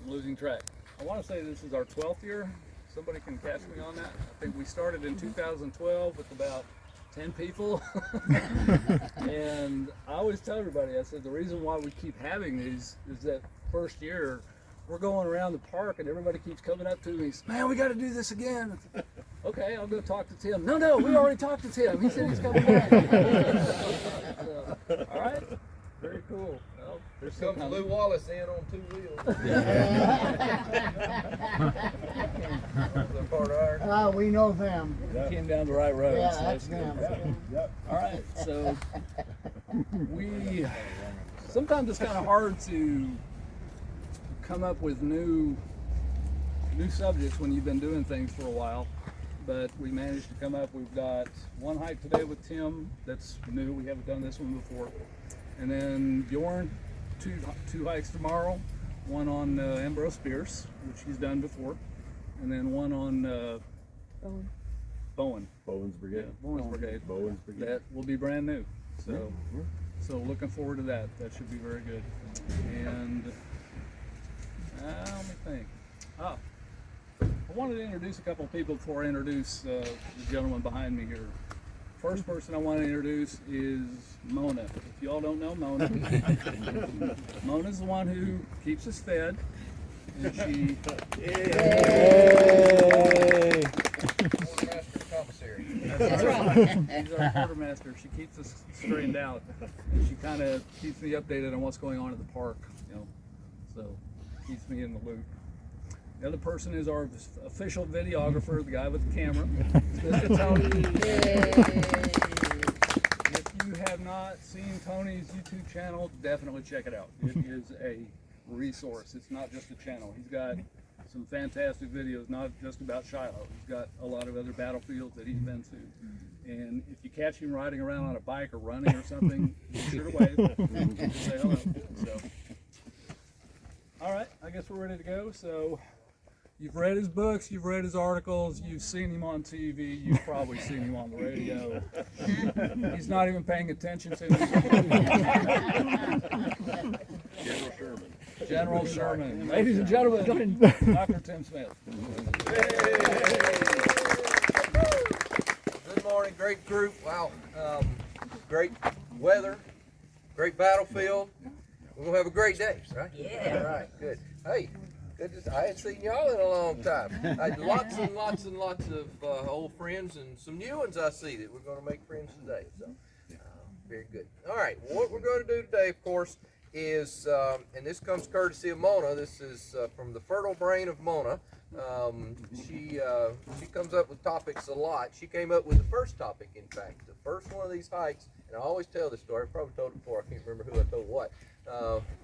losing track. I want to say this is our 12th year. Somebody can catch me on that. I think we started in 2012 with about 10 people. And I always tell everybody, I said, the reason why we keep having these is that first year, we're going around the park and everybody keeps coming up to me, man, we got to do this again. Okay, I'll go talk to Tim. No, we already talked to Tim. He said he's coming back. So, all right, very cool. Well, Here comes Lou Wallace in on 2 wheels. Part of ours. We know them. We came down the right road. Yeah, so that's good. them. Yep. All right, so sometimes it's kind of hard to come up with new subjects when you've been doing things for a while, but we managed to come up. We've got one hike today with Tim that's new. We haven't done this one before, and then Bjorn, two hikes tomorrow. One on Ambrose Pierce, which he's done before, and then one on Bowen's Brigade. That will be brand new. So looking forward to that. That should be very good. And let me think. I wanted to introduce a couple of people before I introduce the gentleman behind me here. First person I want to introduce is Mona. If you all don't know Mona, Mona's the one who keeps us fed. And she... Yay! Quartermaster commissary. That's right. She's our quartermaster. She keeps us straightened out. And she kind of keeps me updated on what's going on at the park, so keeps me in the loop. The other person is our official videographer, the guy with the camera. Mr. Tony. If you have not seen Tony's YouTube channel, definitely check it out. It is a resource. It's not just a channel. He's got some fantastic videos, not just about Shiloh. He's got a lot of other battlefields that he's been to. And if you catch him riding around on a bike or running or something, be sure to wave. Say hello. So, all right, I guess we're ready to go. So, you've read his books, you've read his articles, you've seen him on TV, you've probably seen him on the radio. He's not even paying attention to me. General Sherman. Ladies and gentlemen, Dr. Tim Smith. Good morning, great group. Wow, great weather, great battlefield. We're gonna have a great day, right? Yeah. All right, good. Hey, I hadn't seen y'all in a long time. I had lots and lots and lots of old friends and some new ones I see that we're gonna make friends today. So, very good. All right, what we're gonna do today, of course, is, and this comes courtesy of Mona. This is from the fertile brain of Mona. She comes up with topics a lot. She came up with the first topic, in fact, the first one of these hikes, and I always tell this story. I probably told it before. I can't remember who I told what.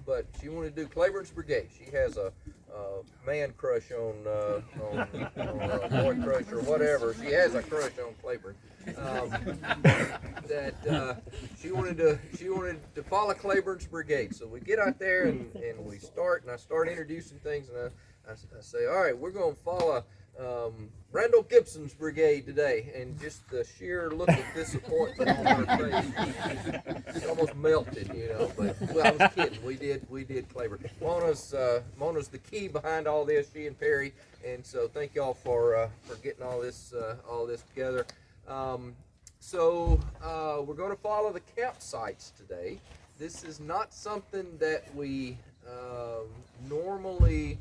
But she wanted to do Claiborne's Brigade. She has a man crush on boy crush or whatever. She has a crush on Claiborne. She wanted to follow Claiborne's Brigade. So we get out there and we start, and I start introducing things, and I say, all right, we're going to follow Randall Gibson's Brigade today, and just the sheer look of disappointment on her face, she almost melted, But well, I was kidding. We did Claiborne. Mona's the key behind all this. She and Perry, and so thank y'all for getting all this together. So we're going to follow the campsites today. This is not something that we normally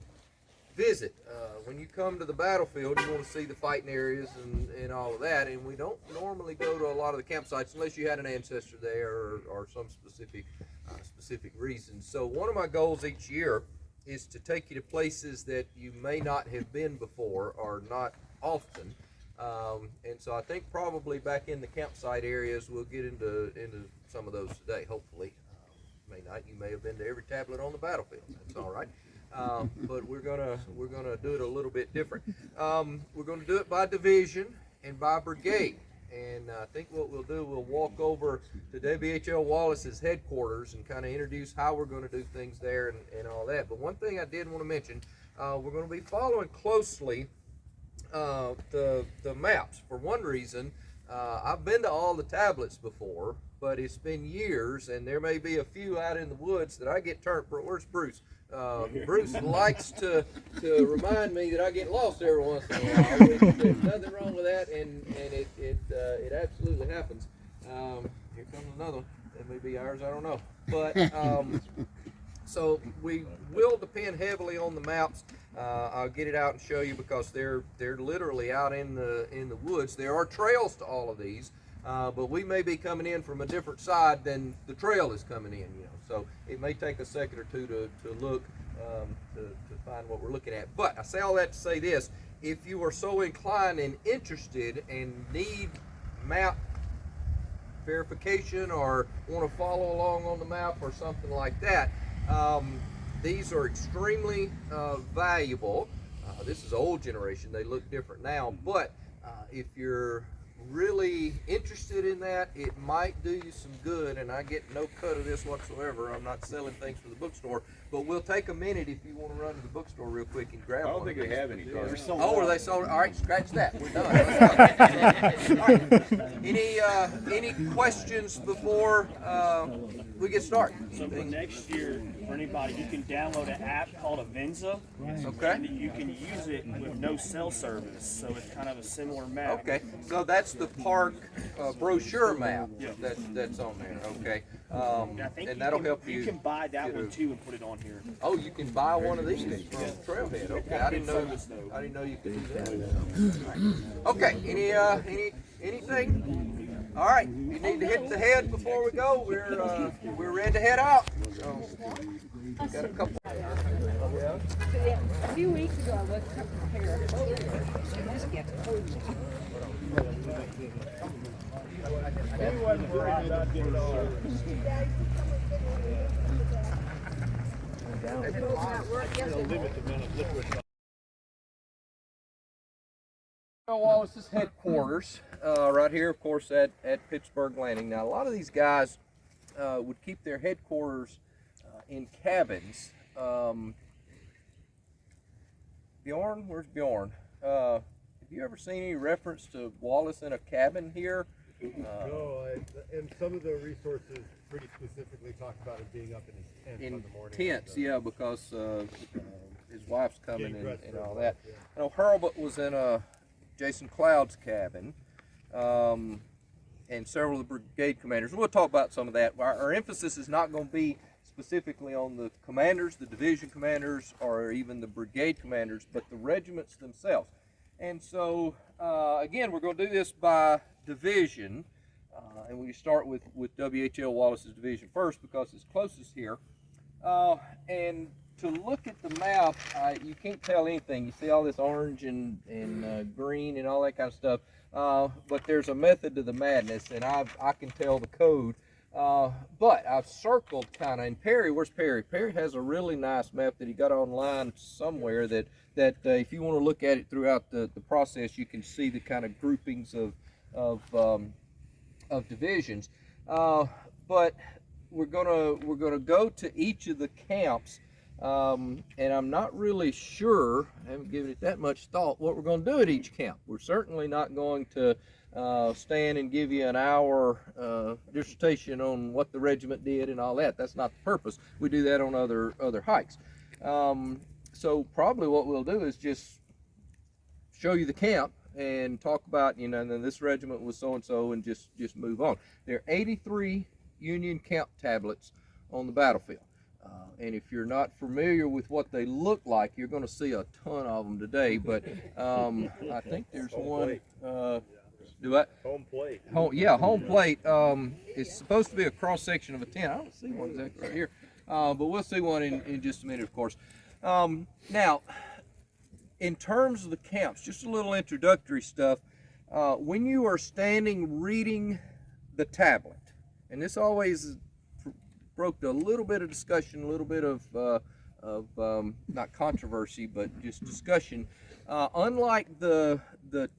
visit. When you come to the battlefield, you want to see the fighting areas and all of that, and we don't normally go to a lot of the campsites unless you had an ancestor there or some specific reason. So one of my goals each year is to take you to places that you may not have been before or not often. And so I think probably back in the campsite areas, we'll get into some of those today, hopefully. May not. You may have been to every tablet on the battlefield. That's all right. But we're gonna do it a little bit different. We're gonna do it by division and by brigade. And I think what we'll do, we'll walk over to WHL Wallace's headquarters and kind of introduce how we're going to do things there and all that. But one thing I did want to mention, we're going to be following closely the maps. For one reason, I've been to all the tablets before, but it's been years, and there may be a few out in the woods that I get turned. Where's Bruce? Bruce likes to remind me that I get lost every once in a while. There's nothing wrong with that, and it absolutely happens. Here comes another one. That may be ours, I don't know. But so we will depend heavily on the maps. I'll get it out and show you because they're literally out in the woods. There are trails to all of these, but we may be coming in from a different side than the trail is coming in. So it may take a second or two to look to find what we're looking at. But I say all that to say this: if you are so inclined and interested and need map verification or want to follow along on the map or something like that, these are extremely valuable. This is old generation, they look different now, but if you're really interested in that, it might do you some good, and I get no cut of this whatsoever. I'm not selling things for the bookstore, but we'll take a minute if you want to run to the bookstore real quick and grab one. I don't think they have any cards. Oh, are they sold? All right, scratch that. We're done. All right. Any questions before we get started? So for next year, for anybody, you can download an app called Avenza. Okay. And you can use it with no cell service, so it's kind of a similar map. Okay, so that's the park brochure map that's on there. Okay, And I think and that'll help you. You can buy that get one a- too and put it on here. Oh, you can buy one of these from Trailhead. Okay, I didn't know you could do that. Okay, anything? All right, you need to hit the head before we go. We're ready to head out. So, got a couple. A few weeks ago, I looked up a pair of clothes. Just get clothes. Wallace's headquarters, right here, of course, at Pittsburgh Landing. Now, a lot of these guys would keep their headquarters in cabins. Bjorn, where's Bjorn? Have you ever seen any reference to Wallace in a cabin here? No, and some of the resources pretty specifically talk about him being up in his tent In on the morning. tents, yeah, because his wife's coming Getting dressed and for all work, that. yeah. I know Hurlbut was in Jason Cloud's cabin, and several of the brigade commanders. We'll talk about some of that. Our emphasis is not going to be specifically on the commanders, the division commanders, or even the brigade commanders, but the regiments themselves. And so, again, we're going to do this by division, and we start with WHL Wallace's division first because it's closest here. And to look at the map, you can't tell anything. You see all this orange and green and all that kind of stuff, but there's a method to the madness, and I can tell the code. But I've circled kind of, and Perry, where's Perry? Perry has a really nice map that he got online somewhere that if you want to look at it throughout the process, you can see the kind of groupings of divisions. But we're gonna go to each of the camps, and I'm not really sure, I haven't given it that much thought, what we're going to do at each camp. We're certainly not going to stand and give you an hour dissertation on what the regiment did and all that. That's not the purpose. We do that on other hikes. So probably what we'll do is just show you the camp and talk about, and then this regiment was so-and-so, and just move on. There are 83 Union camp tablets on the battlefield. And if you're not familiar with what they look like, you're going to see a ton of them today. But I think there's one. Do what? Home plate. Home plate. It's supposed to be a cross section of a tent. I don't see one exactly right here, but we'll see one in just a minute, of course. Now, in terms of the camps, just a little introductory stuff. When you are standing reading the tablet, and this always broke a little bit of discussion, a little bit of not controversy, but just discussion. Unlike the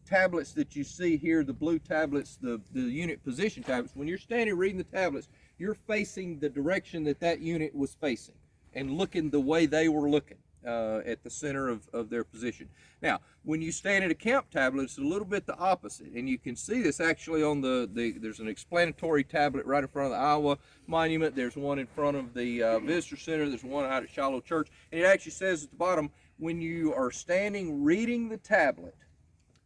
tablets that you see here, the blue tablets, the unit position tablets, when you're standing reading the tablets, you're facing the direction that unit was facing and looking the way they were looking. at the center of their position. Now, when you stand at a camp tablet, it's a little bit the opposite, and you can see this actually on there's an explanatory tablet right in front of the Iowa Monument. There's one in front of the Visitor Center. There's one out at Shiloh Church, and it actually says at the bottom, when you are standing reading the tablet,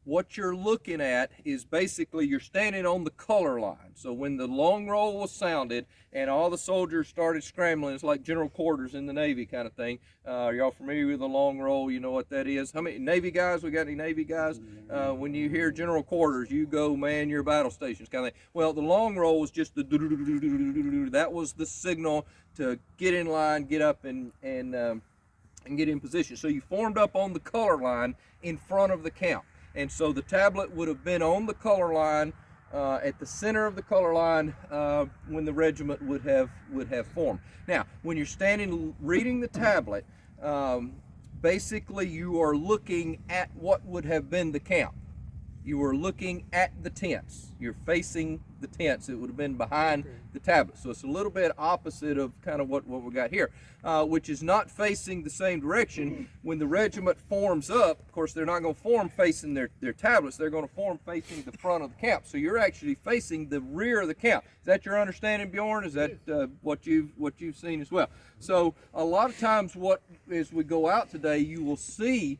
what you're looking at is basically you're standing on the color line. So when the long roll was sounded and all the soldiers started scrambling, it's like general quarters in the Navy kind of thing. Are y'all familiar with the long roll? You know what that is? How many Navy guys? We got any Navy guys? When you hear general quarters, you go man your battle stations kind of thing. Well, the long roll was just the do-do-do-do-do-do-do-do. That was the signal to get in line, get up and get in position. So you formed up on the color line in front of the camp. And so the tablet would have been on the color line, at the center of the color line, when the regiment would have formed. Now, when you're standing reading the tablet, basically you are looking at what would have been the camp. You are looking at the tents. You're facing the tents. It would have been behind the tablet. So it's a little bit opposite of kind of what we got here, which is not facing the same direction. When the regiment forms up, of course, they're not going to form facing their tablets. They're going to form facing the front of the camp. So you're actually facing the rear of the camp. Is that your understanding, Bjorn? Is that what you've seen as well? So a lot of times, as we go out today, you will see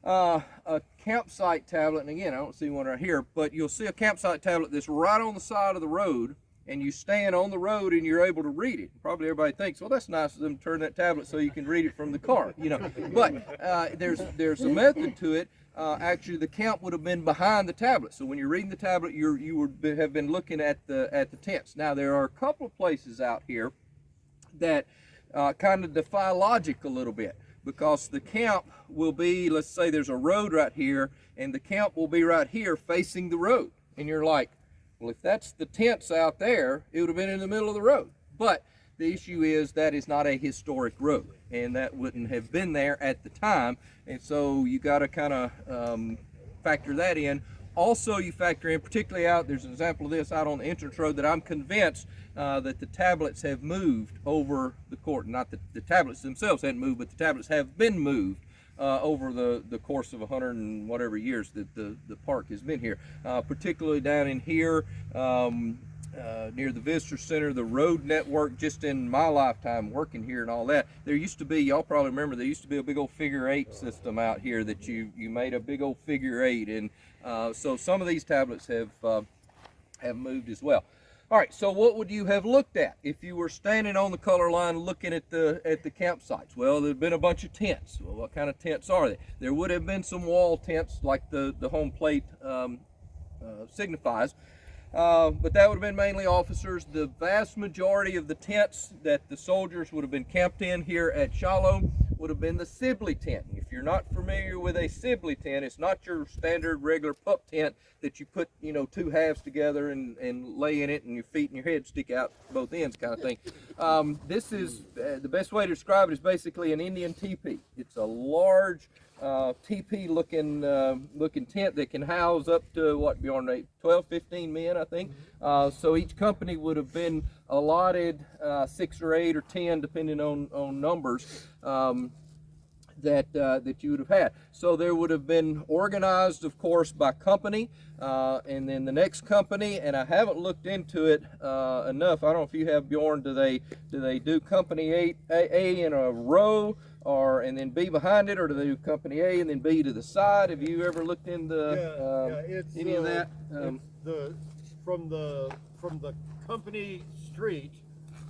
a campsite tablet, and again, I don't see one right here, but you'll see a campsite tablet that's right on the side of the road, and you stand on the road and you're able to read it. Probably everybody thinks, well, that's nice of them to turn that tablet so you can read it from the car, you know. But there's a method to it. Actually, the camp would have been behind the tablet. So when you're reading the tablet, you would have been looking at the tents. Now, there are a couple of places out here that kind of defy logic a little bit, because the camp will be, let's say there's a road right here, and the camp will be right here facing the road. And you're like, well, if that's the tents out there, it would have been in the middle of the road. But the issue is that is not a historic road, and that wouldn't have been there at the time. And so you got to kind of factor that in. Also, you factor in, particularly there's an example of this out on the entrance road that I'm convinced that the tablets have moved over the court. Not that the tablets themselves hadn't moved, but the tablets have been moved over the course of 100 and whatever years that the park has been here. Particularly down in here, near the Visitor Center, the road network, just in my lifetime working here and all that, there used to be, y'all probably remember, there used to be a big old figure 8 system out here that you made a big old figure 8, and so some of these tablets have moved as well. All right, so what would you have looked at if you were standing on the color line looking at the campsites? Well, there'd been a bunch of tents. Well, what kind of tents are they? There would have been some wall tents like the home plate signifies. But that would have been mainly officers. The vast majority of the tents that the soldiers would have been camped in here at Shiloh would have been the Sibley tent. If you're not familiar with a Sibley tent, it's not your standard regular pup tent that you put, two halves together and lay in it and your feet and your head stick out both ends kind of thing. This is, the best way to describe it is basically an Indian teepee. It's a large teepee looking tent that can house up to what, Bjorn, 12, 15 men, I think. So each company would have been allotted 6 or 8 or 10, depending on numbers, that you would have had. So there would have been organized, of course, by company, and then the next company, and I haven't looked into it enough. I don't know if you have, Bjorn. Do they do company A in a row, and then B behind it, or do they do company A and then B to the side? Have you ever looked into any of that? From the company street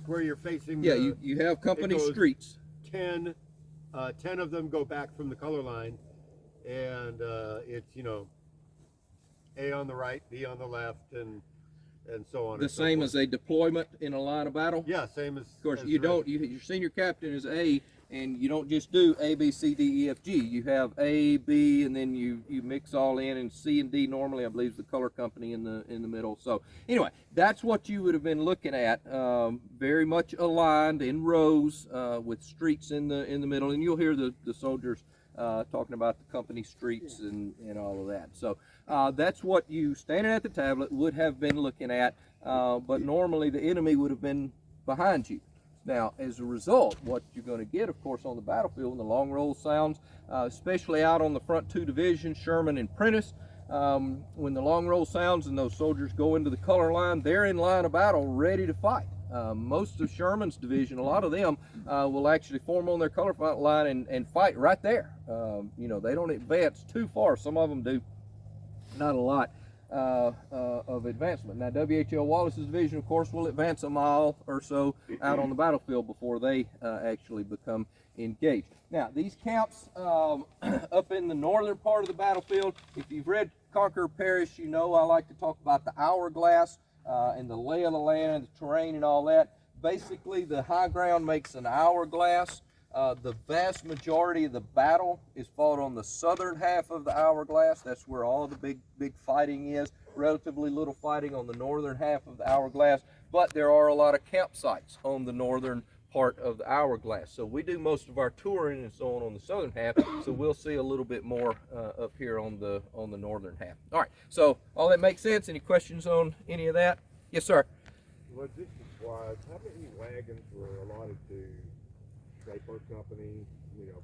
where you're facing. Yeah, you have company streets. 10 of them go back from the color line, and it's A on the right, B on the left, and so on. The same as a deployment in a line of battle. Yeah, same as. Of course, your senior captain is A, and you don't just do A, B, C, D, E, F, G. You have A, B, and then you mix all in, and C and D normally, I believe, is the color company in the middle. So anyway, that's what you would have been looking at, very much aligned in rows with streets in the middle, and you'll hear the soldiers talking about the company streets and all of that. So that's what you, standing at the tablet, would have been looking at, but normally the enemy would have been behind you. Now, as a result, what you're going to get, of course, on the battlefield, when the long roll sounds, especially out on the front two divisions, Sherman and Prentiss, when the long roll sounds and those soldiers go into the color line, they're in line of battle ready to fight. Most of Sherman's division, a lot of them will actually form on their color front line and fight right there. You know, they don't advance too far. Some of them do, not a lot of advancement. Now, W.H.L. Wallace's division, of course, will advance a mile or so out on the battlefield before they actually become engaged. Now, these camps up in the northern part of the battlefield, if you've read Conquer Perish, you know I like to talk about the hourglass and the lay of the land, the terrain and all that. Basically, the high ground makes an hourglass. The vast majority of the battle is fought on the southern half of the hourglass. That's where all the big fighting is. Relatively little fighting on the northern half of the hourglass, but there are a lot of campsites on the northern part of the hourglass. So we do most of our touring and so on the southern half, so we'll see a little bit more up here on the northern half. All right, so all that makes sense. Any questions on any of that? Yes, sir. Logistics-wise, how many wagons were allotted to Draper Company, you know?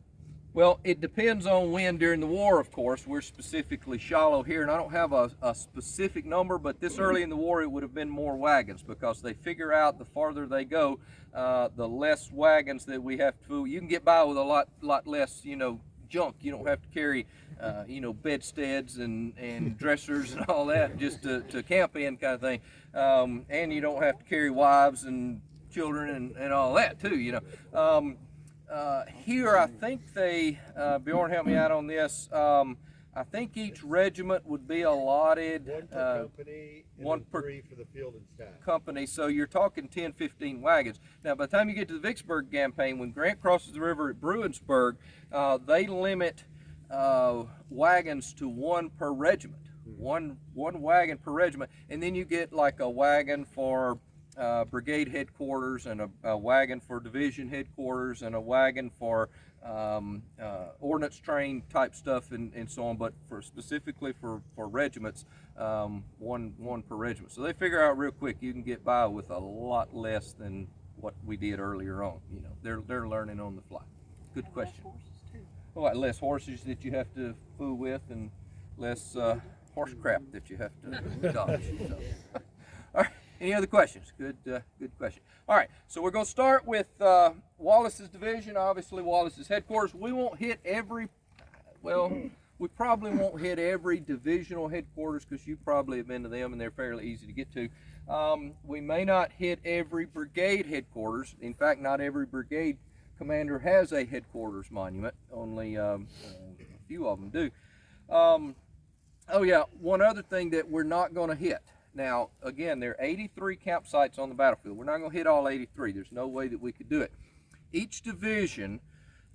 Well, it depends on when during the war, of course. We're specifically Shiloh here, and I don't have a specific number, but this early in the war it would have been more wagons, because they figure out the farther they go, the less wagons that we have to. You can get by with a lot less, you know, junk. You don't have to carry, you know, bedsteads and dressers and all that just to camp in, kind of thing. And you don't have to carry wives and children and all that too, you know. Here, I think they, Bjorn, help me out on this. I think each regiment would be allotted one per company, and one then per 3 for the field and staff. company. So you're talking 10, 15 wagons. Now, by the time you get to the Vicksburg campaign, when Grant crosses the river at Bruinsburg, they limit wagons to 1 per regiment. One wagon per regiment, and then you get like a wagon for brigade headquarters, and a wagon for division headquarters, and a wagon for ordnance train type stuff and so on, but specifically for regiments, one per regiment. So they figure out real quick you can get by with a lot less than what we did earlier on. You know, they're learning on the fly. Good question. Well, like less horses that you have to fool with, and less horse crap that you have to dodge. So. All right. Any other questions? Good question. All right, so we're going to start with Wallace's division. Obviously, Wallace's headquarters. We won't hit every, well, we probably won't hit every divisional headquarters, because you probably have been to them and they're fairly easy to get to. We may not hit every brigade headquarters. In fact, not every brigade commander has a headquarters monument. Only a few of them do. Oh yeah, one other thing that we're not going to hit. Now, again, there are 83 campsites on the battlefield. We're not going to hit all 83. There's no way that we could do it. Each division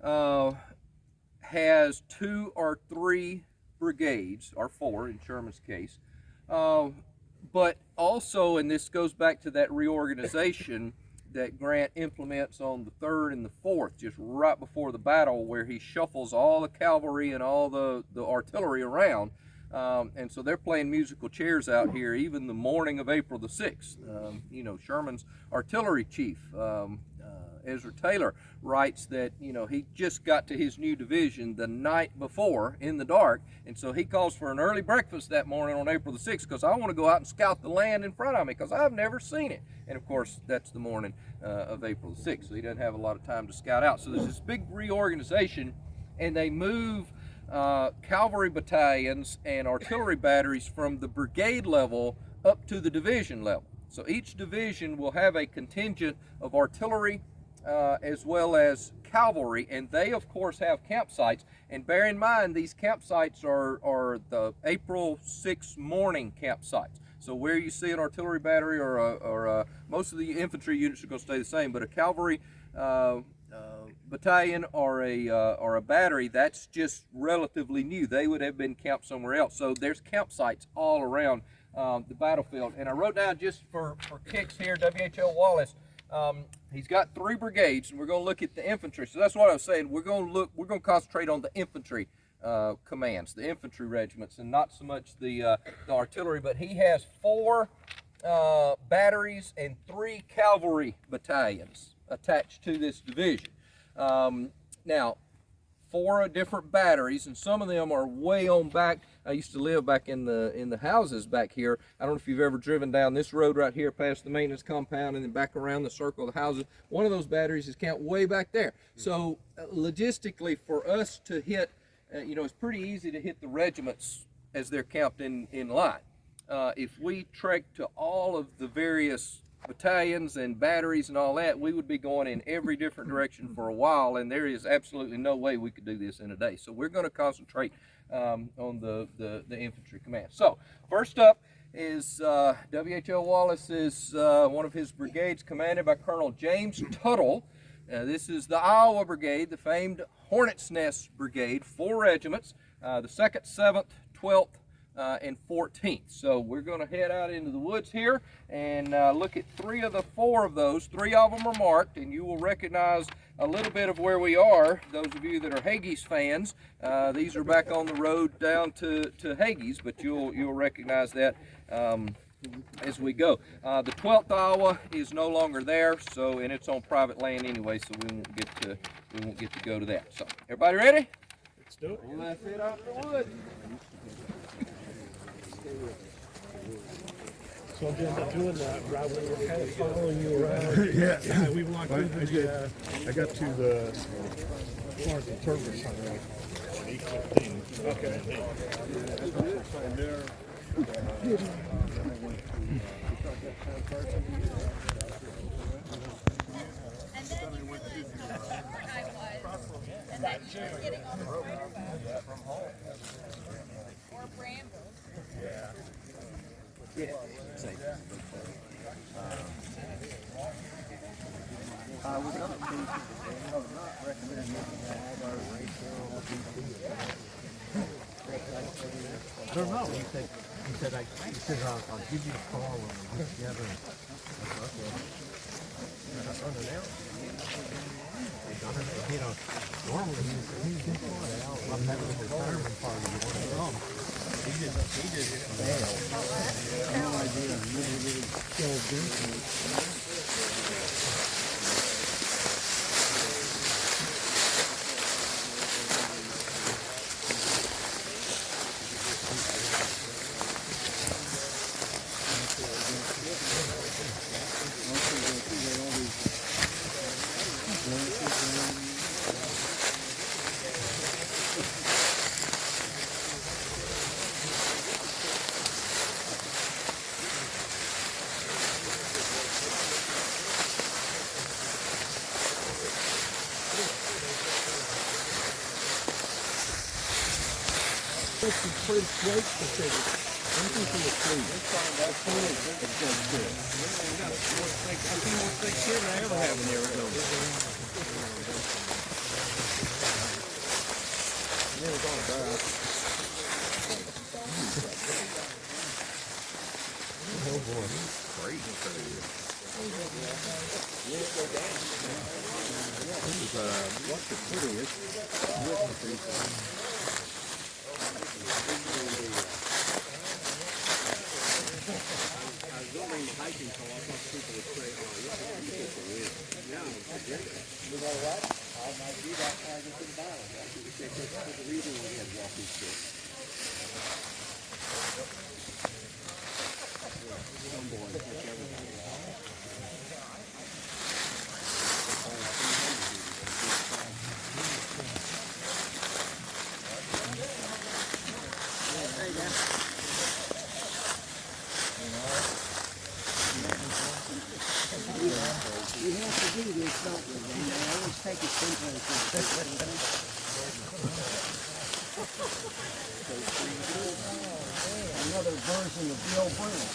has 2 or 3 brigades, or 4 in Sherman's case. But also, and this goes back to that reorganization that Grant implements on the 3rd and the 4th, just right before the battle, where he shuffles all the cavalry and all the artillery around. And so they're playing musical chairs out here even the morning of April the 6th. You know, Sherman's artillery chief, Ezra Taylor, writes that, you know, he just got to his new division the night before in the dark, and so he calls for an early breakfast that morning on April the 6th, because I want to go out and scout the land in front of me, because I've never seen it. And of course, that's the morning of April the 6th, so he doesn't have a lot of time to scout out. So there's this big reorganization, and they move cavalry battalions and artillery batteries from the brigade level up to the division level. So each division will have a contingent of artillery as well as cavalry, and they of course have campsites. And bear in mind, these campsites are the April 6th morning campsites. So where you see an artillery battery or most of the infantry units are going to stay the same, but a cavalry battalion or a battery, that's just relatively new. They would have been camped somewhere else. So there's campsites all around the battlefield. And I wrote down, just for kicks here, W.H.L. Wallace, he's got 3 brigades, and we're going to look at the infantry. So that's what I was saying. We're going to concentrate on the infantry commands, the infantry regiments, and not so much the artillery. But he has 4 batteries and 3 cavalry battalions. attached to this division. Now, 4 different batteries, and some of them are way on back. I used to live back in the houses back here. I don't know if you've ever driven down this road right here past the maintenance compound and then back around the circle of the houses. One of those batteries is camped way back there. So logistically, for us to hit, it's pretty easy to hit the regiments as they're camped in line. If we trek to all of the various battalions and batteries and all that, we would be going in every different direction for a while, and there is absolutely no way we could do this in a day. So we're going to concentrate on the infantry command. So first up is W.H.L. Wallace is one of his brigades commanded by Colonel James Tuttle. This is the Iowa Brigade, the famed Hornet's Nest Brigade, 4 regiments, the 2nd, 7th, 12th, and 14th. So we're going to head out into the woods here and look at 3 of the 4 of those. 3 of them are marked, and you will recognize a little bit of where we are. Those of you that are Hagees fans, these are back on the road down to Hagees, but you'll recognize that as we go. The 12th Iowa is no longer there, so, and it's on private land anyway, so we won't get to go to that. So everybody ready? Let's do it. Let's head out to the woods. So we end up doing that right when we're kind of following you around. Yeah, we walked into the. I got to the part of the service on 8:15. Okay. And then you realize how smart I was, and that he was getting on the motorboat. Or brambles. I don't know. He said I'll give you a call when we get together. Normally he's just going out. I'm having a retirement party. You want to come? He just bailed. No idea. Really killed this. Pretty straight to figure. Anything from the tree. That's fine. It's good. I think more thick shit than I ever have in Arizona. You have to do this, don't you? I always take it someplace. Another version of Bill Brown.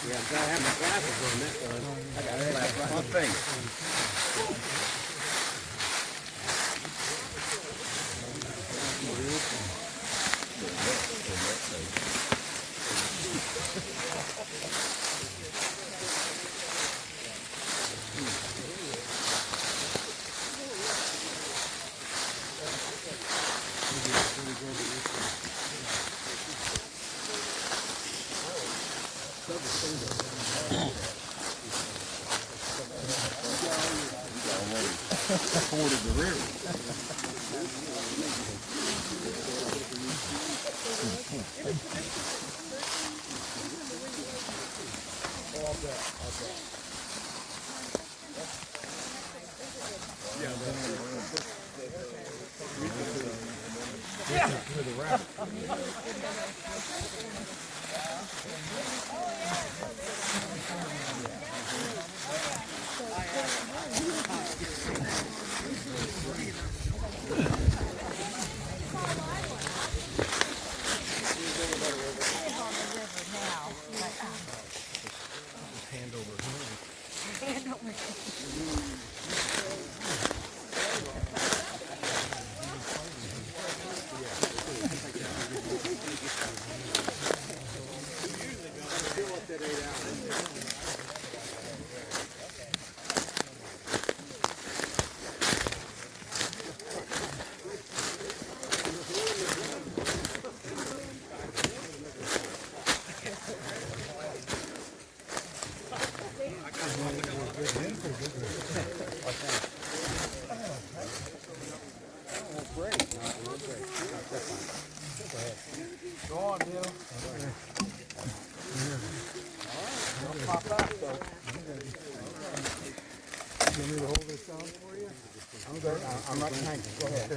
Yeah, I have my glasses on that one. I got a glass right on my face. Forded the river. I'm not trying to, go ahead.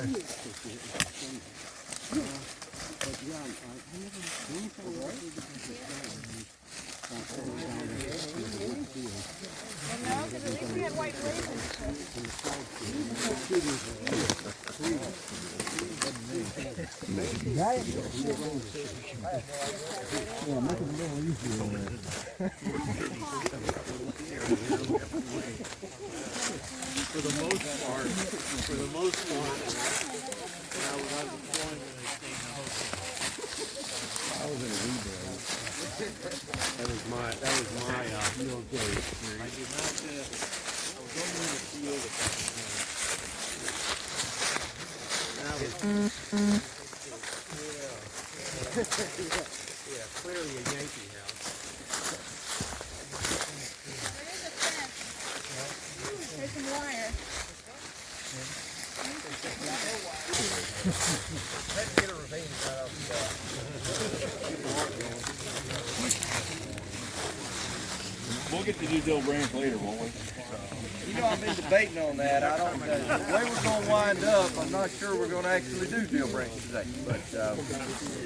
No, because at least we had white blazers. Yeah, make it a little easier in there. For the most part, when I was on deployment, I stayed in a hotel. I was in a rebuild. That was my Real good. I did not, I was only in the field a couple of times. yeah, clearly a Yankee house. There is a fence. There's some wire. We'll get to do Dill Branch later, won't we? You know, I've been debating on that. I don't, the way we're gonna wind up, I'm not sure we're gonna actually do Deal Branch today, but,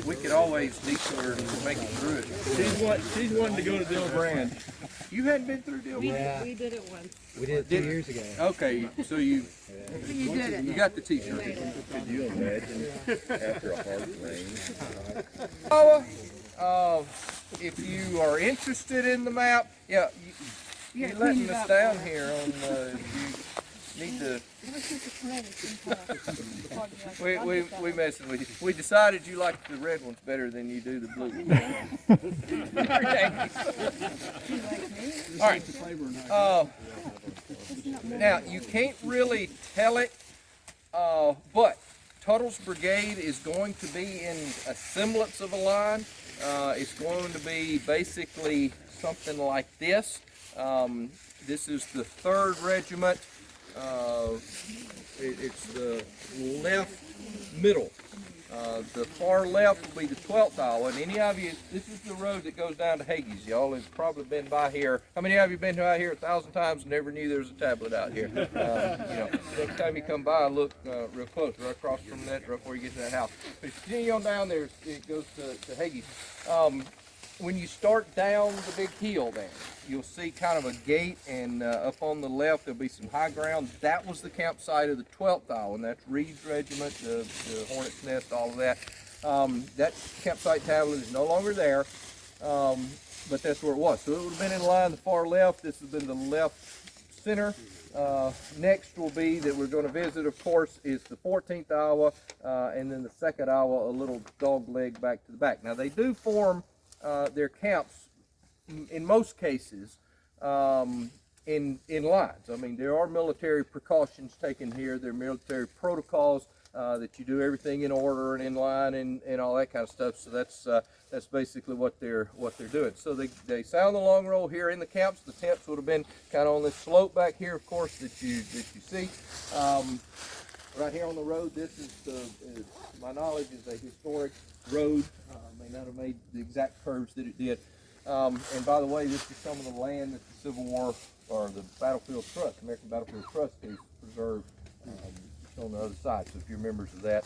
we could always detour and make it through it. She's wanting to go to Dill Branch. You hadn't been through Deal Branch? We did it once. We did it 2 years ago. Okay, so you You did it. got the t-shirt. Could you imagine after a hard rain? If you are interested in the map, yeah, you're letting us down here on, you need to, we messing with you. We decided you like the red ones better than you do the blue ones. All right. Now, you can't really tell it, but Tuttle's Brigade is going to be in a semblance of a line. It's going to be basically something like this. This is the 3rd Regiment. It's the left middle. The far left will be the 12th Iowa, and any of you, this is the road that goes down to Hagee's. Y'all have probably been by here. How many of you been out here 1,000 times and never knew there was a tablet out here? You know, next time you come by, look real close, right across from that, right before you get to that house. But if you continue on down there, it goes to Hagee's. When you start down the big hill there, you'll see kind of a gate, and up on the left there'll be some high ground. That was the campsite of the 12th Iowa, and that's Reed's regiment, the Hornet's Nest, all of that. That campsite tablet is no longer there, but that's where it was. So it would have been in line the far left. This has been the left center. Next will be that we're going to visit, of course, is the 14th Iowa, and then the 2nd Iowa, a little dog leg back to the back. Now they do form their camps in most cases in lines. I mean, there are military precautions taken here. There are military protocols that you do everything in order and in line and all that kind of stuff. So that's basically what they're doing. So they sound the long roll here in the camps. The tents would have been kind of on this slope back here, of course, that you see. Right here on the road, this is my knowledge is a historic road. May not have made the exact curves that it did. And by the way, this is some of the land that the Civil War or the Battlefield Trust, American Battlefield Trust, is preserved on the other side. So if you're members of that,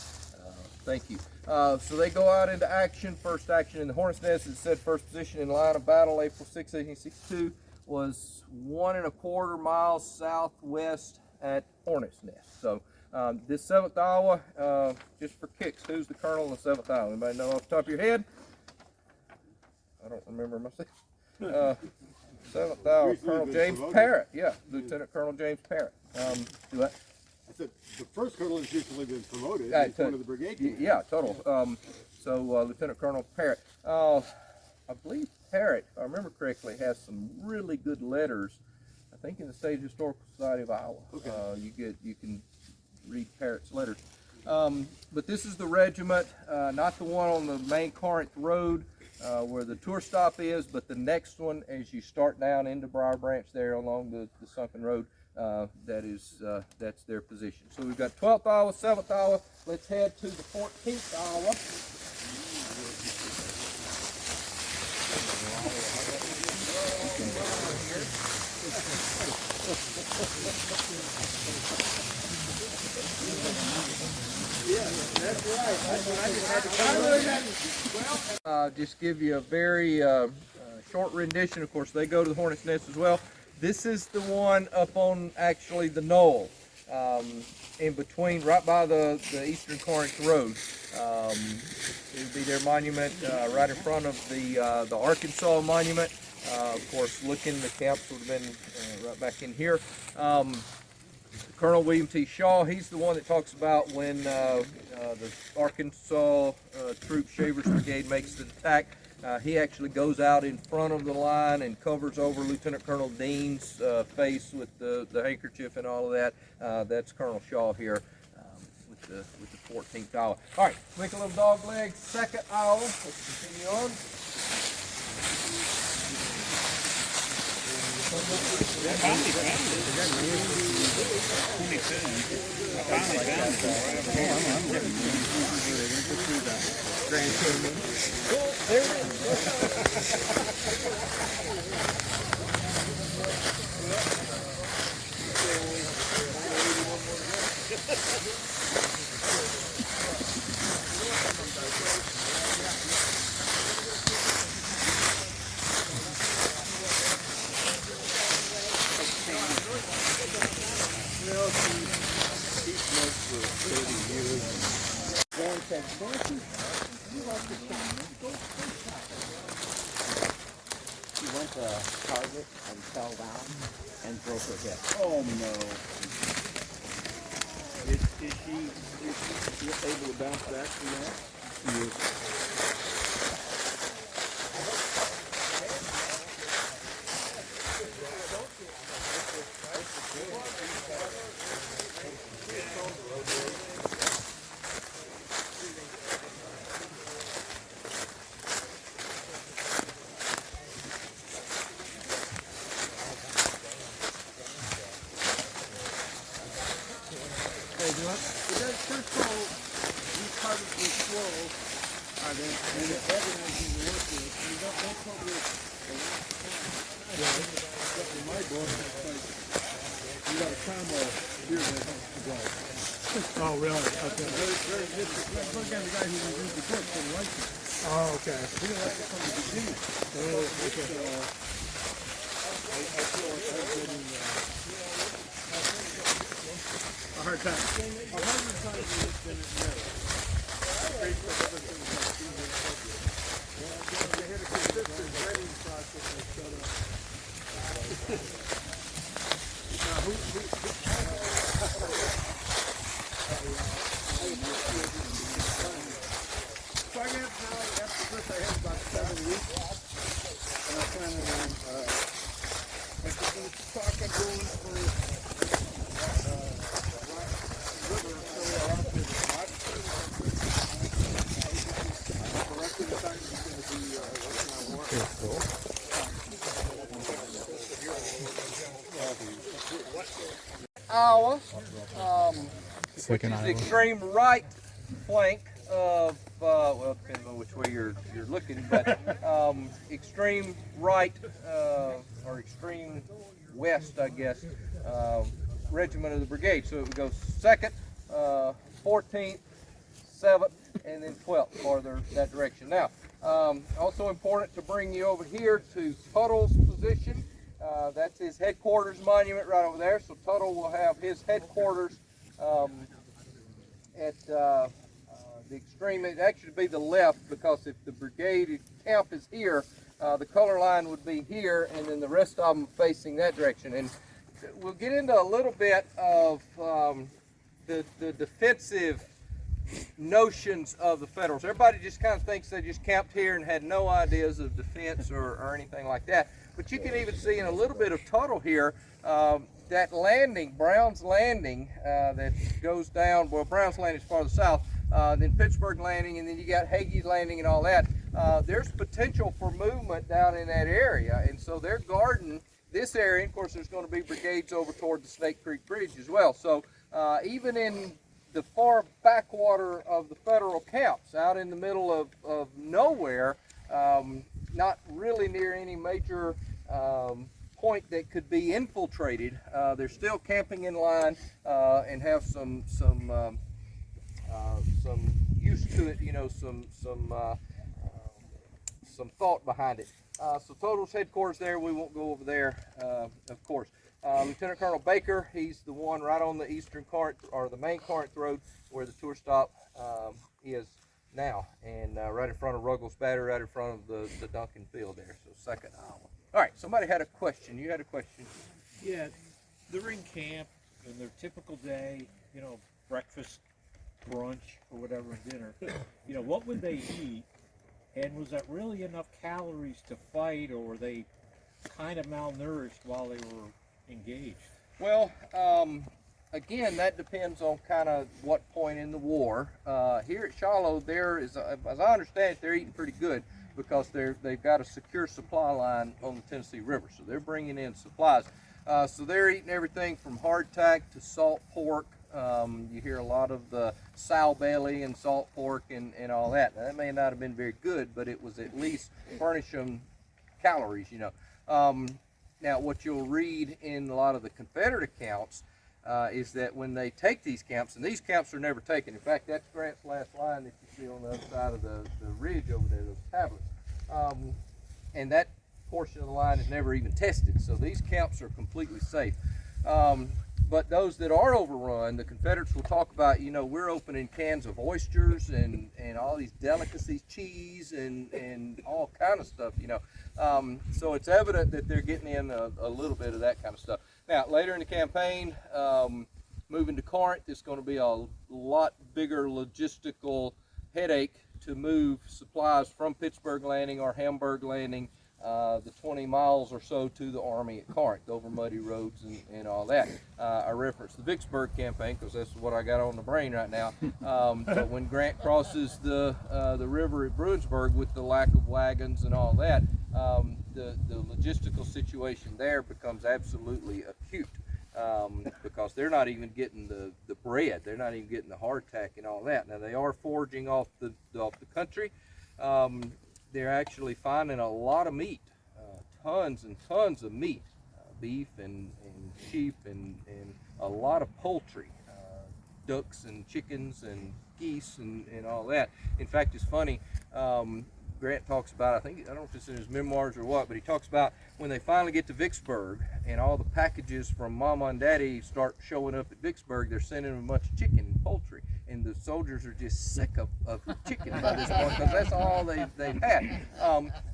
thank you. So they go out into action. First action in the Hornet's Nest, it said first position in line of battle, April 6, 1862, was 1 1/4 miles southwest at Hornet's Nest. So this 7th Iowa, just for kicks, who's the colonel in the 7th Iowa? Anybody know off the top of your head? I don't remember myself. 7th Iowa, Colonel James Parrott. Yeah, Lieutenant Colonel James Parrott. Do that. I said the first colonel has recently been promoted. Yeah, He's one of the brigade. Yeah, total. So Lieutenant Colonel Parrott. I believe Parrott, if I remember correctly, has some really good letters. I think in the State Historical Society of Iowa. Okay. You can read Parrott's letters. But this is the regiment, not the one on the main Corinth Road where the tour stop is, but the next one as you start down into Briar Branch there along the sunken road. That's their position. So we've got 12th Iowa, 7th Iowa. Let's head to the 14th Iowa. Just give you a very short rendition. Of course, they go to the Hornet's Nest as well. This is the one up on actually the knoll, in between, right by the Eastern Corinth Road. It would be their monument right in front of the Arkansas monument. Of course, the camps would have been right back in here. Colonel William T. Shaw, he's the one that talks about when the Arkansas troop Shaver's Brigade makes the attack. He actually goes out in front of the line and covers over Lieutenant Colonel Dean's face with the handkerchief and all of that. That's Colonel Shaw here with the 14th Iowa. All right, make a little dog leg. 2nd Iowa. Let's continue on. There it is. She went to Target and fell down and broke her hip. Oh no. Is she able to bounce back from that? Oh, really? Okay. Oh, okay. A hard So I guess now after this I had about 7 weeks, and I kind of like the talk I'm going for river so off to the which is the extreme right flank of, well, it depends on which way you're looking, but extreme right or extreme west, I guess, regiment of the brigade. So it would go 2nd, 14th, 7th, and then 12th farther that direction. Now, also important to bring you over here to Tuttle's position. That's his headquarters monument right over there. So Tuttle will have his headquarters at the extreme. It'd actually be the left, because if the brigade camp is here, the color line would be here, and then the rest of them facing that direction. And we'll get into a little bit of the defensive notions of the Federals. Everybody just kind of thinks they just camped here and had no ideas of defense or anything like that. But you can even see in a little bit of Tuttle here, that landing, Brown's Landing, that goes down, well, Brown's Landing is farther south, then Pittsburgh Landing, and then you got Hagee's Landing and all that. There's potential for movement down in that area, and so they're guarding this area. Of course, there's going to be brigades over toward the Snake Creek Bridge as well. So even in the far backwater of the Federal camps, out in the middle of nowhere, not really near any major point that could be infiltrated, they're still camping in line and have some use to it, you know, some thought behind it. So Tuttle's headquarters there. We won't go over there, of course. Lieutenant Colonel Baker, he's the one right on the eastern Corinth, or the main Corinth Road, where the tour stop is now, and right in front of Ruggles Battery, right in front of the Duncan Field there. So 2nd Iowa. All right, somebody had a question. You had a question. Yeah, during camp and their typical day, you know, breakfast, brunch, or whatever, dinner, you know, what would they eat? And was that really enough calories to fight, or were they kind of malnourished while they were engaged? Well, again, that depends on kind of what point in the war. Here at Shiloh, there is, as I understand it, they're eating pretty good, because they've got a secure supply line on the Tennessee River, so they're bringing in supplies. So they're eating everything from hardtack to salt pork. You hear a lot of the sow belly and salt pork and all that. Now, that may not have been very good, but it was at least furnish them calories, you know. Now, what you'll read in a lot of the Confederate accounts is that when they take these camps, and these camps are never taken. In fact, that's Grant's last line that you see on the other side of the ridge over there, those tablets. And that portion of the line is never even tested. So these camps are completely safe. But those that are overrun, the Confederates will talk about, you know, we're opening cans of oysters and all these delicacies, cheese and all kind of stuff, you know. So it's evident that they're getting in a little bit of that kind of stuff. Now, later in the campaign, moving to Corinth, it's going to be a lot bigger logistical headache to move supplies from Pittsburgh Landing or Hamburg Landing, the 20 miles or so to the Army at Corinth, over muddy roads and all that. I referenced the Vicksburg campaign because that's what I got on the brain right now. But when Grant crosses the river at Bruinsburg with the lack of wagons and all that, the logistical situation there becomes absolutely acute. Because they're not even getting the bread, they're not even getting the hardtack and all that. Now, they are foraging off the country. They're actually finding a lot of meat, tons and tons of meat, beef and sheep and a lot of poultry, ducks and chickens and geese and all that. In fact, it's funny, Grant talks about, I don't know if it's in his memoirs or what, but he talks about when they finally get to Vicksburg and all the packages from Mama and Daddy start showing up at Vicksburg, they're sending them a bunch of chicken and poultry. And the soldiers are just sick of chicken by this point, because that's all they've had.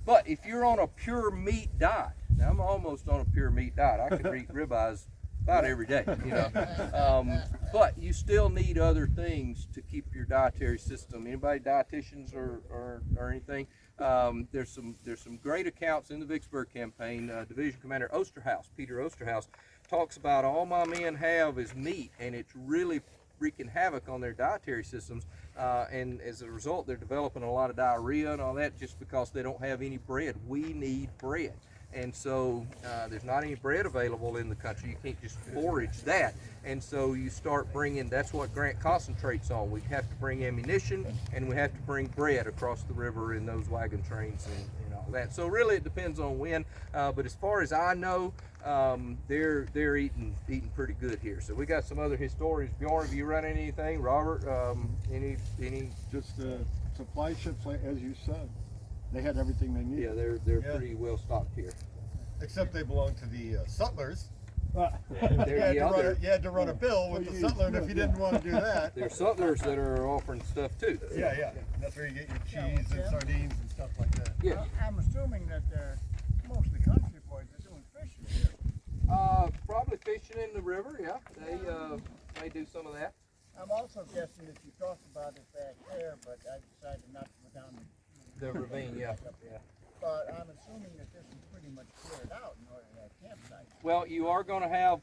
But if you're on a pure meat diet, now I'm almost on a pure meat diet. I could eat ribeyes about every day, you know. But you still need other things to keep your dietary system. Anybody dietitians or anything? There's some great accounts in the Vicksburg campaign. Division Commander Osterhaus, Peter Osterhaus, talks about all my men have is meat, and it's really wreaking havoc on their dietary systems, and as a result, they're developing a lot of diarrhea and all that just because they don't have any bread. We need bread. And so there's not any bread available in the country. You can't just forage that. And so you start bringing, that's what Grant concentrates on. We have to bring ammunition and we have to bring bread across the river in those wagon trains and all that. So really it depends on when, but as far as I know, they're eating pretty good here. So we got some other historians. Bjorn, have you run anything? Robert, any? Just supply ships, like as you said, they had everything they needed. Yeah, they're pretty well stocked here. Except they belong to the sutlers. You They're, had to run a bill with the sutler, and if you didn't want to do that, There's sutlers that are offering stuff too. yeah, that's where you get your cheese and sardines and stuff like that. Yeah. I'm assuming that most of the country boys are doing fishing too. Probably fishing in the river. Yeah, they do some of that. I'm also guessing that you talked about it back there, but I decided not to go down The ravine, yeah. But I'm assuming that this is pretty much cleared out in order to have campsites. Well, you are going to have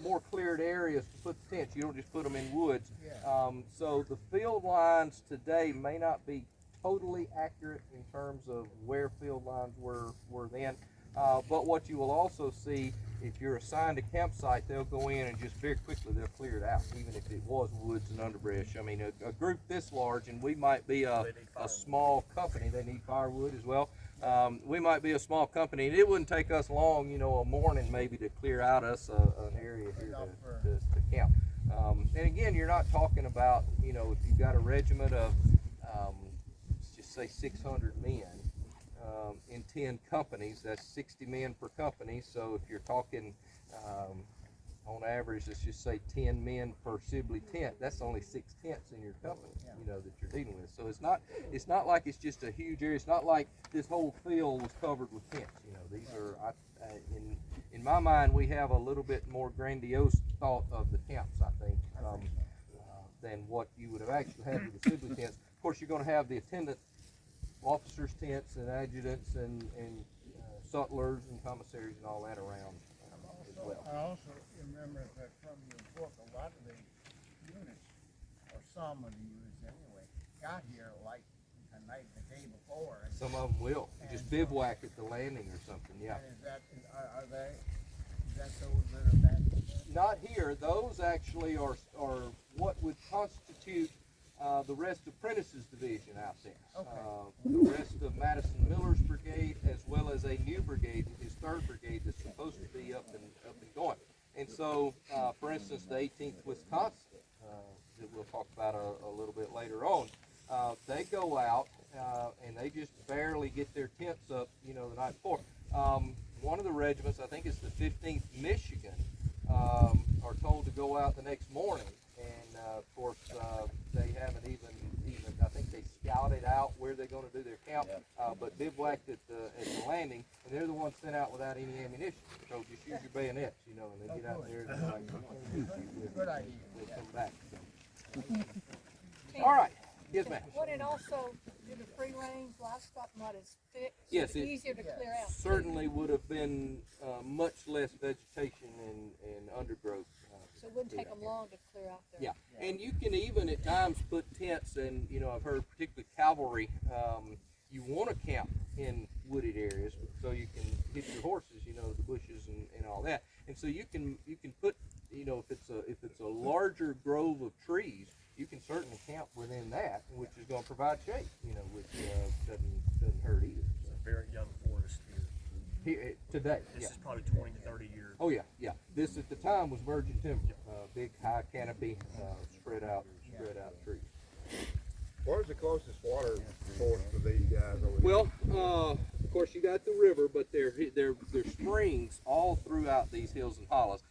more cleared areas to put the tents. You don't just put them in woods. Yeah. So the field lines today may not be totally accurate in terms of where field lines were then. But what you will also see, if you're assigned a campsite, they'll go in and just very quickly they'll clear it out, even if it was woods and underbrush. I mean, a group this large, and we might be a small company. They need firewood as well. We might be a small company, and it wouldn't take us long, a morning maybe to clear out us an area here to camp. And again, you're not talking about, if you've got a regiment of, let's just say 600 men, in 10 companies, that's 60 men per company. So if you're talking on average, let's just say 10 men per Sibley tent, that's only 6 tents in your company, that you're dealing with. So it's not like it's just a huge area. It's not like this whole field was covered with tents. These are in my mind, we have a little bit more grandiose thought of the camps, I think, than what you would have actually had with the Sibley tents. Of course, you're going to have the attendant officers' tents and adjutants and sutlers and commissaries and all that around as well. I also remember that from your book, a lot of the units, or some of the units anyway, got here like the night, the day before. And Some of them will. Just bivouac at the landing or something, yeah. is that those that are back? Not here. Those actually are what would constitute the rest of Prentice's division out there. The rest of Madison Miller's brigade, as well as a new brigade, his 3rd brigade, that's supposed to be up and going. And so, for instance, the 18th Wisconsin, that we'll talk about a little bit later on, they go out and they just barely get their tents up, the night before. One of the regiments, I think it's the 15th Michigan, are told to go out the next morning. And of course, they haven't even I think they scouted out where they're going to do their camp, but bivouacked at the landing, and they're the ones sent out without any ammunition. So just use your bayonets, and they get out there and they're like, Good idea. they'll come back. So. All right. Yes, ma'am. Would it also, due to free range livestock not as thick, so Yes, it's easier to clear out? Certainly would have been much less vegetation and undergrowth. So it wouldn't take them long to clear out there. Yeah, and you can even at times put tents, and I've heard particularly cavalry, you want to camp in wooded areas so you can hit your horses, the bushes and all that. And so you can put, if it's a larger grove of trees, you can certainly camp within that, which is going to provide shade, which doesn't hurt either. It's a very young forest here. Here today, This yeah. is probably 20 to 30 years. Oh yeah. This at the time was virgin timber, big high canopy, spread out trees. Where's the closest water source for these guys over here? Well, of course you got the river, but there's springs all throughout these hills and hollows.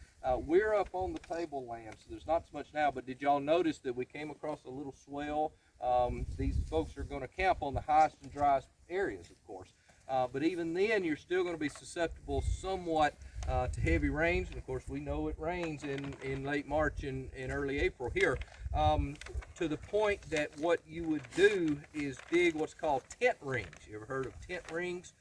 We're up on the tableland, so there's not so much now, but did y'all notice that we came across a little swell? These folks are going to camp on the highest and driest areas, of course. But even then, you're still going to be susceptible somewhat to heavy rains. And of course, we know it rains in late March and early April here, to the point that what you would do is dig what's called tent rings. You ever heard of tent rings?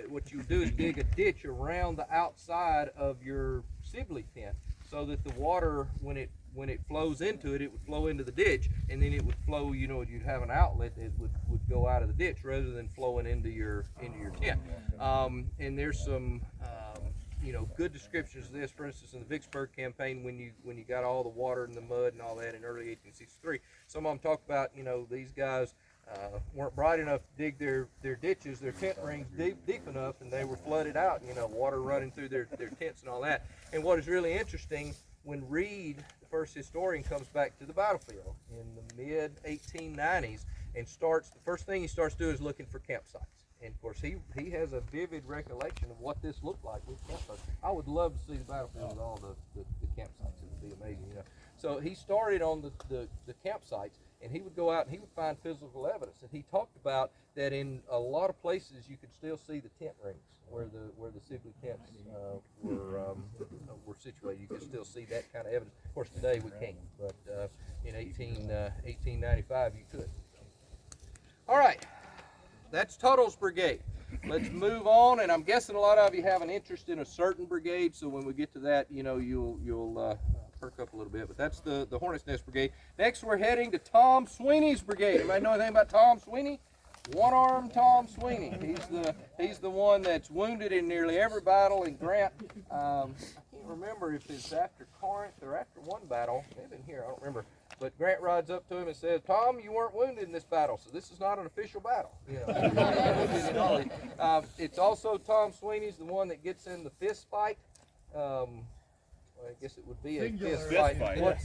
What you would do is dig a ditch around the outside of your Sibley tent, so that the water, when when it flows into it, it would flow into the ditch, and then it would flow, you know, you'd have an outlet that would go out of the ditch rather than flowing into your tent. And there's some you know, good descriptions of this. For instance, in the Vicksburg campaign, when you got all the water and the mud and all that in early 1863, some of them talked about, you know, these guys weren't bright enough to dig their ditches, their tent rings deep enough, and they were flooded out, you know, water running through their tents and all that. And what is really interesting, when Reed, the first historian, comes back to the battlefield in the mid 1890s and the first thing he starts doing is looking for campsites. And of course, he has a vivid recollection of what this looked like with campsites. I would love to see the battlefield with all the campsites. It would be amazing, you know. So he started on the campsites, and he would go out and he would find physical evidence. And he talked about that in a lot of places you could still see the tent rings where the Sibley tents were situated. You could still see that kind of evidence. Of course, today we can't, but in 1895 you could. All right. That's Tuttle's brigade. Let's move on, and I'm guessing a lot of you have an interest in a certain brigade, so when we get to that, you know, you'll perk up a little bit. But that's the Hornet's Nest Brigade. Next, we're heading to Tom Sweeney's brigade. Anybody know anything about Tom Sweeney? One-armed Tom Sweeney. He's the one that's wounded in nearly every battle in Grant. I can't remember if it's after Corinth or after one battle. Maybe in here, I don't remember. But Grant rides up to him and says, "Tom, you weren't wounded in this battle, so this is not an official battle." You know, it's also Tom Sweeney's the one that gets in the fist fight. Well, I guess it would be a fist fight. What's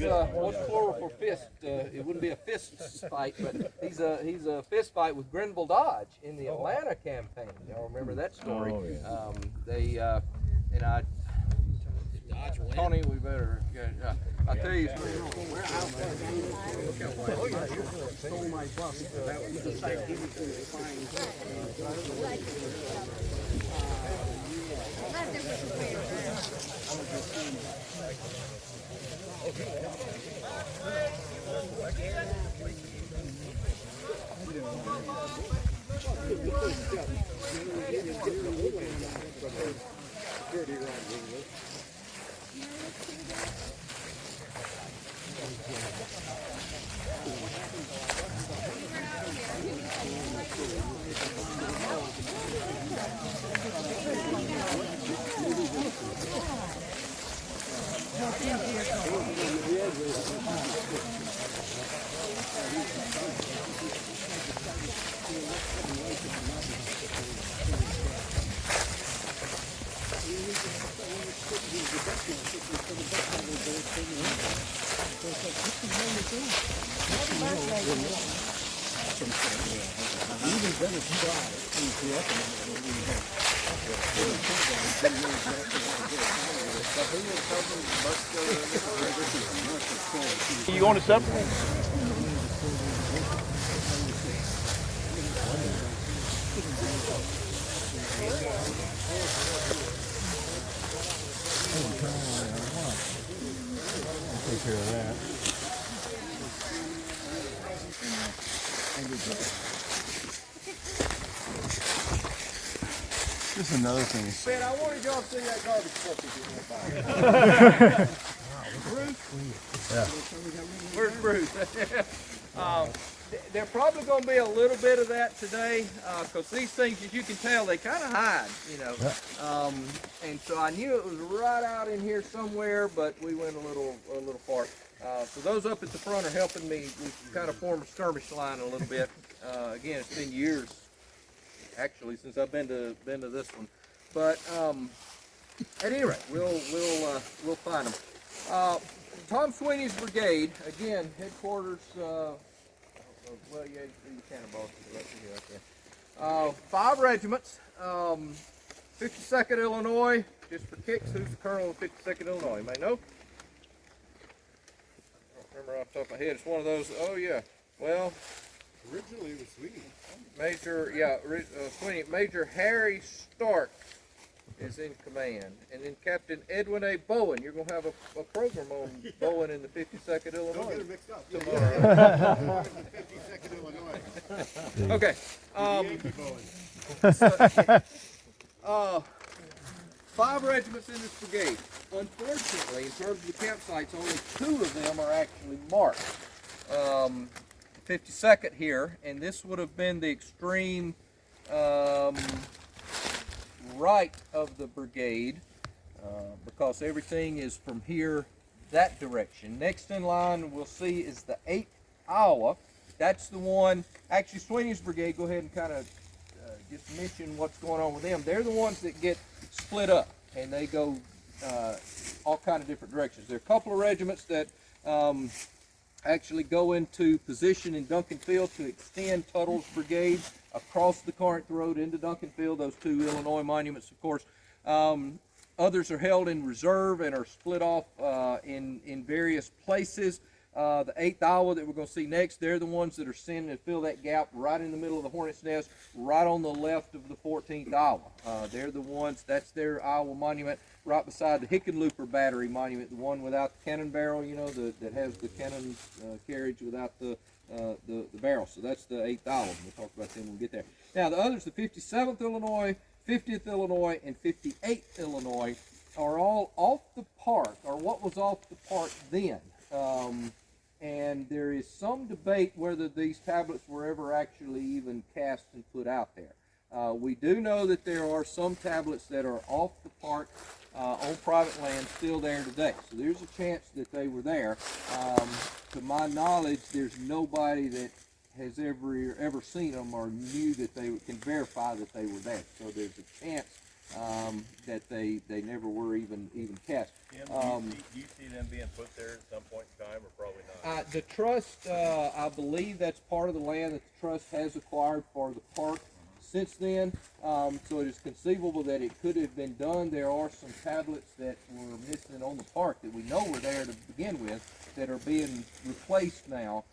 plural for fist? It wouldn't be a fist fight, but he's a fist fight with Grenville Dodge in the Atlanta campaign. Y'all remember that story? Oh, yeah. Tony, we better. I'll tell you. Stole my bus. That was the site he was going to find. You going to supper? Take care of that. This is another thing. Man, I wanted y'all to see that garbage truck that you went by. Where's Bruce? There's probably going to be a little bit of that today, because these things, as you can tell, they kind of hide, you know. And so I knew it was right out in here somewhere, but we went a little far. So those up at the front are helping me. We kind of form a skirmish line a little bit. Again, it's been years, actually, since I've been to this one. But at any rate, we'll find them. Tom Sweeney's brigade, again, headquarters. Well, yeah, you cannonballs right there. 5 regiments. 52nd Illinois. Just for kicks, who's the colonel of 52nd Illinois? You may know. I don't remember off the top of my head. It's one of those. Oh yeah. Well, Originally it was Sweeney. Sweeney. Major Harry Stark is in command, and then Captain Edwin A. Bowen. You're going to have a program on Bowen in the 52nd Illinois. Don't get it mixed up. Tomorrow. 52nd Illinois. Okay. 5 regiments in this brigade. Unfortunately, in terms of the campsites, only 2 of them are actually marked. 52nd here, and this would have been the extreme right of the brigade, because everything is from here that direction. Next in line we'll see is the 8th Iowa. That's the one, actually Sweeney's brigade, go ahead and kind of just mention what's going on with them. They're the ones that get split up, and they go all kind of different directions. There are a couple of regiments that actually go into position in Duncan Field to extend Tuttle's brigade across the Corinth Road into Duncan Field, those 2 Illinois monuments, of course. Others are held in reserve and are split off in various places. The 8th Iowa that we're going to see next, they're the ones that are sent to fill that gap right in the middle of the Hornet's Nest, right on the left of the 14th Iowa. They're the ones, that's their Iowa monument, right beside the Hickenlooper Battery monument, the one without the cannon barrel, you know, that has the cannon carriage without the barrel. So that's the 8th Iowa. We'll talk about them when we get there. Now the others, the 57th Illinois, 50th Illinois, and 58th Illinois are all off the park, or what was off the park then. And there is some debate whether these tablets were ever actually even cast and put out there. We do know that there are some tablets that are off the park on private land still there today. So there's a chance that they were there. To my knowledge, there's nobody that has ever seen them or knew that they can verify that they were there. So there's a chance that they never were even cast. Tim, do you see them being put there at some point in time, or probably not? The trust, I believe that's part of the land that the trust has acquired for the park since then. So it is conceivable that it could have been done. There are some tablets that were missing on the park that we know were there to begin with that are being replaced now.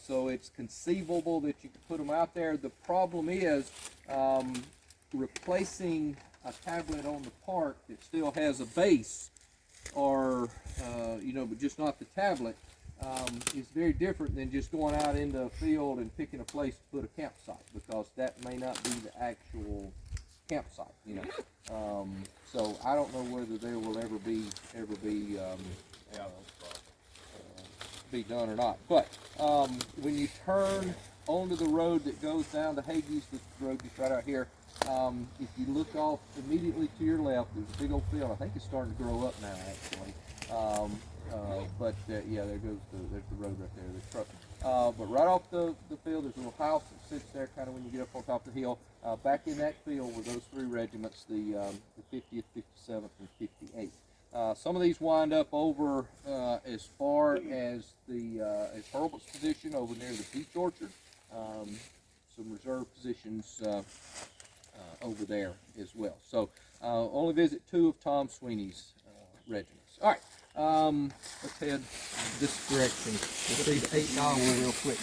So it's conceivable that you could put them out there. The problem is replacing a tablet on the park that still has a base, or but just not the tablet, is very different than just going out into a field and picking a place to put a campsite, because that may not be the actual campsite, so I don't know whether there will ever be done or not. But when you turn onto the road that goes down to Hagee's, this road is right out here. If you look off immediately to your left, there's a big old field. I think it's starting to grow up now, actually. Yeah, there's the road right there, the truck. But right off the field, there's a little house that sits there kind of when you get up on top of the hill. Back in that field were those 3 regiments, the 50th, 57th, and 58th. Some of these wind up over as far as as Hurlbut's position over near the peach orchard. Some reserve positions over there as well. So only visit 2 of Tom Sweeney's regiments. All right, let's head this direction. We'll see the 8th Iowa real quick.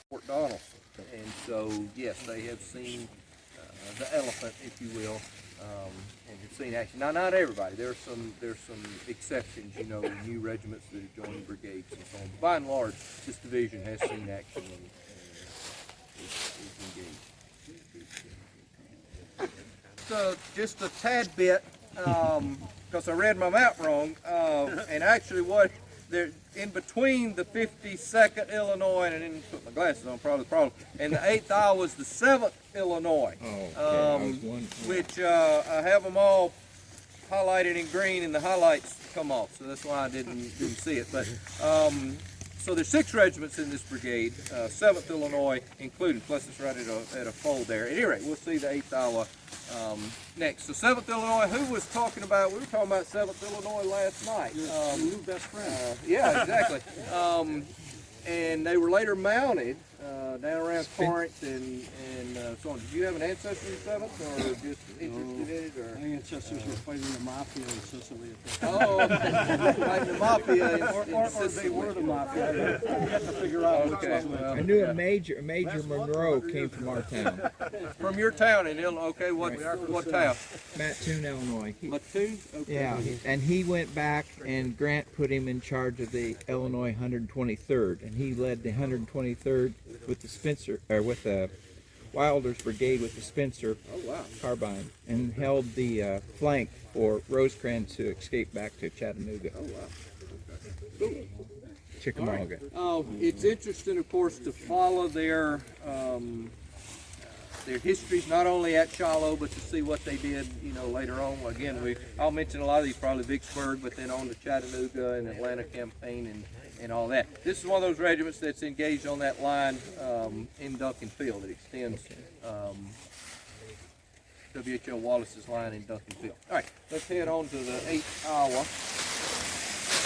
Fort Donaldson, and so yes, they have seen the elephant, if you will, and have seen action. Now, not everybody. There's some exceptions, new regiments that have joined brigades and so on. By and large, this division has seen action and is engaged. So just a tad bit, because I read my map wrong, and actually what they're in between the 52nd Illinois, and I didn't put my glasses on, probably the problem, and the 8th Iowa was the 7th Illinois, which I have them all highlighted in green, and the highlights come off, so that's why I didn't see it. But so there's 6 regiments in this brigade, 7th Illinois included, plus it's right at a fold there. At any rate, we'll see the 8th Iowa next. So 7th Illinois, who was talking about, we were talking about 7th Illinois last night. Your new best friend. Yeah, exactly. And they were later mounted down around Corinth and so on. Did you have an ancestor in the 7th, or just interested in it, or? My ancestors were fighting the mafia in Sicily. Oh, fighting the mafia in Or they Sicily. were the mafia. I have to figure out which Okay, one. well, I knew a Major Monroe came from our town, from your town in Illinois. Okay, what town? Mattoon, Illinois. Mattoon? Okay. Yeah, and he went back, and Grant put him in charge of the Illinois 123rd, and he led the 123rd with the Spencer, or with the Wilder's Brigade with the Spencer carbine, and held the flank for Rosecrans to escape back to Chattanooga. Oh, wow. Chickamauga. It's interesting, of course, to follow their histories, not only at Shiloh, but to see what they did, later on. Again, I'll mention a lot of these, probably Vicksburg, but then on the Chattanooga and Atlanta campaign and all that. This is one of those regiments that's engaged on that line in Duncan Field. It extends W.H.L. Wallace's line in Duncan Field. All right, let's head on to the 8th Iowa.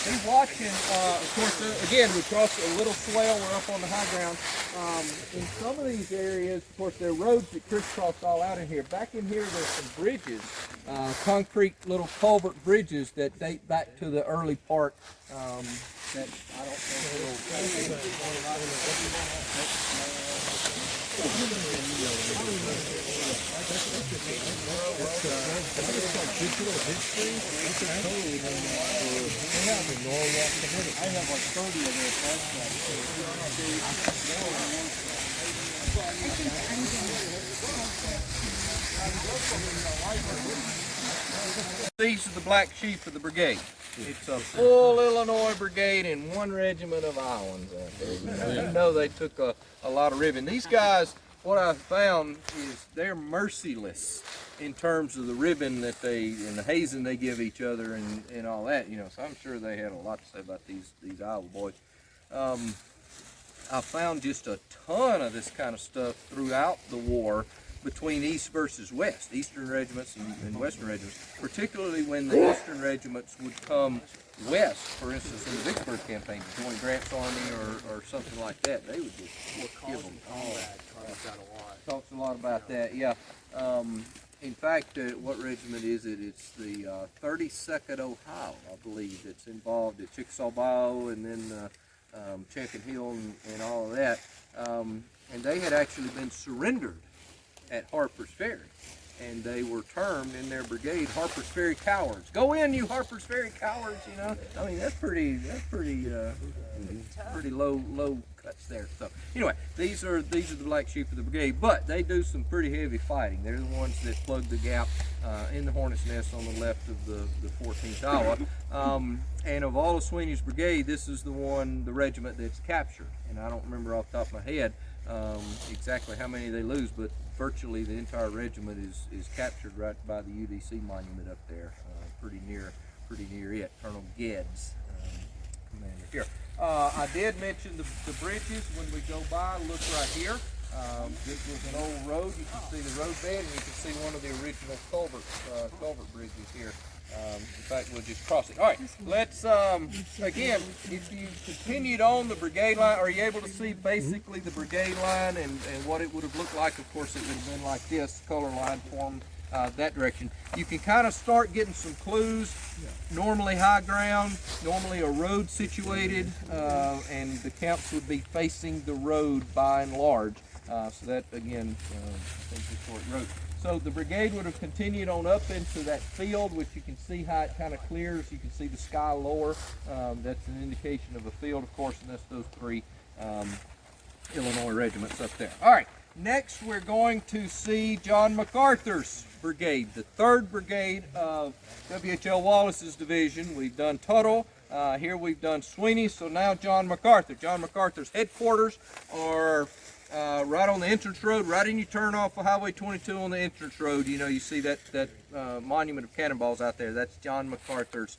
He's watching, of course, again, we crossed a little swell, we're up on the high ground. In some of these areas, of course, there are roads that crisscross all out in here. Back in here, there's some bridges, concrete little culvert bridges that date back to the early part that I don't These are the black sheep of the brigade. It's a full Illinois brigade and one regiment of Iowans out there. You know they took a lot of ribbon. These guys, what I found is they're merciless in terms of the ribbon that and the hazing they give each other and all that. So I'm sure they had a lot to say about these Iowa boys. I found just a ton of this kind of stuff throughout the war between East versus West, Eastern regiments and Western regiments, particularly when the Eastern regiments would come west, for instance, in the Vicksburg campaign, to join Grant's army or something like that. They would just give them all. Talks a lot about that, yeah. In fact, what regiment is it? It's the 32nd Ohio, I believe, that's involved at Chickasaw Bayou and then Champion Hill and all of that. And they had actually been surrendered at Harper's Ferry, and they were termed in their brigade Harper's Ferry cowards. Go in, you Harper's Ferry cowards! I mean that's pretty low cuts there. So anyway, these are the black sheep of the brigade, but they do some pretty heavy fighting. They're the ones that plug the gap in the Hornet's Nest on the left of the 14th Iowa. And of all of Sweeney's brigade, this is the regiment that's captured. And I don't remember off the top of my head exactly how many they lose, but virtually the entire regiment is captured right by the UDC monument up there, pretty near it. Colonel Geddes, commander here. I did mention the bridges. When we go by, look right here. This was an old road. You can see the road bed, and you can see one of the original culvert bridges here. In fact, we'll just cross it. All right, let's, again, if you continued on the brigade line, are you able to see basically the brigade line and what it would have looked like? Of course, it would have been like this, color line formed that direction. You can kind of start getting some clues. Normally high ground, normally a road situated, and the camps would be facing the road by and large. So that, again, I think the short road. So the brigade would have continued on up into that field, which you can see how it kind of clears. You can see the sky lower. That's an indication of a field, of course, and that's those three Illinois regiments up there. All right, next we're going to see John MacArthur's brigade, the 3rd Brigade of W.H.L. Wallace's division. We've done Tuttle. Here we've done Sweeney, so now John MacArthur. John MacArthur's headquarters are right on the entrance road, right in you turn off of Highway 22 on the entrance road. You see that monument of cannonballs out there. That's John MacArthur's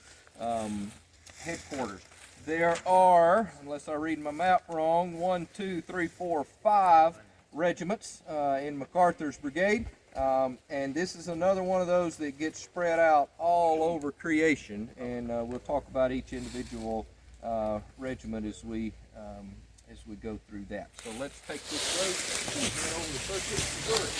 headquarters. There are, unless I read my map wrong, 1, 2, 3, 4, 5 regiments in MacArthur's brigade. And this is another one of those that gets spread out all over creation. And we'll talk about each individual regiment as we as we go through that. So let's take this road and head over to Circuit, Missouri.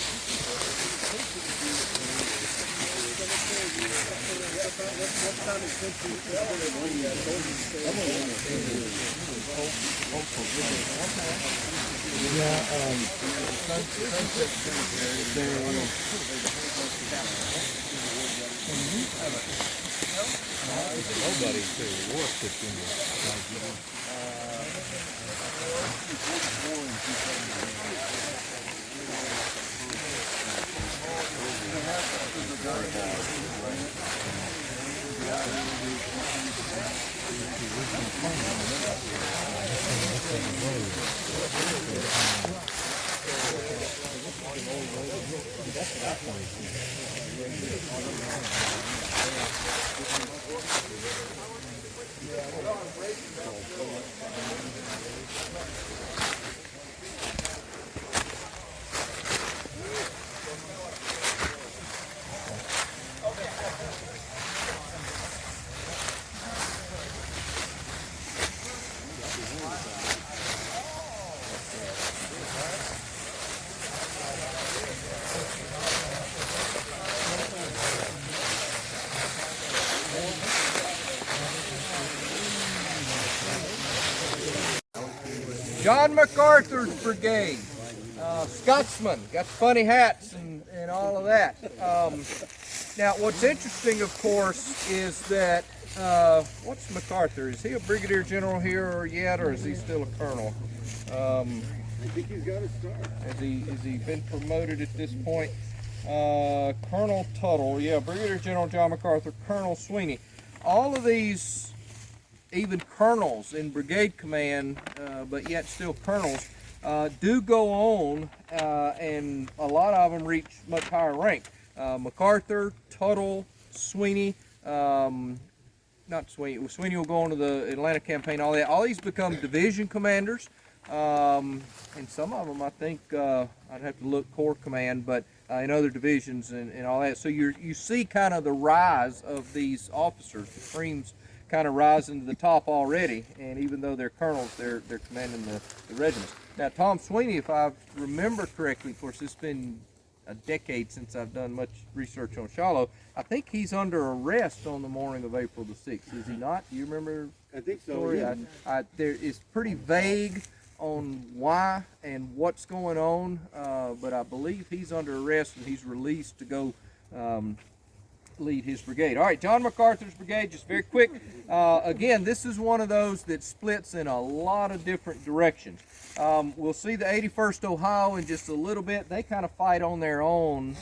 John MacArthur's brigade, Scotsman, got funny hats and all of that. Now, what's interesting, of course, is that what's MacArthur? Is he a brigadier general here yet, or is he still a colonel? I think he's got a start. Has he been promoted at this point? Colonel Tuttle, yeah, Brigadier General John MacArthur, Colonel Sweeney. All of these, even colonels in brigade command, but yet still colonels, do go on, and a lot of them reach much higher rank. MacArthur, Tuttle, Sweeney, not Sweeney. Sweeney will go on to the Atlanta campaign. All that. All these become division commanders, and some of them, I think, I'd have to look Corps command, but in other divisions and all that. So you see kind of the rise of these officers. The creams kind of rising to the top already, and even though they're colonels, they're commanding the regiments. Now, Tom Sweeney, if I remember correctly, of course, it's been a decade since I've done much research on Shiloh. I think he's under arrest on the morning of April the 6th. Is he not? Do you remember? I think so. Story? Yeah. There is pretty vague on why and what's going on, but I believe he's under arrest and he's released to go lead his brigade. All right, John MacArthur's brigade, just very quick. Again, this is one of those that splits in a lot of different directions. We'll see the 81st Ohio in just a little bit. They kind of fight on their own,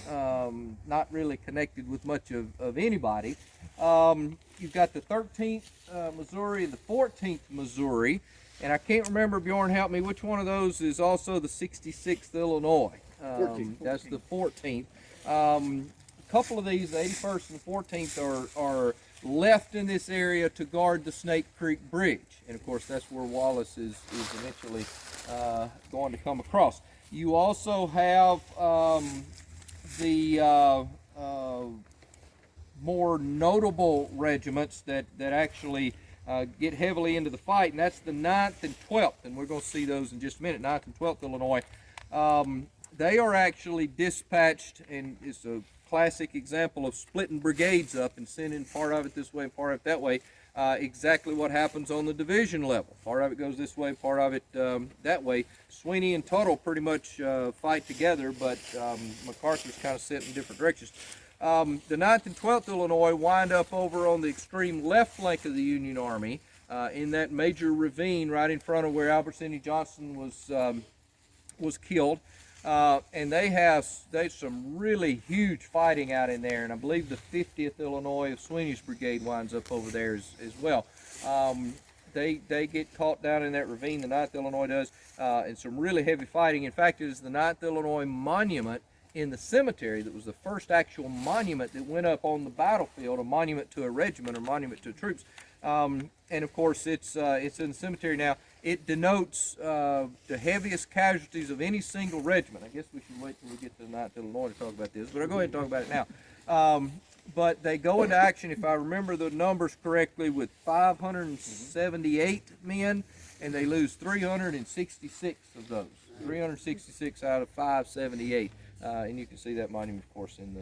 not really connected with much of anybody. You've got the 13th Missouri and the 14th Missouri, and I can't remember, Bjorn, help me, which one of those is also the 66th Illinois? 14th. That's the 14th. A couple of these, the 81st and the 14th, are left in this area to guard the Snake Creek Bridge. And of course, that's where Wallace is eventually going to come across. You also have the more notable regiments that actually get heavily into the fight, and that's the 9th and 12th, and we're going to see those in just a minute. 9th and 12th Illinois. They are actually dispatched, and it's a classic example of splitting brigades up and sending part of it this way and part of it that way. Exactly what happens on the division level. Part of it goes this way, part of it that way. Sweeney and Tuttle pretty much fight together, but MacArthur's kind of set in different directions. The 9th and 12th Illinois wind up over on the extreme left flank of the Union Army in that major ravine right in front of where Albert Sidney Johnston was killed. And they have some really huge fighting out in there, and I believe the 50th Illinois of Sweeney's brigade winds up over there as well. They get caught down in that ravine, the 9th Illinois does, and some really heavy fighting. In fact, it is the 9th Illinois monument in the cemetery that was the first actual monument that went up on the battlefield, a monument to a regiment or monument to troops. And of course, it's in the cemetery now. It denotes the heaviest casualties of any single regiment. I guess we should wait till we get to the 9th Illinois to talk about this, but I'll go ahead and talk about it now. But they go into action, if I remember the numbers correctly, with 578 men and they lose 366 of those. 366 out of 578, and you can see that monument, of course, in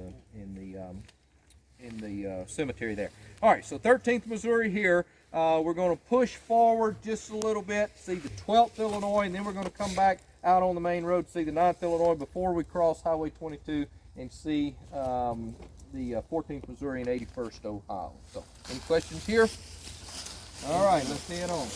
the cemetery there. All right, so 13th Missouri here. We're going to push forward just a little bit, see the 12th Illinois, and then we're going to come back out on the main road to see the 9th Illinois before we cross Highway 22 and see the 14th Missouri and 81st Ohio. So, any questions here? All right, let's head on.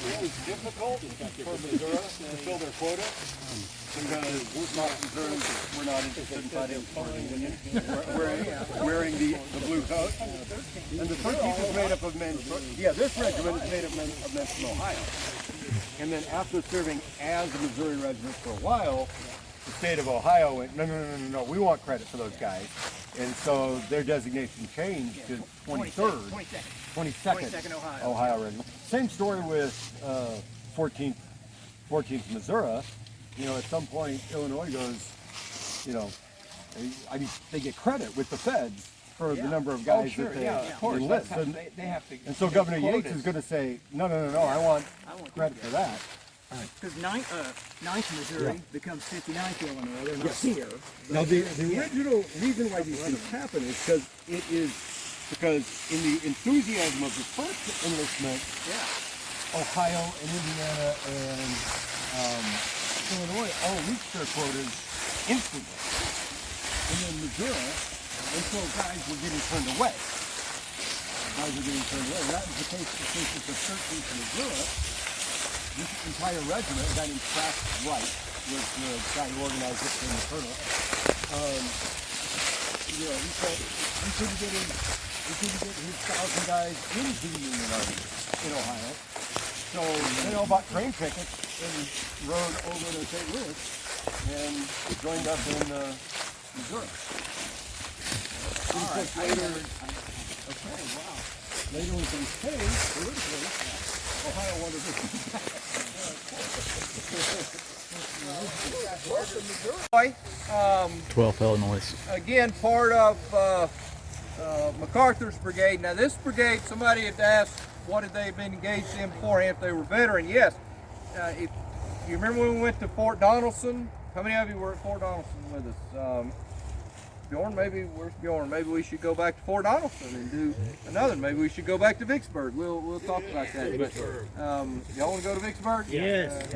It was difficult for Missouri to fill their quota because we're not interested in fighting for the Union. We're wearing the blue coat. And the 13th is made up of men. Yeah, this regiment is made up of men from Ohio. And then after serving as a Missouri regiment for a while, the state of Ohio went, no, we want credit for those guys. And so their designation changed to 22nd Ohio Regiment. Same story with 14th Missouri. You know, at some point Illinois goes, you know, I mean, they get credit with the feds for the number of guys that they enlist. They have to. And so Governor Yates is going to say, no, I want credit for that. Because 9th Missouri becomes 59th Illinois. They're not here. Now, the original reason why these things happen is because in the enthusiasm of the first enlistment, Ohio and Indiana and Illinois all reached their quotas instantly. And then Missouri, until guys were getting turned away. And that was the case with the 13th Missouri. This entire regiment, a guy named Kraft Wright was the guy who organized it in the colonel. You know, he said we couldn't get his 1,000 guys into the Union Army in Ohio. So they all bought train tickets and rode over to St. Louis and joined up in Missouri. All right. Later when things changed politically, Ohio wanted this. 12th Illinois. Again, part of MacArthur's brigade. Now this brigade, somebody had asked what had they been engaged in beforehand, if they were veteran. Yes. If you remember when we went to Fort Donelson, how many of you were at Fort Donelson with us? Bjorn, where's Bjorn? Maybe we should go back to Fort Donelson and do another. Maybe we should go back to Vicksburg. We'll talk about that. But y'all want to go to Vicksburg? Yes.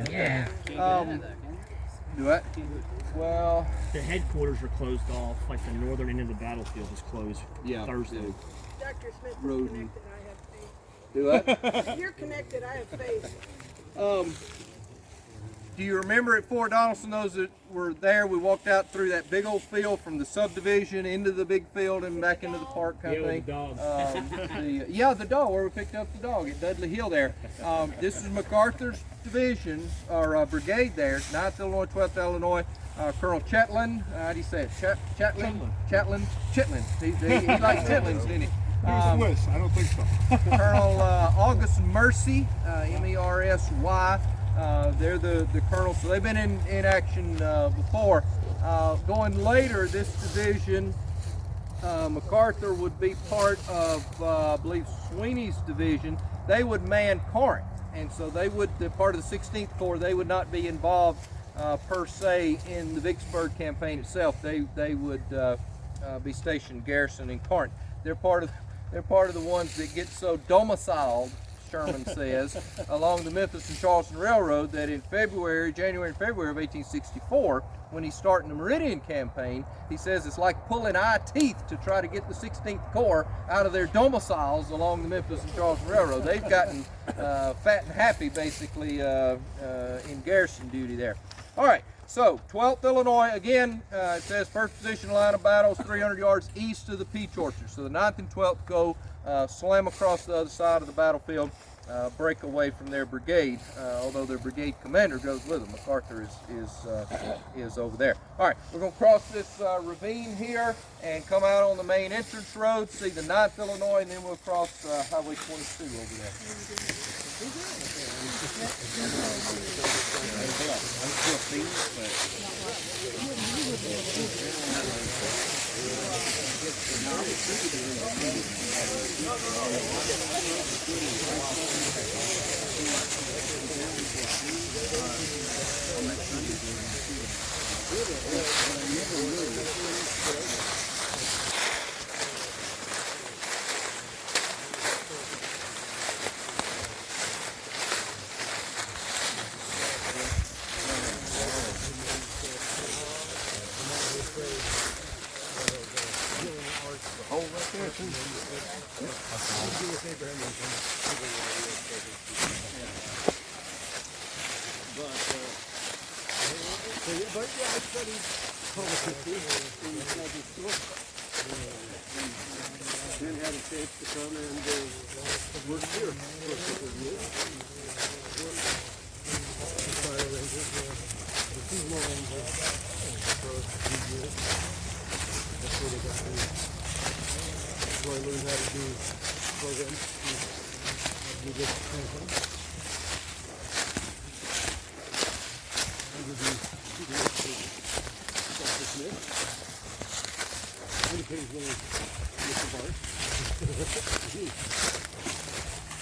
Do what? Well, The headquarters are closed off, like the northern end of the battlefield is closed Thursday. Dr. Smith is Rosen. connected, I have faith. do what? If you're connected, I have faith. Do you remember at Fort Donelson, those that were there, we walked out through that big old field from the subdivision into the big field and back into the park kind of thing? The dog, where we picked up the dog at Dudley Hill there. This is MacArthur's division, or brigade there, 9th Illinois, 12th Illinois. Colonel Chetland, how do you say it? Chetland? He likes chitlins, didn't he? Swiss, I don't think so. Colonel August Mercy, M-E-R-S-Y. They're the colonels, so they've been in action before. Going later, this division, MacArthur would be part of, I believe, Sweeney's division. They would man Corinth, and so they would, part of the 16th Corps, they would not be involved per se in the Vicksburg campaign itself. They would be stationed garrison in Corinth. They're part of the ones that get so domiciled, Sherman says, along the Memphis and Charleston Railroad that in January and February of 1864, when he's starting the Meridian campaign, he says it's like pulling eye teeth to try to get the 16th Corps out of their domiciles along the Memphis and Charleston Railroad. They've gotten fat and happy, basically, in garrison duty there. All right, So 12th Illinois, again, it says first position line of battle is 300 yards east of the peach orchard. So the 9th and 12th go slam across the other side of the battlefield, break away from their brigade, although their brigade commander goes with them. MacArthur is over there. All right, we're going to cross this ravine here and come out on the main entrance road, see the 9th Illinois, and then we'll cross Highway 22 over there. Then had a chance to come and work here for a couple of years. Fire rangers, the seasonal rangers for a few years. That's where they got me. That's where I learned how to do programs to do this kind of thing. Under the leadership of Dr. Smith. And occasionally Mr. Bart.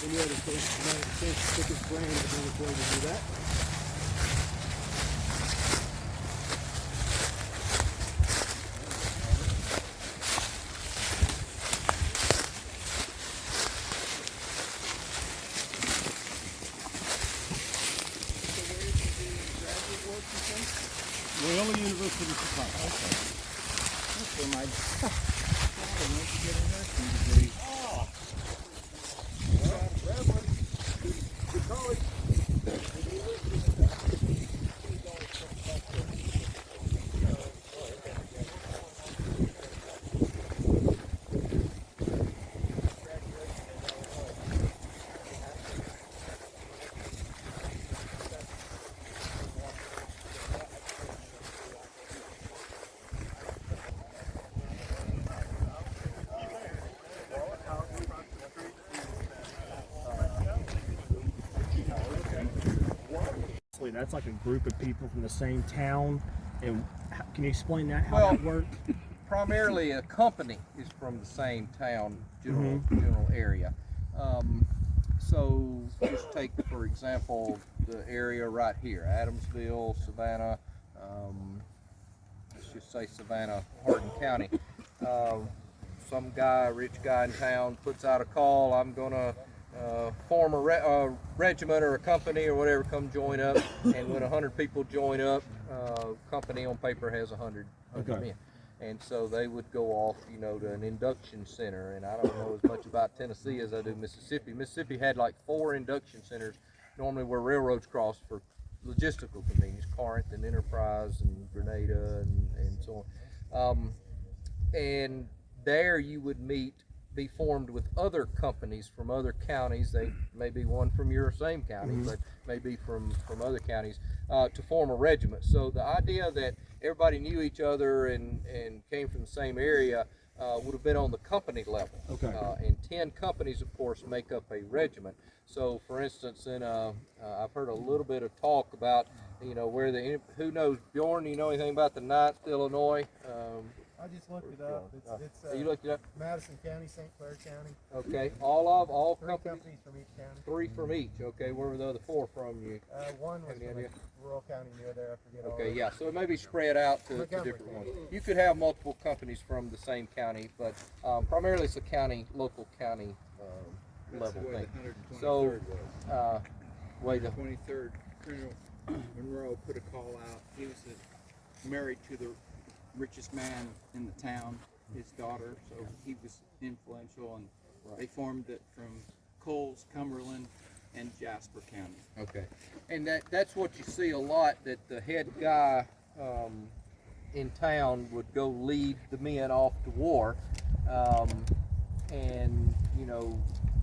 When you had a chance to pick his brain, I don't know to do that. Loyola University of Chicago. That's where my father went to get a nursing degree. Good college. That's like a group of people from the same town. And can you explain that, how Well, that worked? Primarily a company is from the same town, general area. So just take, for example, the area right here, Adamsville, Savannah, let's just say Savannah, Hardin County. Some guy, rich guy in town, puts out a call, I'm gonna form a regiment or a company or whatever, come join up, and when 100 people join up, company on paper has 100 men. And so they would go off, you know, to an induction center, and I don't know as much about Tennessee as I do Mississippi. Mississippi had like 4 induction centers, normally where railroads cross for logistical convenience, Corinth and Enterprise and Grenada and so on. And there you would be formed with other companies from other counties. They may be one from your same county, but maybe from other counties, to form a regiment. So the idea that everybody knew each other and came from the same area would have been on the company level. And 10 companies, of course, make up a regiment. So, for instance, I've heard a little bit of talk about, you know, who knows, Bjorn, you know anything about the 9th Illinois? I just looked it up. It's you looked it up? Madison County, St. Clair County. Okay, all 3 companies from each county. 3 from each. Okay, where were the other 4 from you? One was from a rural county near there. I forget all Okay, of yeah, so it may be spread out to Montgomery different County. ones. You could have multiple companies from the same county, but primarily it's a local county level thing. So, the 23rd, Colonel Monroe put a call out. He was married to the richest man in the town, his daughter, so he was influential, and they formed it from Coles, Cumberland, and Jasper County. Okay, and that's what you see a lot, that the head guy in town would go lead the men off to war, and you know,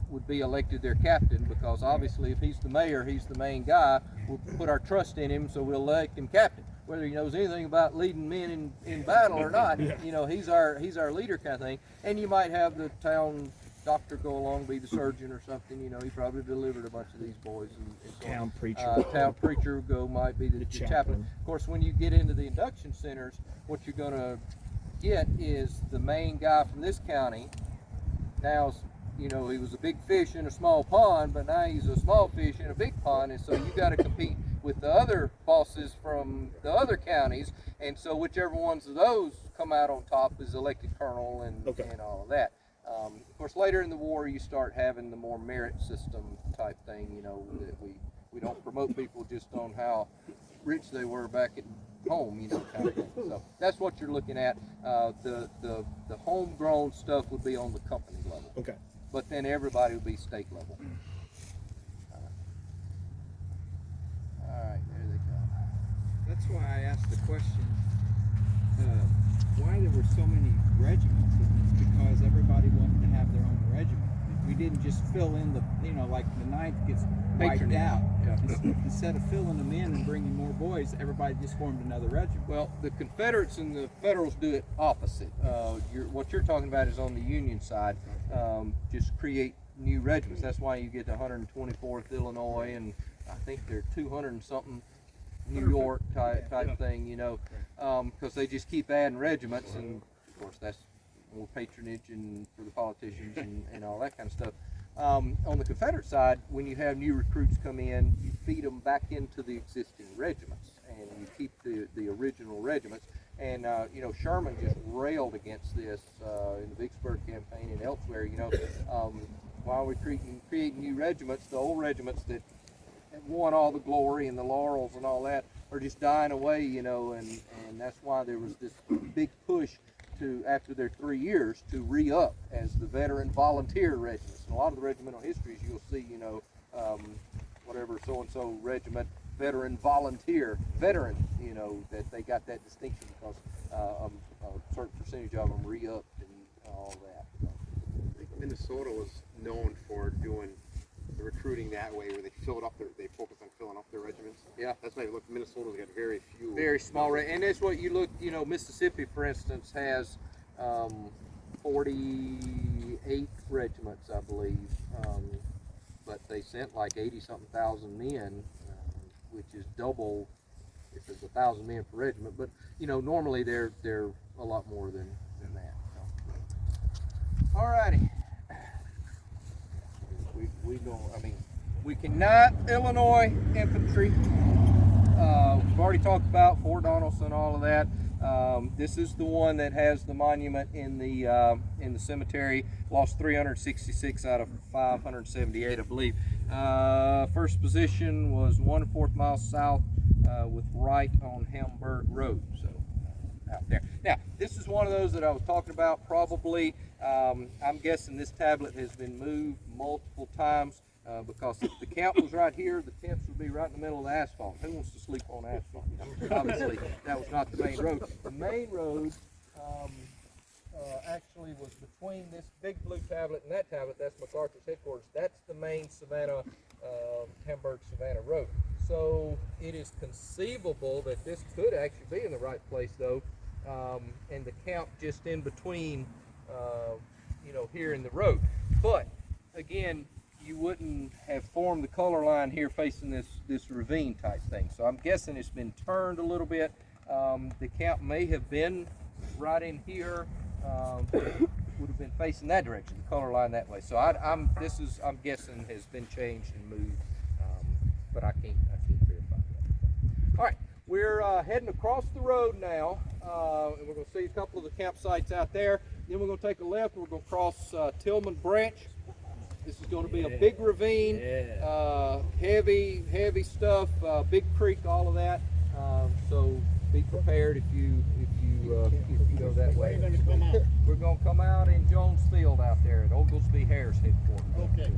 would be elected their captain, because obviously if he's the mayor, he's the main guy, we'll put our trust in him, so we'll elect him captain. Whether he knows anything about leading men in battle or not, you know, he's our leader kind of thing. And you might have the town doctor go along, be the surgeon or something. You know, he probably delivered a bunch of these boys. And so Town preacher. Town preacher might be the chaplain. Of course, when you get into the induction centers, what you're going to get is the main guy from this county. Now, you know, he was a big fish in a small pond, but now he's a small fish in a big pond, and so you got to compete with the other bosses from the other counties, and so whichever ones of those come out on top is elected colonel and all of that. Of course, later in the war, you start having the more merit system type thing, you know, that we don't promote people just on how rich they were back at home, you know, kind of thing. So that's what you're looking at. The homegrown stuff would be on the company level. Okay. But then everybody would be state level. All right, there they go. That's why I asked the question, why there were so many regiments. It's because everybody wanted to have their own regiment. We didn't just fill in the, you know, like the 9th gets wiped out. Yeah. Instead of filling them in and bringing more boys, everybody just formed another regiment. Well, the Confederates and the Federals do it opposite. What you're talking about is on the Union side. Just create new regiments. That's why you get the 124th Illinois, and I think they're 200 and something New York type thing, you know, because they just keep adding regiments, and of course that's more patronage and for the politicians and all that kind of stuff. On the Confederate side, when you have new recruits come in, you feed them back into the existing regiments, and you keep the original regiments. And you know, Sherman just railed against this in the Vicksburg campaign and elsewhere. You know, while we're creating new regiments, the old regiments that won all the glory and the laurels and all that are just dying away. You know, and that's why there was this big push to, after their 3 years, to re-up as the veteran volunteer regiments. And a lot of the regimental histories you'll see, you know, whatever so-and-so regiment, veteran volunteer, veteran, you know, that they got that distinction because a certain percentage of them re-upped and all that. I think Minnesota was known for doing the recruiting that way, where they focused on filling up their regiments. Yeah. That's why look, Minnesota's got very few. Very small, and that's what you look, you know, Mississippi, for instance, has 48 regiments, I believe, but they sent like 80-something thousand men, which is double if it's 1,000 men per regiment. But you know, normally they're a lot more than that. So. All righty. We cannot Illinois infantry. We've already talked about Fort Donelson, all of that. This is the one that has the monument in the cemetery. Lost 366 out of 578, I believe. First position was 1/4 mile south with right on Hamburg Road. So out there. Now, this is one of those that I was talking about. Probably, I'm guessing this tablet has been moved multiple times. Because if the camp was right here, the tents would be right in the middle of the asphalt. Who wants to sleep on asphalt? Obviously, that was not the main road. The main road actually was between this big blue tablet and that tablet. That's MacArthur's headquarters. That's the main Savannah, Hamburg-Savannah road. So it is conceivable that this could actually be in the right place, though, and the camp just in between, you know, here in the road. But again, you wouldn't have formed the color line here facing this ravine type thing. So I'm guessing it's been turned a little bit. The camp may have been right in here, would have been facing that direction, the color line that way. So I'm guessing has been changed and moved, but I can't verify that. All right, we're heading across the road now, and we're going to see a couple of the campsites out there. Then we're going to take a left. We're going to cross Tillman Branch. This is going to be a big ravine, heavy stuff, big creek, all of that. So be prepared if you go that way. Where are you going to come out? We're going to come out in Jones Field out there at Oglesby Harris headquarters. Okay.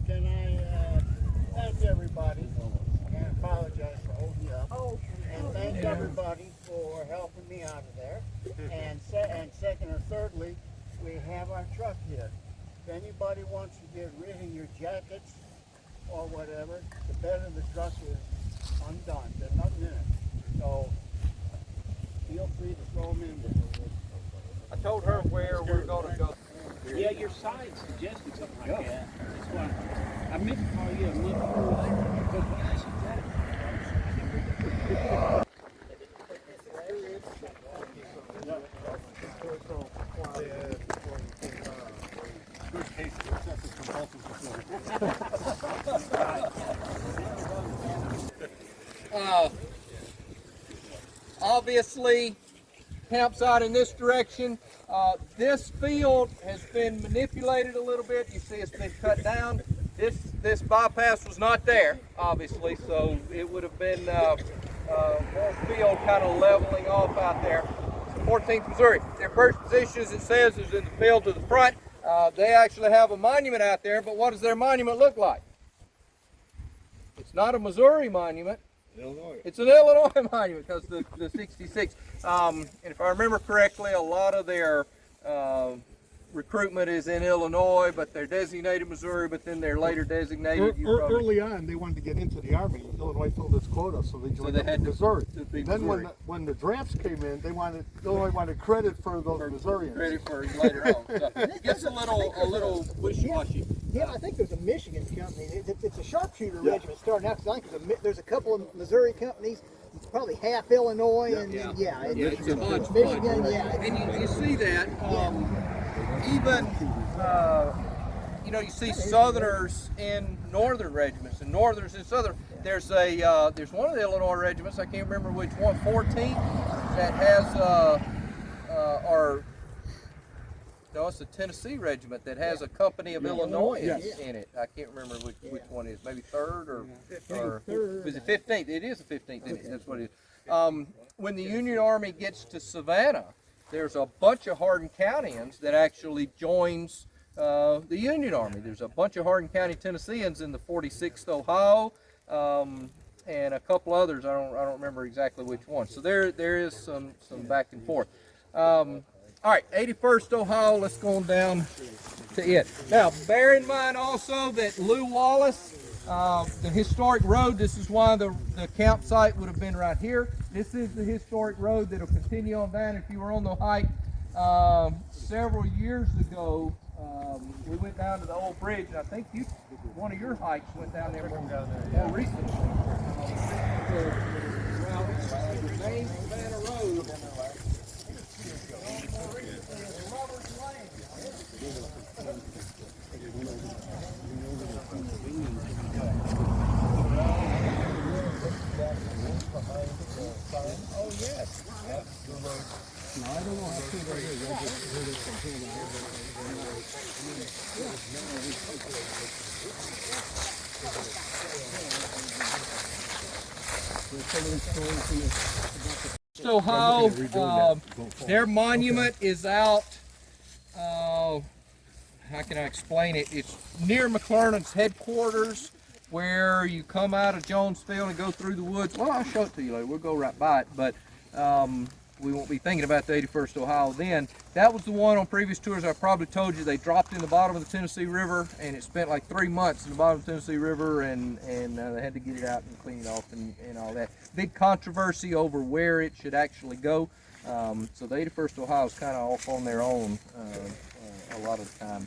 Can I thank everybody and apologize for holding you up. Oh, and thank everybody for helping me out of there. And second or thirdly, we have our truck here. If anybody wants to get rid of your jackets or whatever, the bed of the truck is undone. There's nothing in it. So feel free to throw them in there. I told her where we're gonna go. Yeah, your side suggested something like that. That's why I meant to call you a month earlier, because when I suggested Obviously, campsite in this direction. This field has been manipulated a little bit. You see it's been cut down. This bypass was not there, obviously, so it would have been more field kind of leveling off out there. 14th Missouri. Their first position, as it says, is in the field to the front. They actually have a monument out there, but what does their monument look like? It's not a Missouri monument. Illinois. It's an Illinois monument because the 66. And if I remember correctly, a lot of their recruitment is in Illinois, but they're designated Missouri, but then they're later designated. Early on, they wanted to get into the Army. Illinois filled its quota, so they joined up with Missouri. Then when the drafts came in, Illinois wanted credit for those Missourians. Credit for later on. So it gets a little wishy-washy. Yeah, I think there's a Michigan company. It's a sharpshooter regiment starting out. I think there's a couple of Missouri companies, probably half Illinois, and It's a bunch. Michigan. And you see that even you see Southerners in Northern regiments and Northerners in Southern. There's one of the Illinois regiments, I can't remember which one, 14, that has it's a Tennessee regiment that has a company of Illinois in it. I can't remember which one it is. Maybe 3rd or is it 15th? It is the 15th. Isn't it? That's what it is. When the Union Army gets to Savannah, there's a bunch of Hardin Countyans that actually joins the Union Army. There's a bunch of Hardin County Tennesseans in the 46th Ohio, and a couple others. I don't remember exactly which one. So there is some back and forth. All right, 81st Ohio, let's go on down to it. Now, bear in mind also that Lew Wallace, the historic road, this is why the campsite would have been right here. This is the historic road that will continue on down. If you were on the hike several years ago, we went down to the old bridge, and I think one of your hikes went down there more recently. The main Savannah Road. Oh yes. No, I don't know. I think I heard it from him. Ohio, their monument is out. How can I explain it? It's near McClernand's headquarters, where you come out of Jonesfield and go through the woods. Well, I'll show it to you later. We'll go right by it, but we won't be thinking about the 81st Ohio then. That was the one on previous tours I probably told you they dropped in the bottom of the Tennessee River, and it spent like 3 months in the bottom of the Tennessee River, and they had to get it out and clean it off and all that. Big controversy over where it should actually go. So the 81st Ohio is kind of off on their own a lot of the time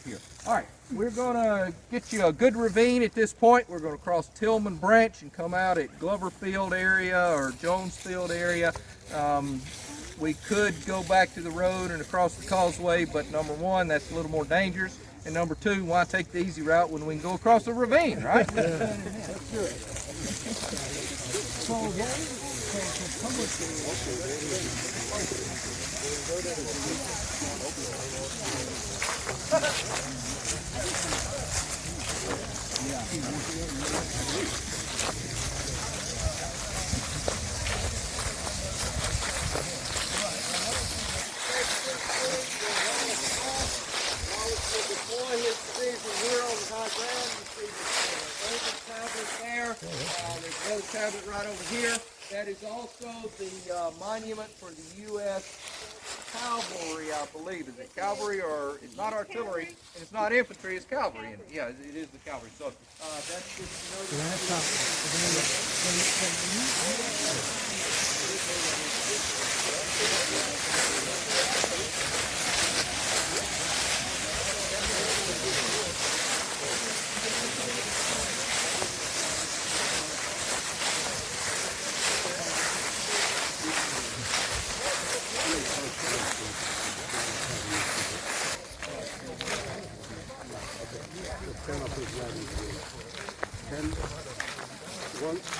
here. All right, we're going to get you a good ravine at this point. We're going to cross Tillman Branch and come out at Gloverfield area or Jonesfield area. We could go back to the road and across the causeway, but number one, that's a little more dangerous. And number two, why take the easy route when we can go across a ravine, right? Deploy his division here on the high ground. You see the there. There's another tablet right over here. That is also the monument for the U.S. Cavalry, I believe. Is it cavalry or it's not artillery and it's not infantry, it's cavalry. And yeah, it is the cavalry. So that's just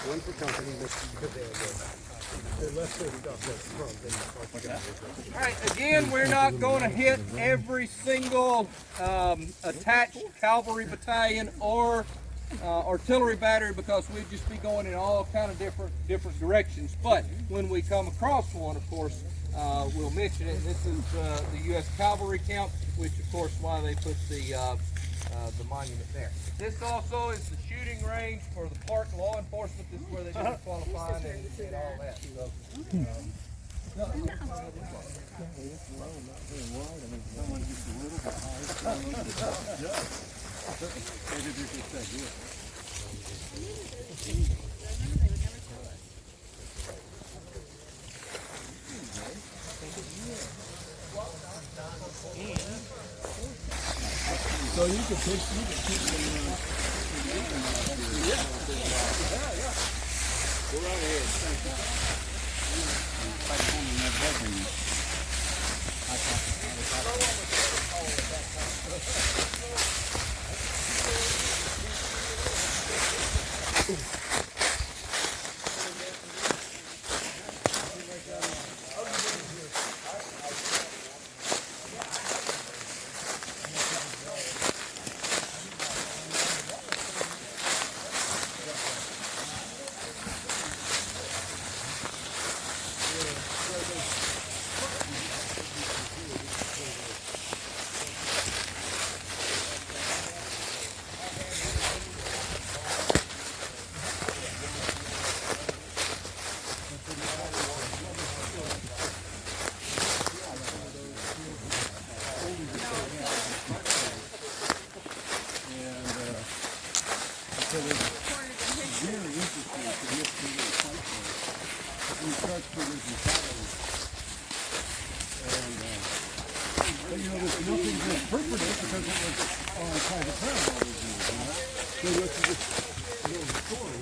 One per company. All right, again, we're not going to hit every single attached cavalry battalion or artillery battery because we'd just be going in all kind of different directions. But when we come across one, of course, we'll mention it. This is the U.S. Cavalry Camp, which, of course, why they put the monument there. This also is the shooting range for the park law enforcement. This is where they do the qualifying and all that. So, So you can pick them. Go right ahead. But you know, there's nothing to interpret it because it was on private ground all these years, you know? So you have to just know the story.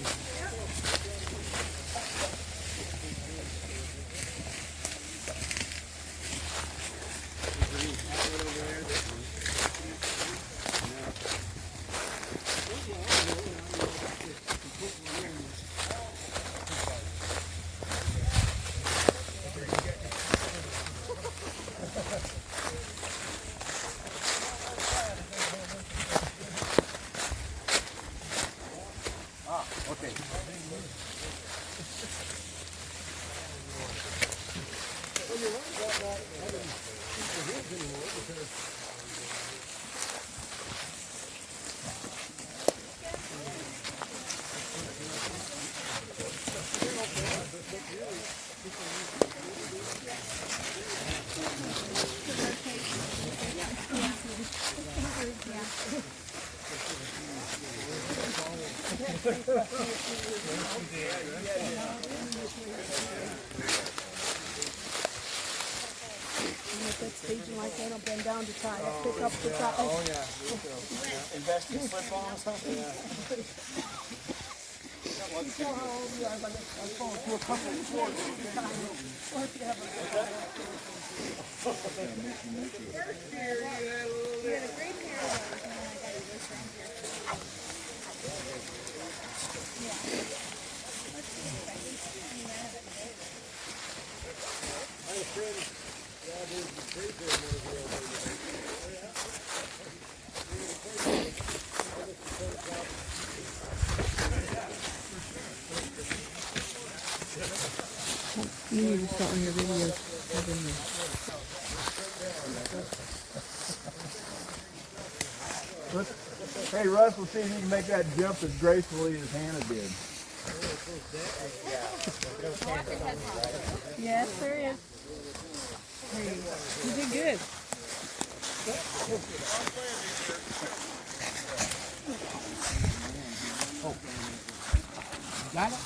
Staging like that, I'll bend down to try to pick up the top. Oh, yeah. Invest in slip on or something? You saw how old we are, but I was going through a couple of floors. You had a great pair of those, and then I got you this right here. I had a friend, yeah, there's a great big one of You need to start on your videos. Hey, Russ, we'll see if you can make that jump as gracefully as Hannah did. Yes, there is. You did good. Got it?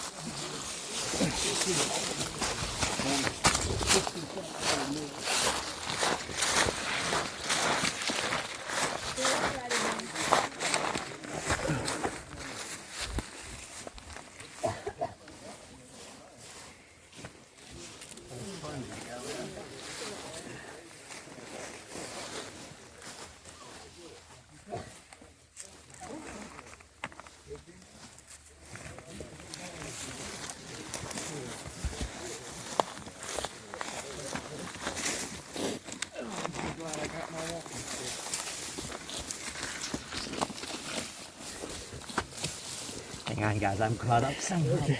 Hang on, guys, I'm caught up somehow.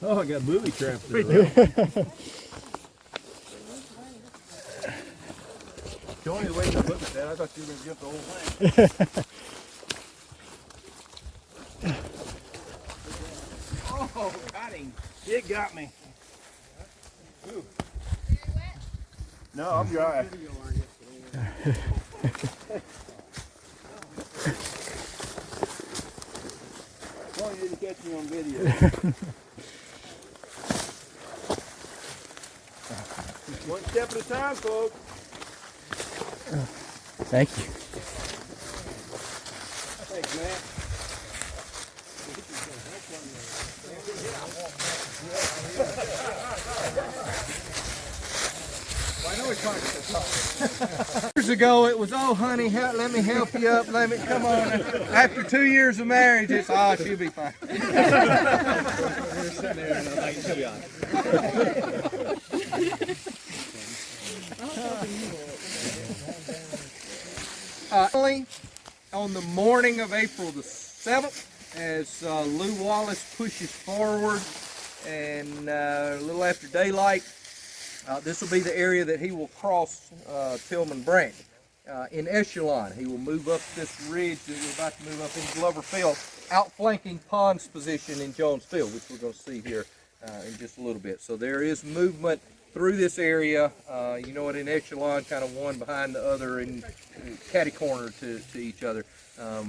Oh, I got booby trapped there. Tony, the way you look at that, I thought you were going to jump the whole thing. Oh, got him. It got me. Ooh. No, I'm dry. Tony didn't catch me on video. One step at a time, folks. Thank you. Thanks, Matt. Well, I know he's talking to talk. Years ago, it was, oh, honey, let me help you up. Let me, come on. After 2 years of marriage, it's, oh, she'll be fine. We're sitting there, and I'm like, she'll be on. On the morning of April the 7th, as Lou Wallace pushes forward and a little after daylight, this will be the area that he will cross Tillman Branch. In echelon, he will move up this ridge that we're about to move up in Glover Field, outflanking Pond's position in Jones Field, which we're going to see here in just a little bit. So there is movement through this area, you know it, in echelon, kind of one behind the other and catty corner to each other. So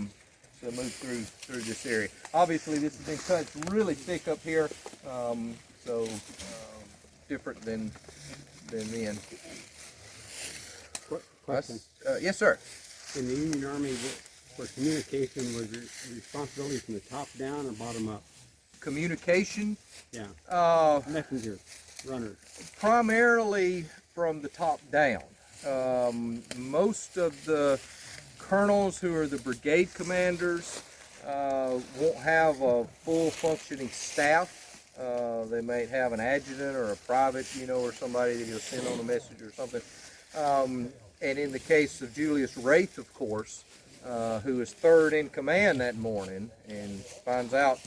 move through this area. Obviously this has been cut really thick up here, so different than then. Question. Yes, sir. In the Union Army, for communication, was it responsibility from the top down or bottom up? Communication? Yeah. Messenger, runners. Primarily from the top down. Most of the colonels who are the brigade commanders won't have a full functioning staff. They might have an adjutant or a private, you know, or somebody that he'll send on a message or something. And in the case of Julius Wraith, of course, who is third in command that morning and finds out,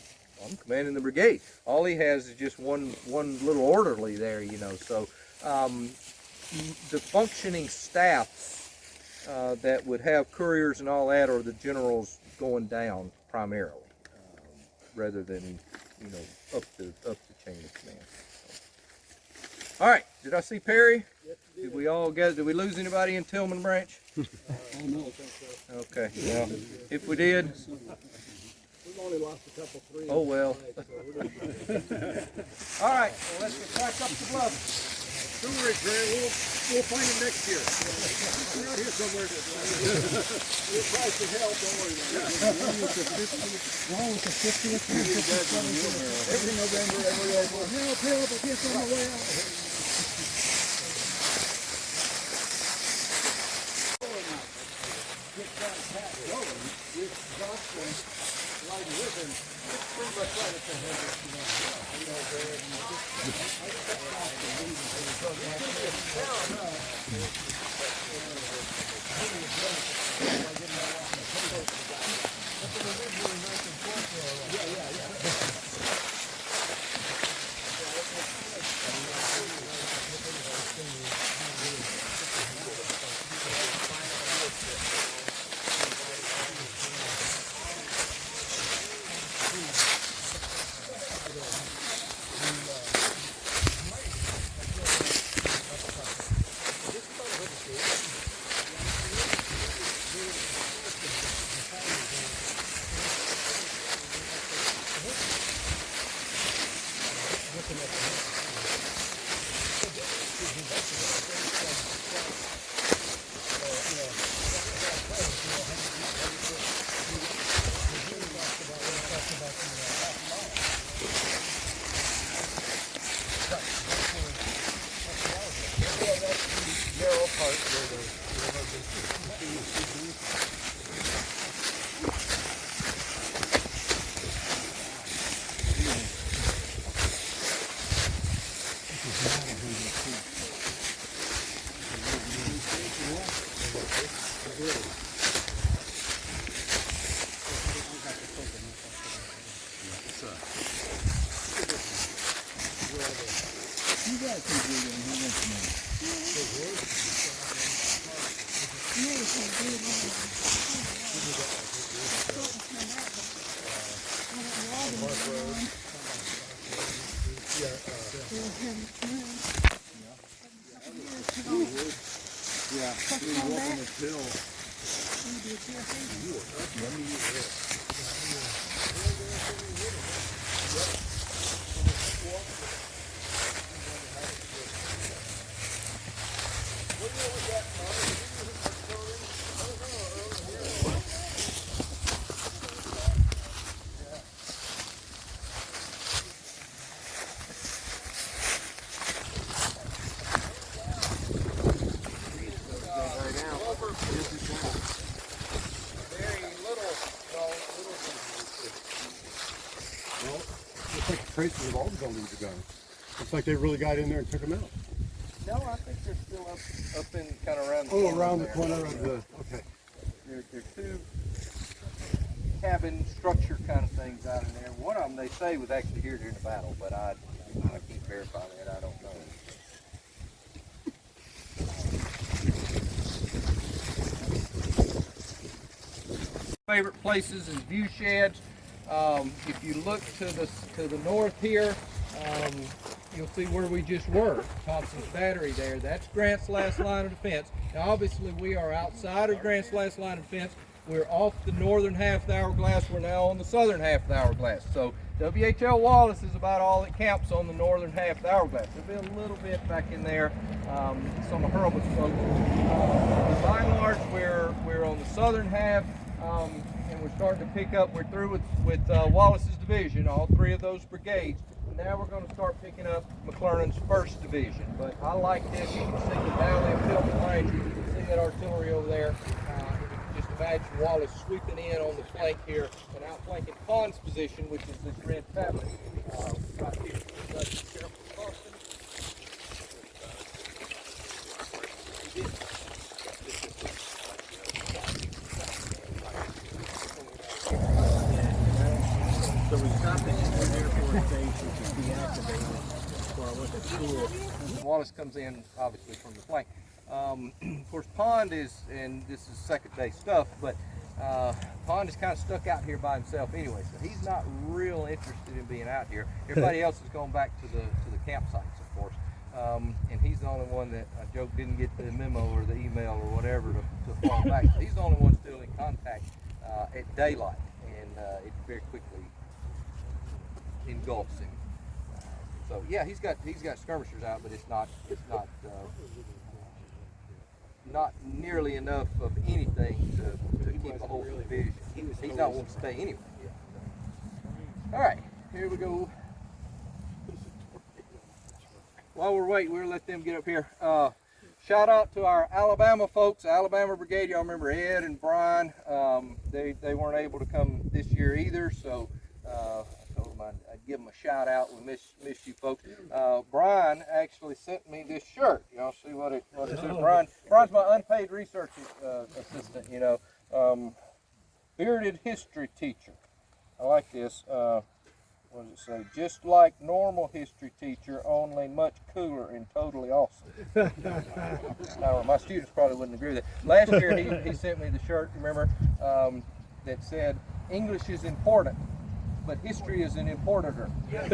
I'm commanding the brigade. All he has is just one little orderly there, you know. So the functioning staffs that would have couriers and all that are the generals going down primarily, rather than, you know, up the chain of command. All right, did I see Perry? Did we all get? Did we lose anybody in Tillman Branch? Okay, well, if we did, We've only lost a couple, three. oh well. All right, well, let's get back up the bluff. Don't worry, Trey, we'll find him next year. We're out here somewhere. We'll try to help, don't worry about it. Well, it's the 50th year, 57th. Every November, every April. Help, it gets on the way out. Looks like the traces of all the buildings are gone. Looks like they really got in there and took them out. No, I think they're still up in kind of around the Oh, corner around the there. corner of the, okay. They're two cabin structure kind of things out in there. One of them they say was actually here during the battle, but I can't verify that. I don't know. Favorite places is view sheds. If you look to the north here, you'll see where we just were, Thompson's Battery there. That's Grant's last line of defense. Now obviously we are outside of Grant's last line of defense. We're off the northern half of the hourglass. We're now on the southern half of the hourglass. So WHL Wallace is about all that camps on the northern half of the hourglass. There'll be a little bit back in there, some of Hurlbut's folks. But by and large, we're on the southern half, and we're starting to pick up. We're through with Wallace's division, all three of those brigades. Now we're going to start picking up McClernand's 1st Division. But I like this. You can see the valley of Phillips Range. You can see that artillery over there. Just imagine Wallace sweeping in on the flank here and outflanking Pond's position, which is this red tablet right here. But careful crossing. So we stopped at the Air Force Station to deactivate it while I went to school. Wallace comes in obviously from the flank. Of course, Pond is, and this is second day stuff, but Pond is kind of stuck out here by himself anyway, so he's not real interested in being out here. Everybody else is going back to the campsites, of course, and he's the only one that I joke didn't get the memo or the email or whatever to fall back. So he's the only one still in contact at daylight, and it very quickly engulfs him. So yeah, he's got skirmishers out, but it's not nearly enough of anything to keep a whole division. He's not wanting to stay anyway. All right, here we go. While we're waiting, we'll let them get up here. Shout out to our Alabama folks, Alabama Brigade. Y'all remember Ed and Brian? They weren't able to come this year either, so I told them I'd give them a shout out. We miss you folks. Brian actually sent me this shirt. Y'all see what it says? Brian's my unpaid research assistant. You know, bearded history teacher. I like this. What does it say? Just like normal history teacher, only much cooler and totally awesome. Now, my students probably wouldn't agree with that. Last year he sent me the shirt, remember, that said, English is important, but history is an importanter. I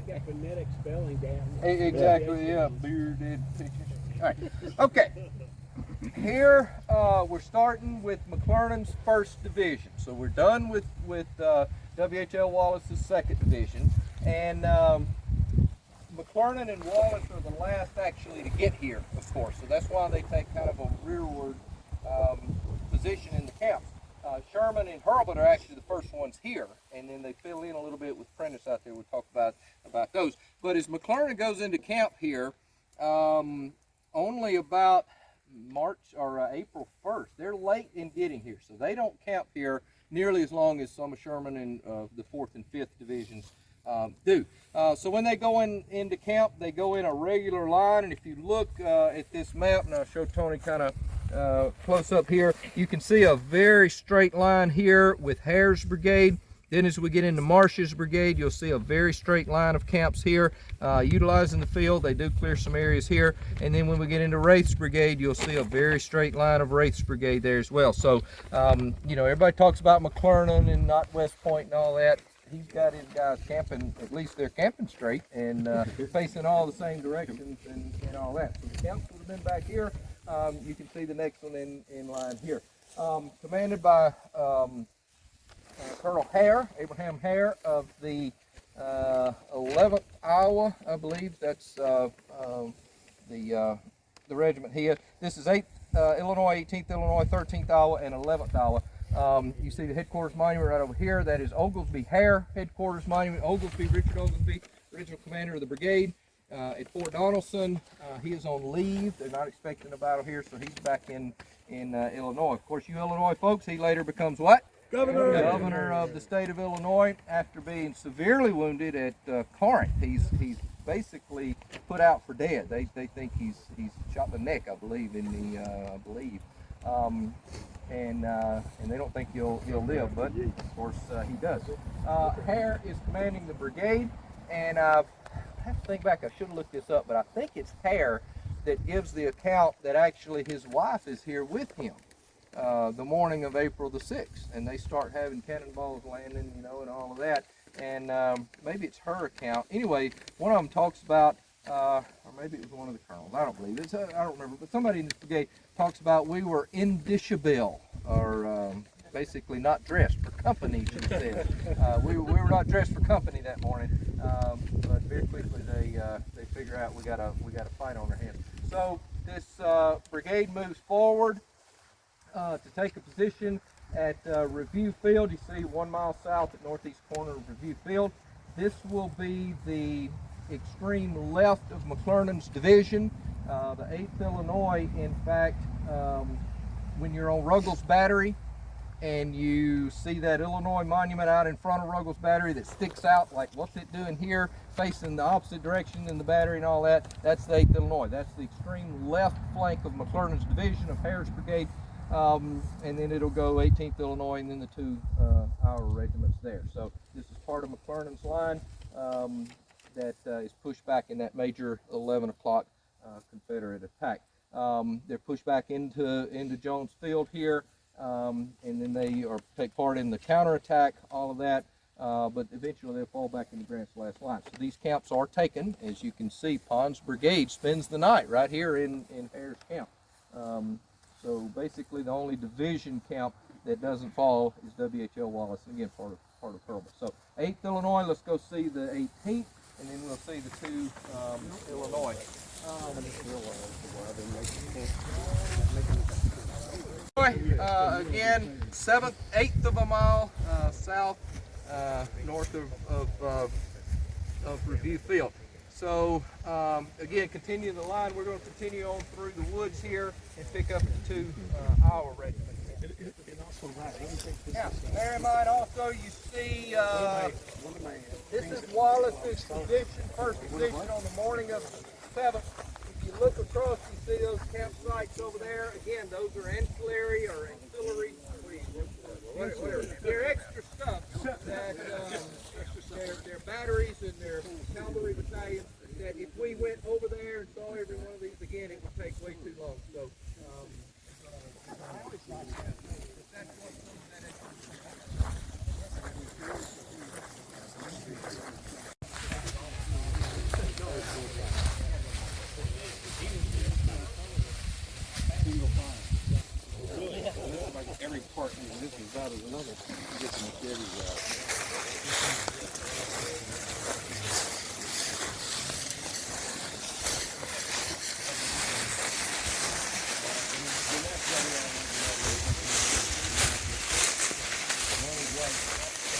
got phonetic spelling down. Exactly, yeah, bearded pictures. All right, okay. Here we're starting with McClernand's 1st Division. So we're done with WHL Wallace's 2nd Division, and McClernand and Wallace are the last actually to get here, of course. So that's why they take kind of a rearward position in the camps. Sherman and Hurlbut are actually the first ones here, and then they fill in a little bit with Prentice out there. We'll talk about those. But as McClernand goes into camp here, only about March or April 1st. They're late in getting here, so they don't camp here nearly as long as some of Sherman and the 4th and 5th Divisions do. So when they go into camp, they go in a regular line, and if you look at this map, and I'll show Tony kind of close up here, you can see a very straight line here with Hare's Brigade. Then as we get into Marsh's brigade, you'll see a very straight line of camps here, utilizing the field. They do clear some areas here. And then when we get into Wraith's brigade, you'll see a very straight line of Wraith's brigade there as well. So, you know, everybody talks about McClernand and not West Point and all that. He's got his guys camping, at least they're camping straight and facing all the same directions and all that. So the camps would have been back here. You can see the next one in line here. Commanded by Colonel Hare, Abraham Hare of the 11th Iowa, I believe. That's the regiment here. This is 8th Illinois, 18th Illinois, 13th Iowa, and 11th Iowa. You see the headquarters monument right over here. That is Oglesby Hare headquarters monument. Oglesby, Richard Oglesby, original commander of the brigade at Fort Donelson. He is on leave. They're not expecting a battle here, so he's back in Illinois. Of course, you Illinois folks, he later becomes what? Governor of the state of Illinois after being severely wounded at Corinth. He's basically put out for dead. They think he's shot in the neck, I believe, and they don't think he'll live, but of course he does. Hare is commanding the brigade, and I have to think back. I should have looked this up, but I think it's Hare that gives the account that actually his wife is here with him. The morning of April the 6th, and they start having cannonballs landing, you know, and all of that. And maybe it's her account. Anyway, one of them talks about, or maybe it was one of the colonels. I don't believe it. I don't remember. But somebody in this brigade talks about we were indishabile, or basically not dressed for company. She said we were not dressed for company that morning. But very quickly they figure out we got a fight on our hands. So this brigade moves forward to take a position at Review Field. You see 1 mile south at northeast corner of Review Field. This will be the extreme left of McClernand's division. The 8th Illinois, in fact, when you're on Ruggles Battery and you see that Illinois monument out in front of Ruggles Battery that sticks out like what's it doing here, facing the opposite direction than the battery and all that, that's the 8th Illinois. That's the extreme left flank of McClernand's division of Hare's brigade. And then it'll go 18th Illinois and then the 2 our regiments there. So this is part of McClernand's line that is pushed back in that major 11 o'clock Confederate attack. They're pushed back into Jones Field here, and then they take part in the counterattack, all of that. But eventually they'll fall back into Grant's last line. So these camps are taken. As you can see, Pond's brigade spends the night right here in Hare's camp. So basically the only division camp that doesn't fall is WHL Wallace, and again part of Pearlman. So 8th Illinois, let's go see the 18th, and then we'll see the 2 Illinois. Again, 8th of a mile south north of Review Field. So again, continue the line. We're going to continue on through the woods here and pick up the 2 Iowa regiments. Yeah, bear in mind also you see this is Wallace's position, first position on the morning of the 7th. If you look across, you see those campsites over there. Again, those are ancillary or ancillary. Whatever. They're extra stuff that they're batteries and they're cavalry battalions that if we went over there and saw every one of these again, it would take way too long. So every part in this is out of another. Get some Chevys out.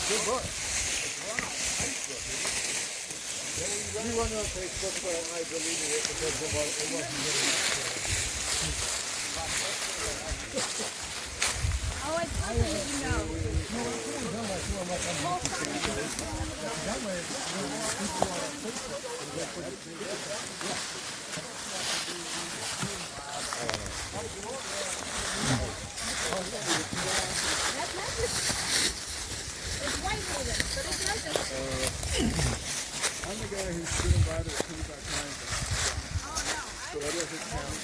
Good book. You run on Facebook, but I deleted it because it wasn't Oh, it's something you know. It's white. I'm the guy who's been invited to 25 times. So that doesn't count.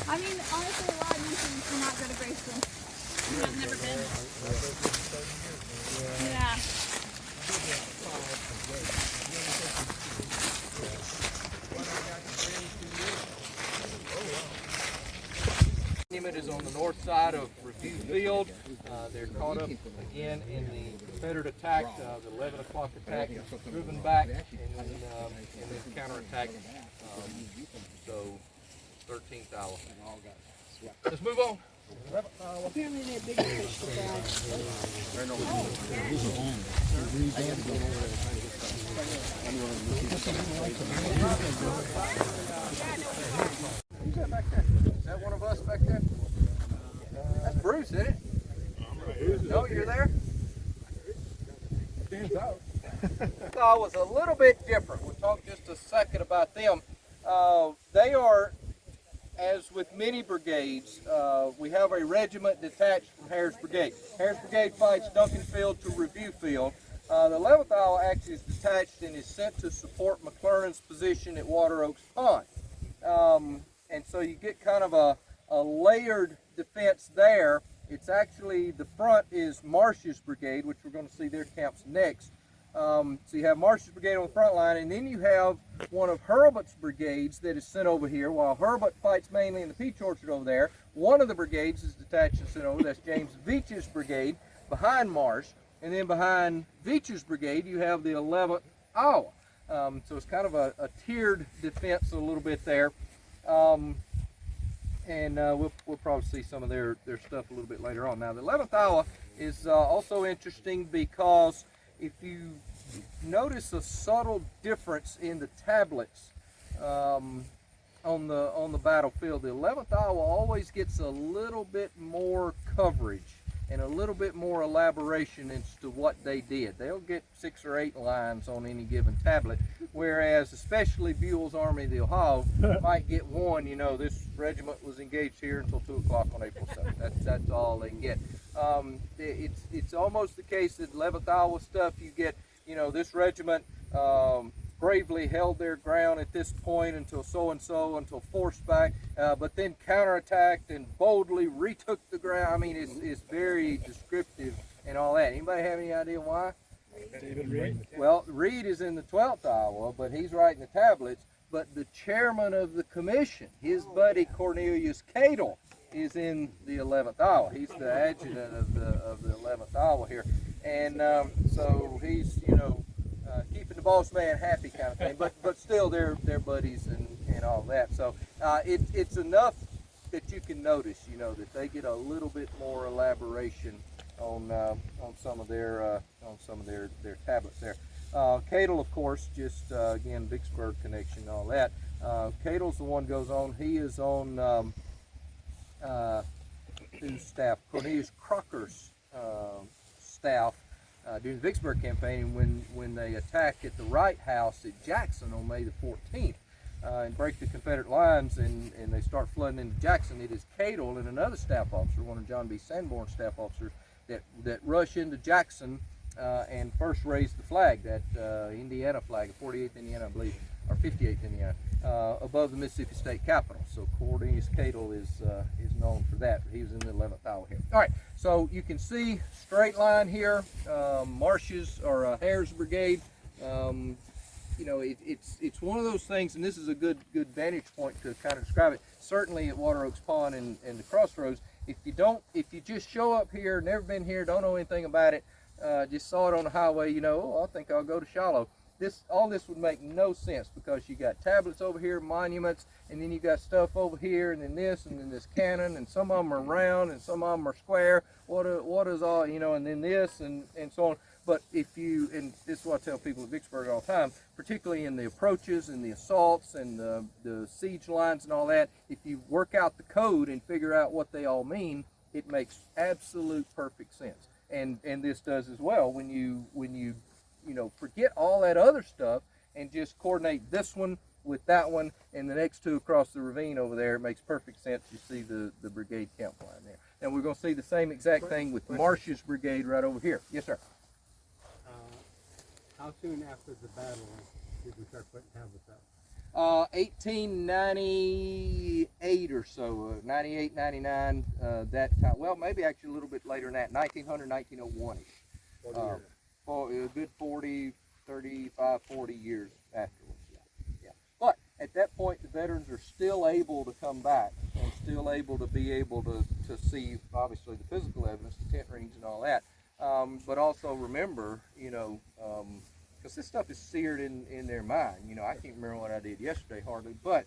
I mean, honestly, a lot of these things do not go to Graceland. I've never been. Yeah. Monument is on the north side of Review Field. They're caught up again in the Confederate attack, the 11 o'clock attack, driven back, and then counterattack. So 13th hour. Let's move on. Apparently they had big fish to fry. Who's that back there? Is that one of us back there? That's Bruce, isn't it? No, you're there? Stands out. It was a little bit different. We'll talk just a second about them. They are, as with many brigades, we have a regiment detached from Harris Brigade. Harris Brigade fights Duncan Field to Review Field. The 11th Iowa actually is detached and is sent to support McClernand's position at Water Oaks Pond. And so you get kind of a layered defense there. It's actually, the front is Marsh's Brigade, which we're going to see their camps next. So you have Marsh's Brigade on the front line, and then you have one of Hurlbut's brigades that is sent over here. While Hurlbut fights mainly in the peach orchard over there, one of the brigades is detached and sent over. That's James Veach's brigade behind Marsh. And then behind Veach's brigade, you have the 11th Iowa. So it's kind of a tiered defense a little bit there. And we'll probably see some of their stuff a little bit later on. Now, the 11th Iowa is also interesting because if you notice a subtle difference in the tablets on the battlefield, the 11th Iowa always gets a little bit more coverage and a little bit more elaboration as to what they did. They'll get 6 or 8 lines on any given tablet, whereas especially Buell's Army of the Ohio might get one. You know, this regiment was engaged here until 2 o'clock on April 7th. That's all they can get. It's almost the case that 11th Iowa stuff, you get, you know, this regiment bravely held their ground at this point until so-and-so, until forced back, but then counterattacked and boldly retook the ground. I mean, it's very descriptive and all that. Anybody have any idea why? David Reed. Well, Reed is in the 12th Iowa, but he's writing the tablets. But the chairman of the commission, his buddy Cornelius Cadle, is in the 11th Iowa. He's the adjutant of the 11th Iowa here. And so he's, you know, keeping the boss man happy kind of thing, but still they're buddies and all that. So it's enough that you can notice, you know, that they get a little bit more elaboration on some of their tablets there. Cadle, of course, just again Vicksburg connection and all that. Cadle's the one goes on. He is on whose staff? Cornelius Crocker's staff. During the Vicksburg campaign, when they attacked at the Wright House at Jackson on May the 14th and break the Confederate lines and they start flooding into Jackson, it is Cadle and another staff officer, one of John B. Sanborn's staff officers, that rush into Jackson and first raise the flag, that Indiana flag, 48th Indiana, I believe, or 58th Indiana, above the Mississippi State Capitol. So Cornelius Cadle is known for that. He was in the 11th Iowa here. All right, so you can see straight line here, Marsh's or Hare's Brigade. You know, it's one of those things, and this is a good vantage point to kind of describe it. Certainly at Water Oaks Pond and the Crossroads, if you just show up here, never been here, don't know anything about it, just saw it on the highway, you know, oh, I think I'll go to Shiloh. all this would make no sense because you got tablets over here, monuments, and then you got stuff over here, and then this cannon, and some of them are round, and some of them are square. What is all, you know, and then this, and so on. But if you, and this is what I tell people at Vicksburg all the time, particularly in the approaches and the assaults and the siege lines and all that, if you work out the code and figure out what they all mean, it makes absolute perfect sense. And this does as well when you forget all that other stuff and just coordinate this one with that one and the next two across the ravine over there. It makes perfect sense. You see the brigade camp line there. And we're going to see the same exact thing with Marsh's brigade right over here. Yes, sir. How soon after the battle did we start putting tablets up? 1898 or so, 98, 99, that time. Well, maybe actually a little bit later than that, 1900, 1901-ish. For a good 40, 35, 40 years afterwards, yeah. But at that point, the veterans are still able to come back and still able to to see, obviously, the physical evidence, the tent rings and all that. But also remember, because this stuff is seared in their mind. I can't remember what I did yesterday hardly, but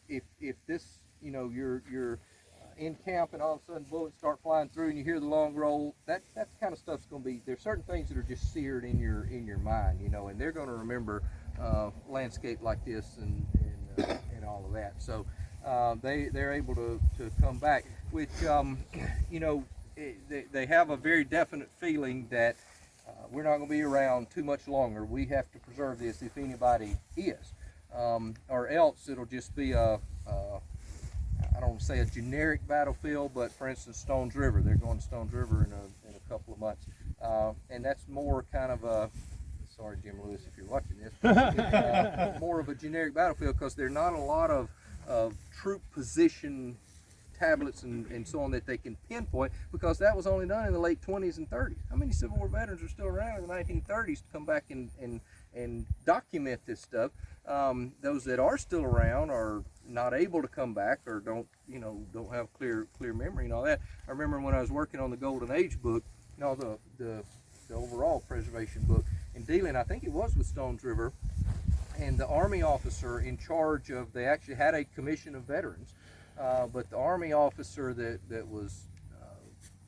if this, you're in camp and all of a sudden bullets start flying through and you hear the long roll, that kind of stuff's going to be, there's certain things that are just seared in your mind, and they're going to remember landscape like this and all of that. So they're able to come back, which they have a very definite feeling that we're not going to be around too much longer. We have to preserve this if anybody is, or else it'll just be I don't want to say a generic battlefield, but for instance, Stones River. They're going to Stones River in a couple of months, and that's more kind of a, sorry Jim Lewis if you're watching this, more of a generic battlefield because there are not a lot of troop position tablets and so on that they can pinpoint, because that was only done in the late 20s and 30s. How many Civil War veterans are still around in the 1930s to come back and document this stuff? Those that are still around are not able to come back or don't have clear memory and all that. I remember when I was working on the Golden Age book, the overall preservation book, and dealing, I think it was with Stones River, and the Army officer in charge of, they actually had a commission of veterans, but the Army officer that was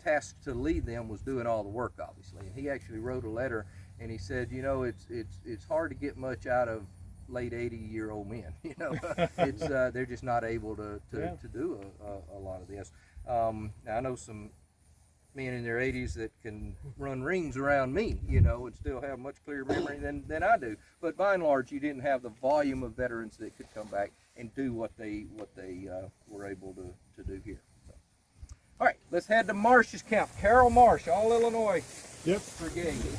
tasked to lead them was doing all the work, obviously. And he actually wrote a letter, and he said, it's hard to get much out of late 80-year-old men. It's they're just not able to do a lot of this. I know some men in their 80s that can run rings around me, and still have much clearer memory than I do. But by and large, you didn't have the volume of veterans that could come back and do what they were able to do here. So. All right, let's head to Marsh's camp. Carroll Marsh, all Illinois brigade. You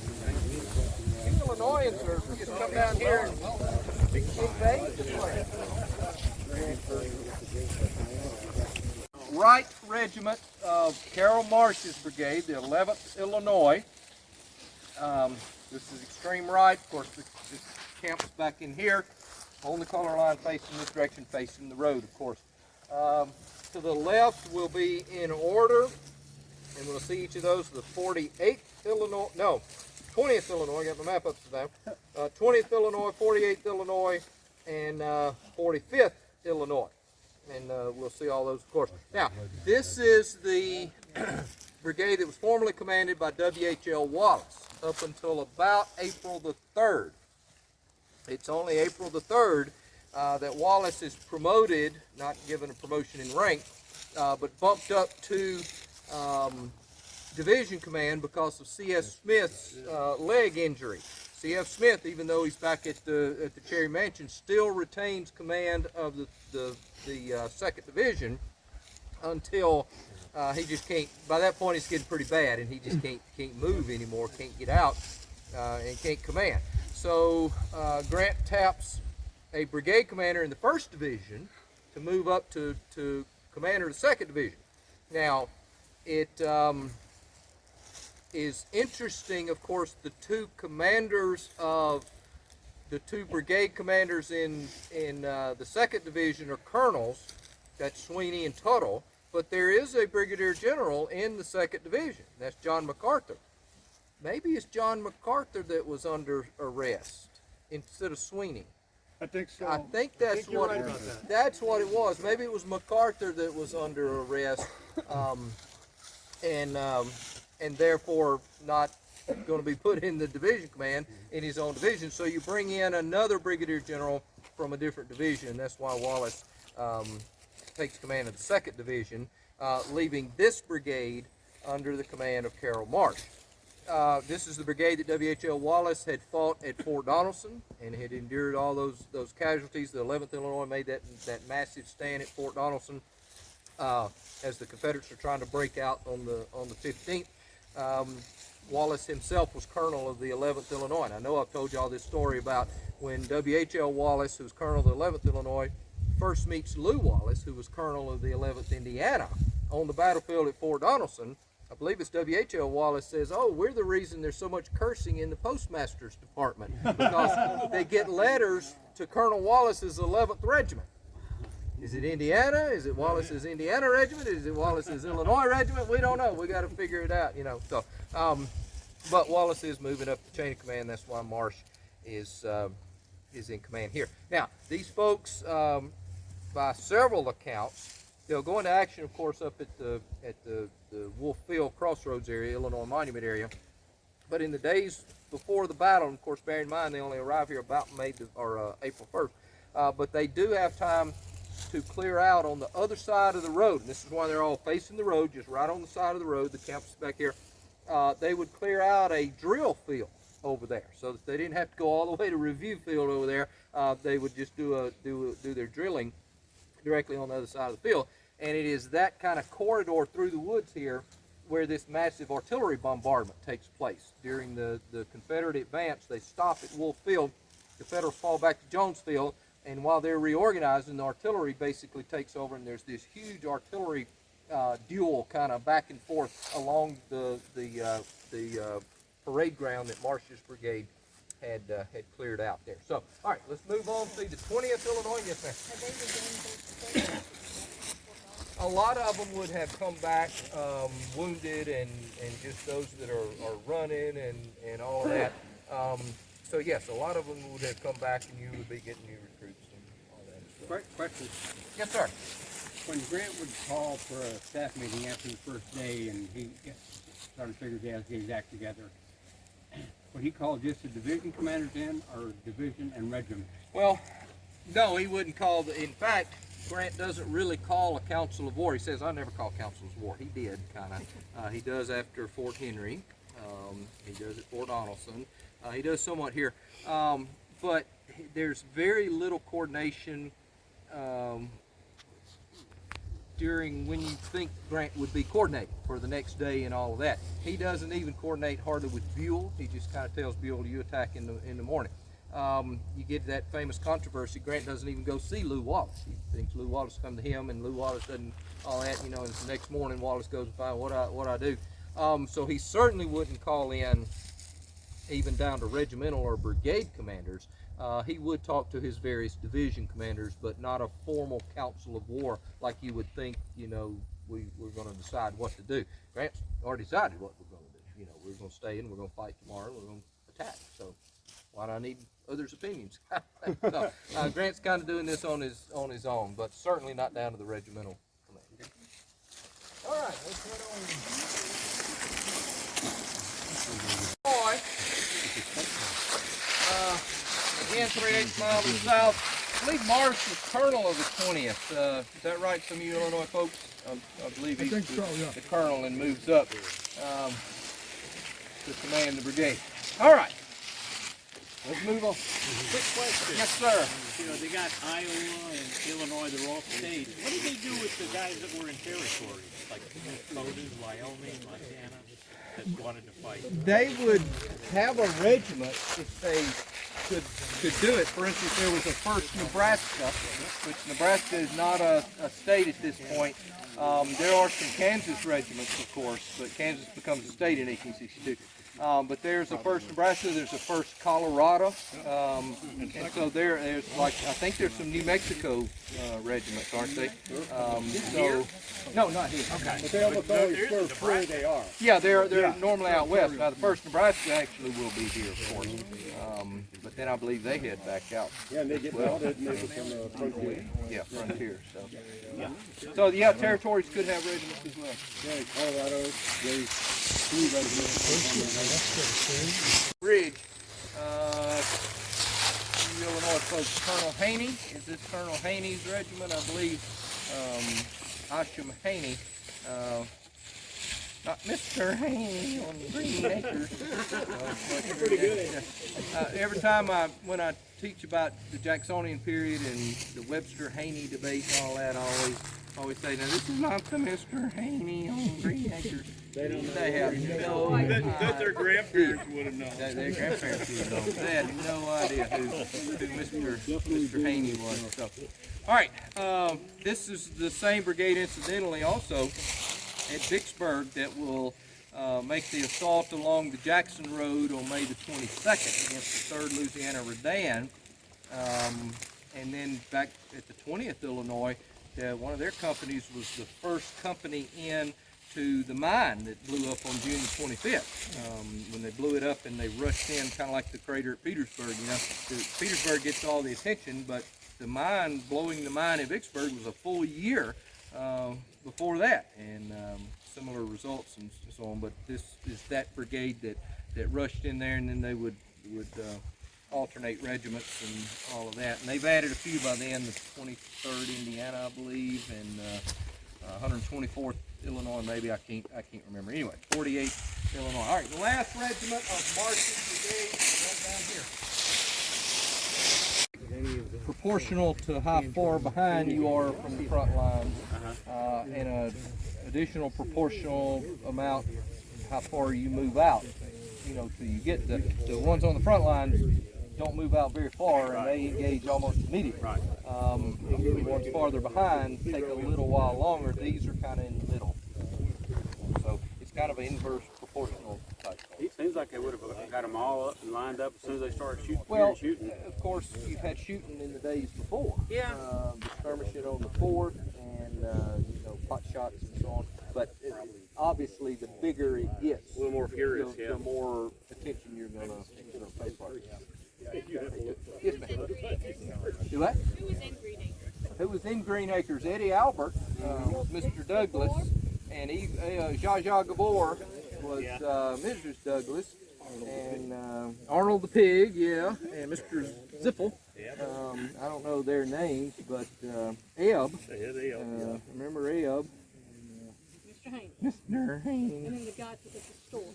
Illinoisans are just come down here and invade this place. Wright Regiment of Carroll Marsh's brigade, the 11th Illinois. This is extreme right. Of course, this camp's back in here. Only color line facing this direction, facing the road, of course. To the left will be in order, and we'll see each of those. The 48th Illinois, no, 20th Illinois, got my map up to that. 20th Illinois, 48th Illinois, and 45th Illinois. And we'll see all those, of course. Now, this is the brigade that was formerly commanded by W.H.L. Wallace up until about April the 3rd. It's only April the 3rd that Wallace is promoted, not given a promotion in rank, but bumped up to division command because of C.F. Smith's leg injury. C.F. Smith, even though he's back at the Cherry Mansion, still retains command of the 2nd Division until he just can't. By that point, it's getting pretty bad, and he just can't move anymore, can't get out, and can't command. So Grant taps a brigade commander in the 1st Division to move up to commander of the 2nd Division. Now, it is interesting, of course, the two commanders of the two brigade commanders in the 2nd Division are colonels. That's Sweeney and Tuttle. But there is a brigadier general in the 2nd Division. That's John MacArthur. maybe it's John MacArthur that was under arrest instead of Sweeney. I think so. I think that's you're what right about that. that's what it was. Maybe it was MacArthur that was under arrest, and therefore not going to be put in the division command in his own division. So you bring in another brigadier general from a different division. That's why Wallace takes command of the 2nd Division, leaving this brigade under the command of Carroll Marsh. This is the brigade that W.H.L. Wallace had fought at Fort Donelson and had endured all those casualties. The 11th Illinois made that massive stand at Fort Donelson as the Confederates were trying to break out on the 15th. Wallace himself was colonel of the 11th Illinois. And I know I've told you all this story about when W.H.L. Wallace, who's colonel of the 11th Illinois, first meets Lew Wallace, who was colonel of the 11th Indiana, on the battlefield at Fort Donelson. I believe it's W.H.L. Wallace says, "Oh, we're the reason there's so much cursing in the postmaster's department, because they get letters to Colonel Wallace's 11th Regiment. Is it Indiana? Is it Wallace's Indiana Regiment? Is it Wallace's Illinois Regiment? We don't know. We got to figure it out, you know." So, but Wallace is moving up the chain of command. That's why Marsh is in command here. Now, these folks, by several accounts, they'll go into action, of course, up at the Wolf Field Crossroads area, Illinois Monument area. But in the days before the battle, of course, bear in mind they only arrive here about April 1st. But they do have time to clear out on the other side of the road. And this is why they're all facing the road, just right on the side of the road. The camp's back here. They would clear out a drill field over there, so that they didn't have to go all the way to Review Field over there. They would just do their drilling directly on the other side of the field. And it is that kind of corridor through the woods here where this massive artillery bombardment takes place. During the Confederate advance, they stop at Wolf Field. The Federals fall back to Jones Field, and while they're reorganizing, the artillery basically takes over, and there's this huge artillery duel kind of back and forth along the parade ground that Marsh's brigade had cleared out there. So, all right, let's move on to the 20th Illinois. Yes, ma'am. A lot of them would have come back wounded and just those that are running and all of that. So yes, a lot of them would have come back, and you would be getting new recruits and all that. Quick question. Yes, sir. When Grant would call for a staff meeting after the first day and he started to figure his act together, would he call just the division commanders in, or division and regiment? Well, no, he wouldn't call in fact, Grant doesn't really call a council of war. He says, "I never call councils of war." He did, kind of. He does after Fort Henry. He does at Fort Donelson. He does somewhat here. But there's very little coordination during when you think Grant would be coordinating for the next day and all of that. He doesn't even coordinate hardly with Buell. He just kind of tells Buell, "You attack in the morning." You get that famous controversy. Grant doesn't even go see Lew Wallace. He thinks Lew Wallace come to him, and Lew Wallace doesn't all that, you know. And the next morning, Wallace goes and finds what I do. So he certainly wouldn't call in even down to regimental or brigade commanders. He would talk to his various division commanders, but not a formal council of war like you would think. You know, we're going to decide what to do. Grant's already decided what we're going to do. You know, we're going to stay in, we're going to fight tomorrow, we're going to attack. So why do I need others' opinions? So, Grant's kind of doing this on his own, but certainly not down to the regimental command. Okay. All right, let's head on. Boy, again, 3/8 miles to the south. I believe Marsh was colonel of the 20th. Is that right, some of you Illinois folks? I believe he's the colonel and moves up to command the brigade. All right. Let's move on. Quick question. Yes, sir. You know, they got Iowa and Illinois, they're all states. What did they do with the guys that were in territories, like Minnesota, Wyoming, Montana, that wanted to fight? They would have a regiment if they could do it. For instance, there was a first Nebraska, which Nebraska is not a state at this point. There are some Kansas regiments, of course, but Kansas becomes a state in 1862. But there's the 1st Nebraska, there's the 1st Colorado, and so there's like, I think there's some New Mexico regiments, aren't they? So, no, not here. Okay. But they almost always serve where they are. Yeah, they're normally out west. Now the 1st Nebraska actually will be here, of course. But then I believe they head back out. Yeah, and they get welded and they become a frontier. Yeah, frontier. So yeah, territories could have regiments as well. Yeah, Colorado, there's 3 regiments. Bridge. Illinois folks, Colonel Haney. Is this Colonel Haney's regiment? I believe Asham Haney. Not Mr. Haney on Green Acres. Pretty good. Every time when I teach about the Jacksonian period and the Webster-Haney debate and all that, I always say, now this is not the Mr. Haney on Green Acres. They have no idea. That their grandparents would have known. Their grandparents would have known. They had no idea who Mr. Haney was. So, all right, this is the same brigade, incidentally, also at Vicksburg, that will make the assault along the Jackson Road on May the 22nd against the 3rd Louisiana Redan. And then back at the 20th Illinois, one of their companies was the first company in to the mine that blew up on June the 25th. When they blew it up and they rushed in, kind of like the crater at Petersburg, you know. Petersburg gets all the attention, but the mine, blowing the mine at Vicksburg, was a full year before that, and similar results and so on. But this is that brigade that rushed in there, and then they would alternate regiments and all of that. And they've added a few by then, the 23rd Indiana, I believe, and 124th Illinois, maybe, I can't remember. Anyway, 48th Illinois. All right, the last regiment of Marsh's brigade goes down here. Proportional to how far behind you are from the front lines, and an additional proportional amount how far you move out. You know, till you get the ones on the front lines don't move out very far, and they engage almost immediately. The ones farther behind take a little while longer. These are kind of in the middle. So it's kind of an inverse proportional type. It seems like they would have got them all up and lined up as soon as they started shooting. Well, of course, you've had shooting in the days before. Yeah. The skirmishing on the 4th, and you know, pot shots and so on. But obviously, the bigger it gets, a little more furious, the more attention you're going to pay for it. Yes, ma'am. Do what? Who was in Green Acres? Who was in Green Acres? Eddie Albert, Mr. Douglas, and Zsa Zsa Gabor was Mrs. Douglas, and Arnold the Pig, and Mr. Zippel. I don't know their names, but Ebb. Remember Ebb? Mr. Haney. Mr. Haney. And then the guy at the store.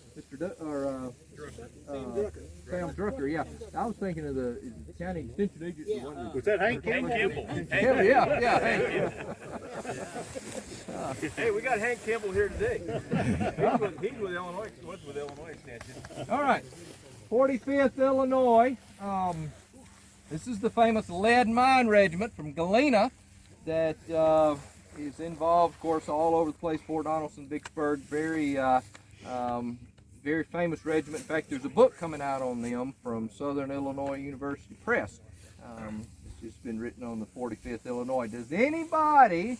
Sam Drucker, yeah. I was thinking of the county extension agent. Was that Hank Campbell? Hank Campbell, yeah, Hank. Hey, we got Hank Campbell here today. He's with Illinois. Was with Illinois Extension. All right, 45th Illinois. This is the famous Lead Mine Regiment from Galena that is involved, of course, all over the place. Fort Donelson, Vicksburg, very famous regiment. In fact, there's a book coming out on them from Southern Illinois University Press. It's just been written on the 45th Illinois. Does anybody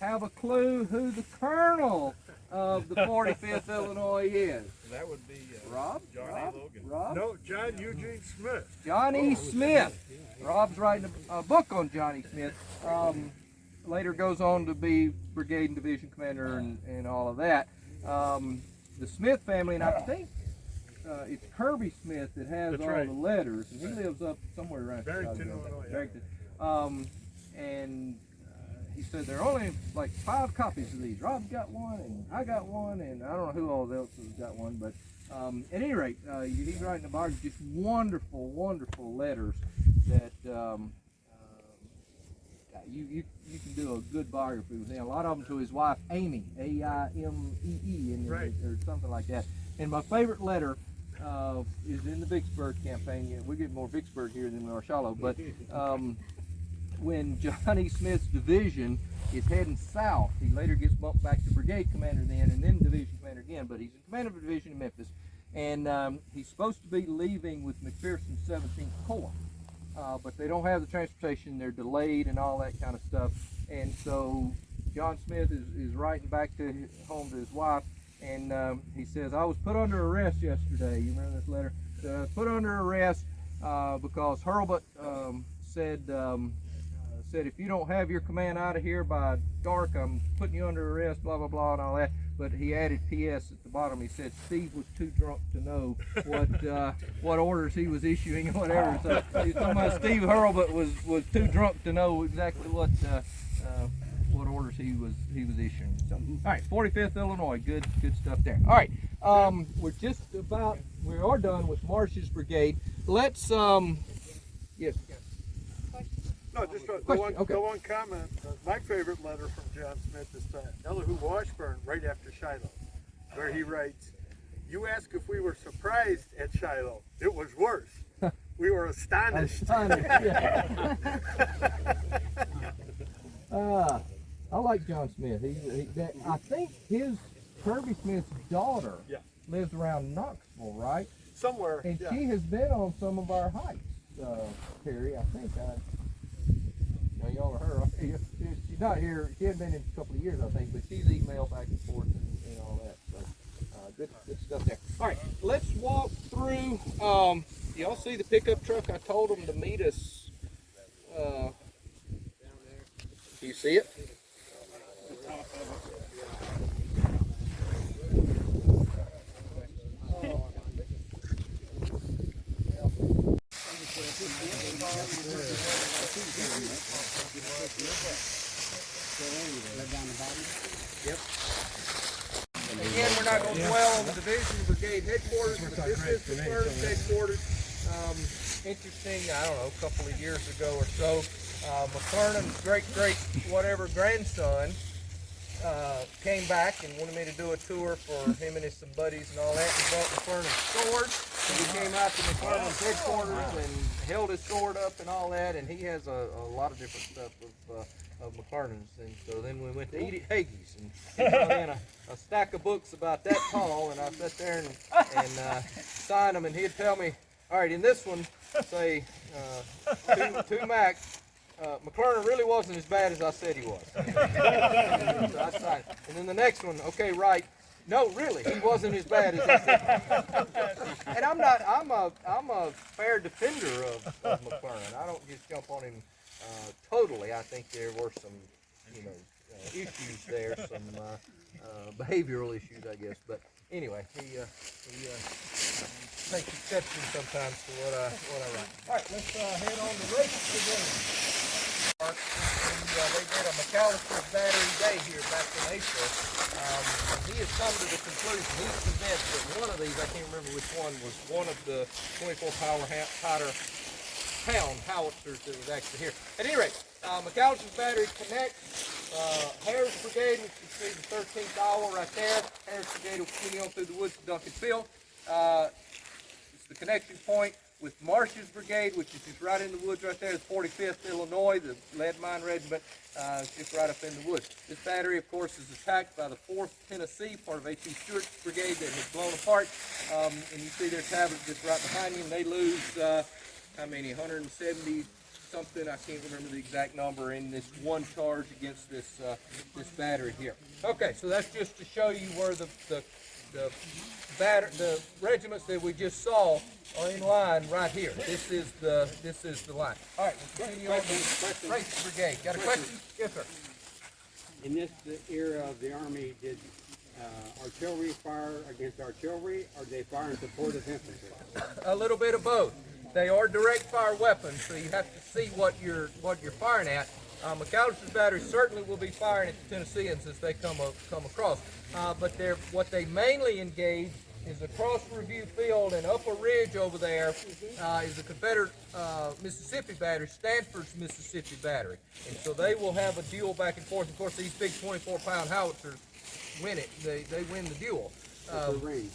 have a clue who the colonel of the 45th Illinois is? That would be Rob? Johnny Logan. Rob? No, John Eugene Smith. Johnny Smith. Rob's writing a book on Johnny Smith. Later goes on to be brigade and division commander and all of that. The Smith family, and I think it's Kirby Smith that has all the letters, and he lives up somewhere around Barrington, Illinois. And he said there are only like 5 copies of these. Rob's got one, and I got one, and I don't know who all else has got one, but at any rate, he's writing a biography, just wonderful, wonderful letters that you can do a good biography with him. A lot of them to his wife Amy, A-I-M-E-E, or something like that. And my favorite letter is in the Vicksburg campaign. We get more Vicksburg here than we are Shiloh, but when Johnny Smith's division is heading south, he later gets bumped back to brigade commander then, and then division commander again, but he's in command of a division in Memphis, and he's supposed to be leaving with McPherson's 17th Corps, but they don't have the transportation. They're delayed and all that kind of stuff, and so John Smith is writing back home to his wife, and he says, I was put under arrest yesterday. You remember this letter? Put under arrest because Hurlbut said if you don't have your command out of here by dark, I'm putting you under arrest, blah, blah, blah, and all that. But he added P.S. at the bottom. He said Steve was too drunk to know what orders he was issuing or whatever. So he's talking about Steve Hurlbut was too drunk to know exactly what orders he was issuing. So, all right, 45th Illinois, good stuff there. All right, we are done with Marsh's brigade. Let's yes. No, just the one comment. My favorite letter from John Smith is to Elihu Washburn right after Shiloh, where he writes, "You ask if we were surprised at Shiloh. It was worse. We were astonished." Yeah. I like John Smith. I think Kirby Smith's daughter lives around Knoxville, right? Somewhere. And she has been on some of our hikes, Terry. I think. Y'all are her. She's not here. She hasn't been in a couple of years, I think, but she's emailed back and forth and all that. So good stuff there. All right, let's walk through. Y'all see the pickup truck? I told them to meet us. Do you see it? Yep. Again, we're not going to dwell on the division brigade headquarters, but this is the furnace headquarters. Interesting, I don't know, a couple of years ago or so, McClernand's great grandson came back and wanted me to do a tour for him and some buddies and all that, and brought McClernand's sword. So we came out to McClernand's headquarters and held his sword up and all that, and he has a lot of different stuff of McClernand's. And so then we went to eat at Hagee's, and he brought in a stack of books about that tall, and I sat there and signed them, and he'd tell me, all right, in this one, say 2 Mac, McClernand really wasn't as bad as I said he was. So I signed. And then the next one, okay, right. No, really, he wasn't as bad as I said. And I'm a fair defender of McClernand. I don't just jump on him totally. I think there were some, issues there, some behavioral issues, I guess. But anyway, he takes exception sometimes to what I write. All right, let's head on to race today. They did a McAllister's Battery Day here back in April. And he has come to the conclusion, he's convinced that one of these, I can't remember which one, was one of the 24 pound howitzers that was actually here. At any rate, McAllister's Battery connects Harris Brigade, which you see the 13th hour right there. Harris Brigade will continue on through the woods to Duncan Field. It's the connection point with Marsh's Brigade, which is just right in the woods right there, the 45th Illinois, the Lead Mine Regiment, just right up in the woods. This battery, of course, is attacked by the 4th Tennessee, part of A.T. Stewart's brigade that has blown apart. And you see their tablets just right behind him. They lose, how many, 170 something, I can't remember the exact number, in this one charge against this battery here. Okay, so that's just to show you where the regiments that we just saw are in line right here. This is the line. All right, we'll continue on to the race brigade. Got a question? Yes, sir. In this era of the Army, did artillery fire against artillery, or did they fire in support of infantry? A little bit of both. They are direct fire weapons, so you have to see what you're firing at. McAllister's Battery certainly will be firing at the Tennesseans as they come across. But what they mainly engage is across Review Field and up a ridge over there is the Confederate Mississippi Battery, Stanford's Mississippi Battery. And so they will have a duel back and forth. Of course, these big 24-pound howitzers win it. They win the duel. What's the range?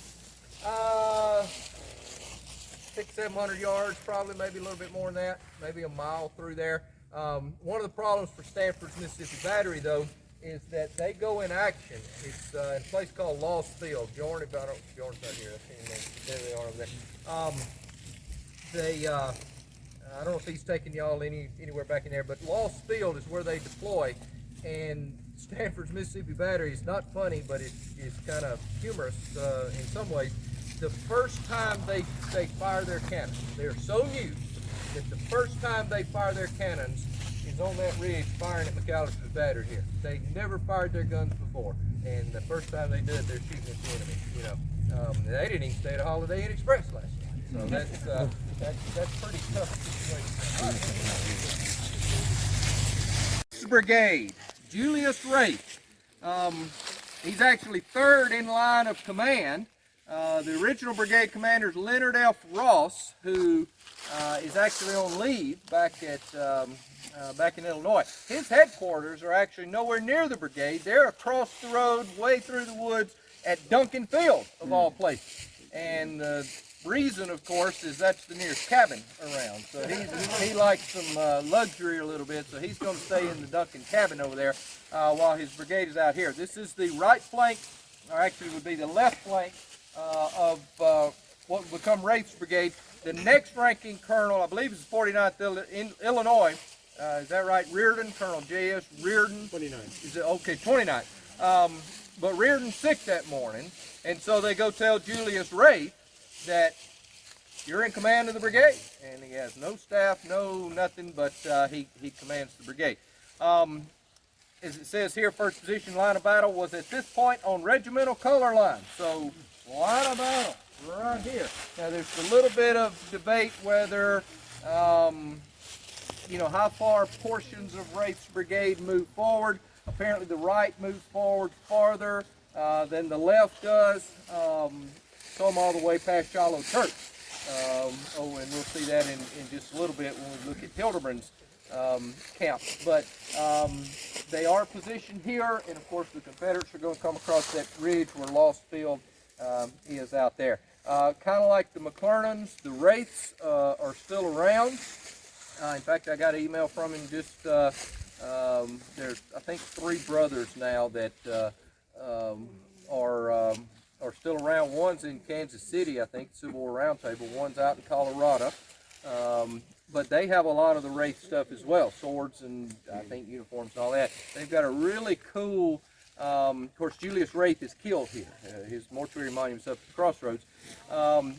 600-700 yards, probably, maybe a little bit more than that, maybe a mile through there. One of the problems for Stanford's Mississippi Battery, though, is that they go in action. It's in a place called Lost Field. Jordan, Jordan's not here. There they are over there. I don't know if he's taking y'all anywhere back in there, but Lost Field is where they deploy. And Stanford's Mississippi Battery is not funny, but it's kind of humorous in some ways. The first time they fire their cannons, they're so new that the first time they fire their cannons is on that ridge firing at McAllister's Battery here. They never fired their guns before, and the first time they did, they're shooting at the enemy. You know, they didn't even stay at a Holiday Inn Express last night. So that's pretty tough situation. Brigade, Julius Wraith. He's actually third in line of command. The original brigade commander is Leonard F. Ross, who is actually on leave back in Illinois. His headquarters are actually nowhere near the brigade. They're across the road, way through the woods at Duncan Field, of all places. And the reason, of course, is that's the nearest cabin around. So he likes some luxury a little bit, so he's going to stay in the Duncan cabin over there while his brigade is out here. This is the right flank, or actually would be the left flank of what would become Wraith's brigade. The next ranking colonel, I believe, is 49th Illinois. Is that right? Reardon, Colonel J.S. Reardon. 29. Is it okay? 29. But Reardon's sick that morning, and so they go tell Julius Wraith that you're in command of the brigade, and he has no staff, no nothing, but he commands the brigade. As it says here, first position line of battle was at this point on regimental color line. So line of battle right here. Now there's a little bit of debate whether you know, how far portions of Wraith's brigade move forward. Apparently the right moves forward farther than the left does. Come all the way past Shiloh Church. And we'll see that in just a little bit when we look at Hildebrand's camp. But they are positioned here, and of course the Confederates are going to come across that ridge where Lost Field is out there. Kind of like the McClernands, the Wraiths are still around. In fact, I got an email from him just, there's I think 3 brothers now that are still around. One's in Kansas City, I think, Civil War Roundtable. One's out in Colorado. But they have a lot of the Wraith stuff as well, swords and I think uniforms and all that. They've got a really cool, of course, Julius Wraith is killed here. His mortuary monument's up at the crossroads.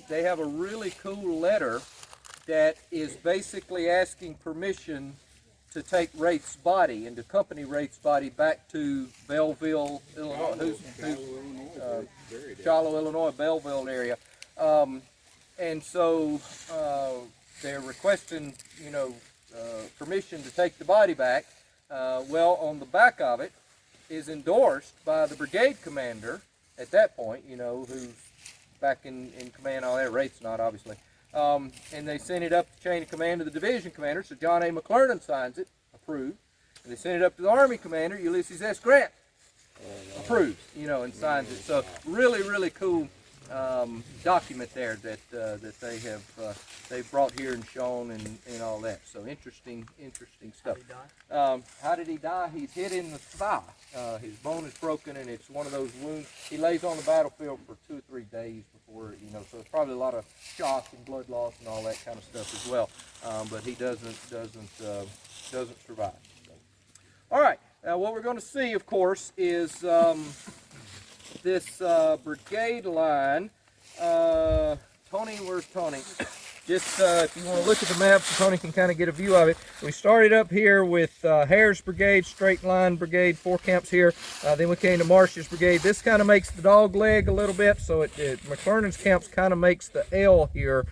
They have a really cool letter that is basically asking permission to take Wraith's body and to accompany Wraith's body back to Belleville, Illinois. Shiloh, Illinois, Belleville area. And so they're requesting, you know, permission to take the body back. Well, on the back of it is endorsed by the brigade commander at that point, you know, who's back in command, all that. Wraith's not, obviously. And they sent it up the chain of command to the division commander, so John A. McClernand signs it, approved. And they sent it up to the Army commander, Ulysses S. Grant, approves, you know, and signs it. So really, really cool document there that they have they've brought here and shown and all that. So interesting stuff. How did he die? He's hit in the thigh. His bone is broken, and it's one of those wounds. He lays on the battlefield for 2 or 3 days before, you know. So it's probably a lot of shock and blood loss and all that kind of stuff as well. But he doesn't survive. So. All right. Now what we're going to see, of course, is this brigade line. Tony, where's Tony? Just if you want to look at the map so Tony can kind of get a view of it. We started up here with Hare's brigade, straight line brigade, 4 camps here. Then we came to Marsh's brigade. This kind of makes the dog leg a little bit, so McClernand's camps kind of makes the L here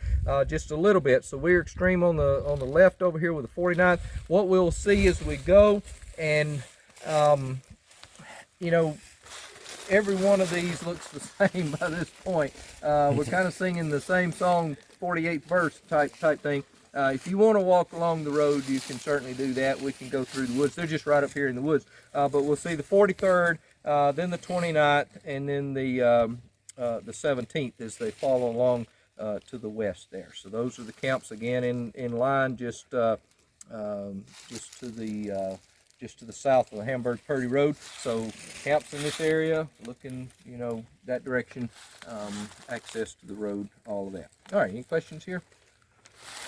just a little bit. So we're extreme on the left over here with the 49th. What we'll see as we go, and you know, every one of these looks the same by this point. We're kind of singing the same song, 48th verse type thing. If you want to walk along the road, you can certainly do that. We can go through the woods. They're just right up here in the woods. But we'll see the 43rd, then the 29th, and then the 17th as they follow along to the west there. So those are the camps again in line, just to the just to the south of the Hamburg-Purdy Road. So camps in this area, looking, you know, that direction, access to the road, all of that. All right, any questions here?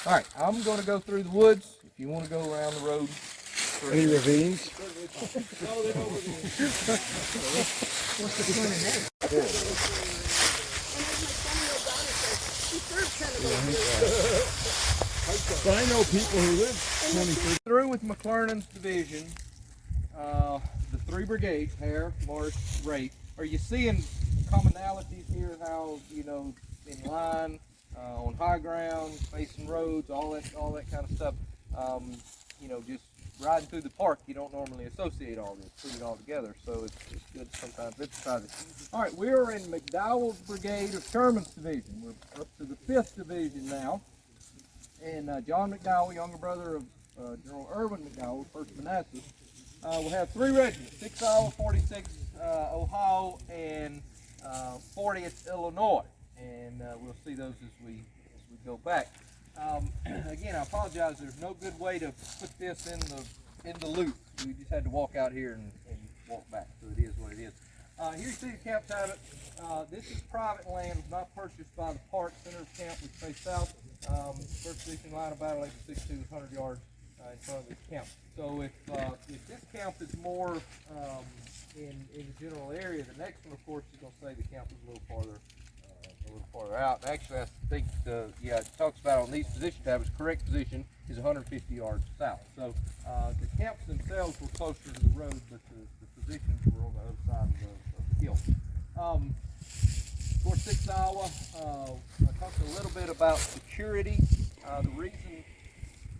All right, I'm going to go through the woods. If you want to go around the road. Any ravines? What's the point of that? But I know people who live 23. Through with McClernand's division, the 3 brigades, Hare, Marsh, Rafe. Are you seeing commonalities here? How, you know, in line, on high ground, facing roads, all that kind of stuff. You know, just riding through the park, you don't normally associate all this, put it all together. So it's good to sometimes emphasize it. All right, we're in McDowell's brigade of Sherman's division. We're up to the 5th division now. And John McDowell, younger brother of General Irwin McDowell, 1st Manassas, will have 3 regiments, 6th Iowa, 46th Ohio, and 40th Illinois. And we'll see those as we go back. Again, I apologize. There's no good way to put this in the loop. We just had to walk out here and walk back. So it is what it is. Here you see the camp habit. This is private land, not purchased by the park. Center of camp, we face south. First position line of battle, 62 to 100 yards in front of this camp. So if this camp is more in the general area, the next one, of course, is going to say the camp is a little farther out. Actually, I think it talks about on these position tables, correct position is 150 yards south. So the camps themselves were closer to the road, but the positions were on the other side of the hill. Of course, 6th Iowa, I talked a little bit about security. The reason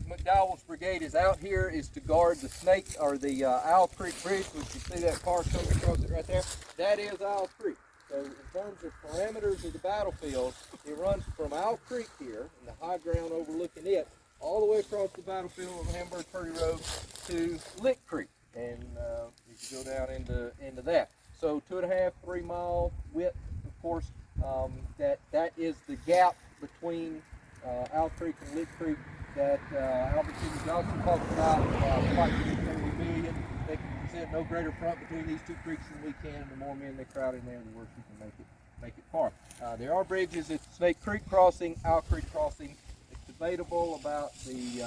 McDowell's brigade is out here is to guard the Snake, or the Owl Creek Bridge, which you see that car coming across it right there. That is Owl Creek. So in terms of parameters of the battlefield, it runs from Owl Creek here, in the high ground overlooking it, all the way across the battlefield of Hamburg-Purdy Road to Lick Creek. And you can go down into that. So 2.5, 3 mile width, of course. That is the gap between Owl Creek and Lick Creek that Albert Sidney Johnson talked about, approximately 30 million. They can present no greater front between these 2 creeks than we can, and the more men they crowd in there, the worse we can make it far. There are bridges. It's Snake Creek crossing, Owl Creek crossing. It's debatable about the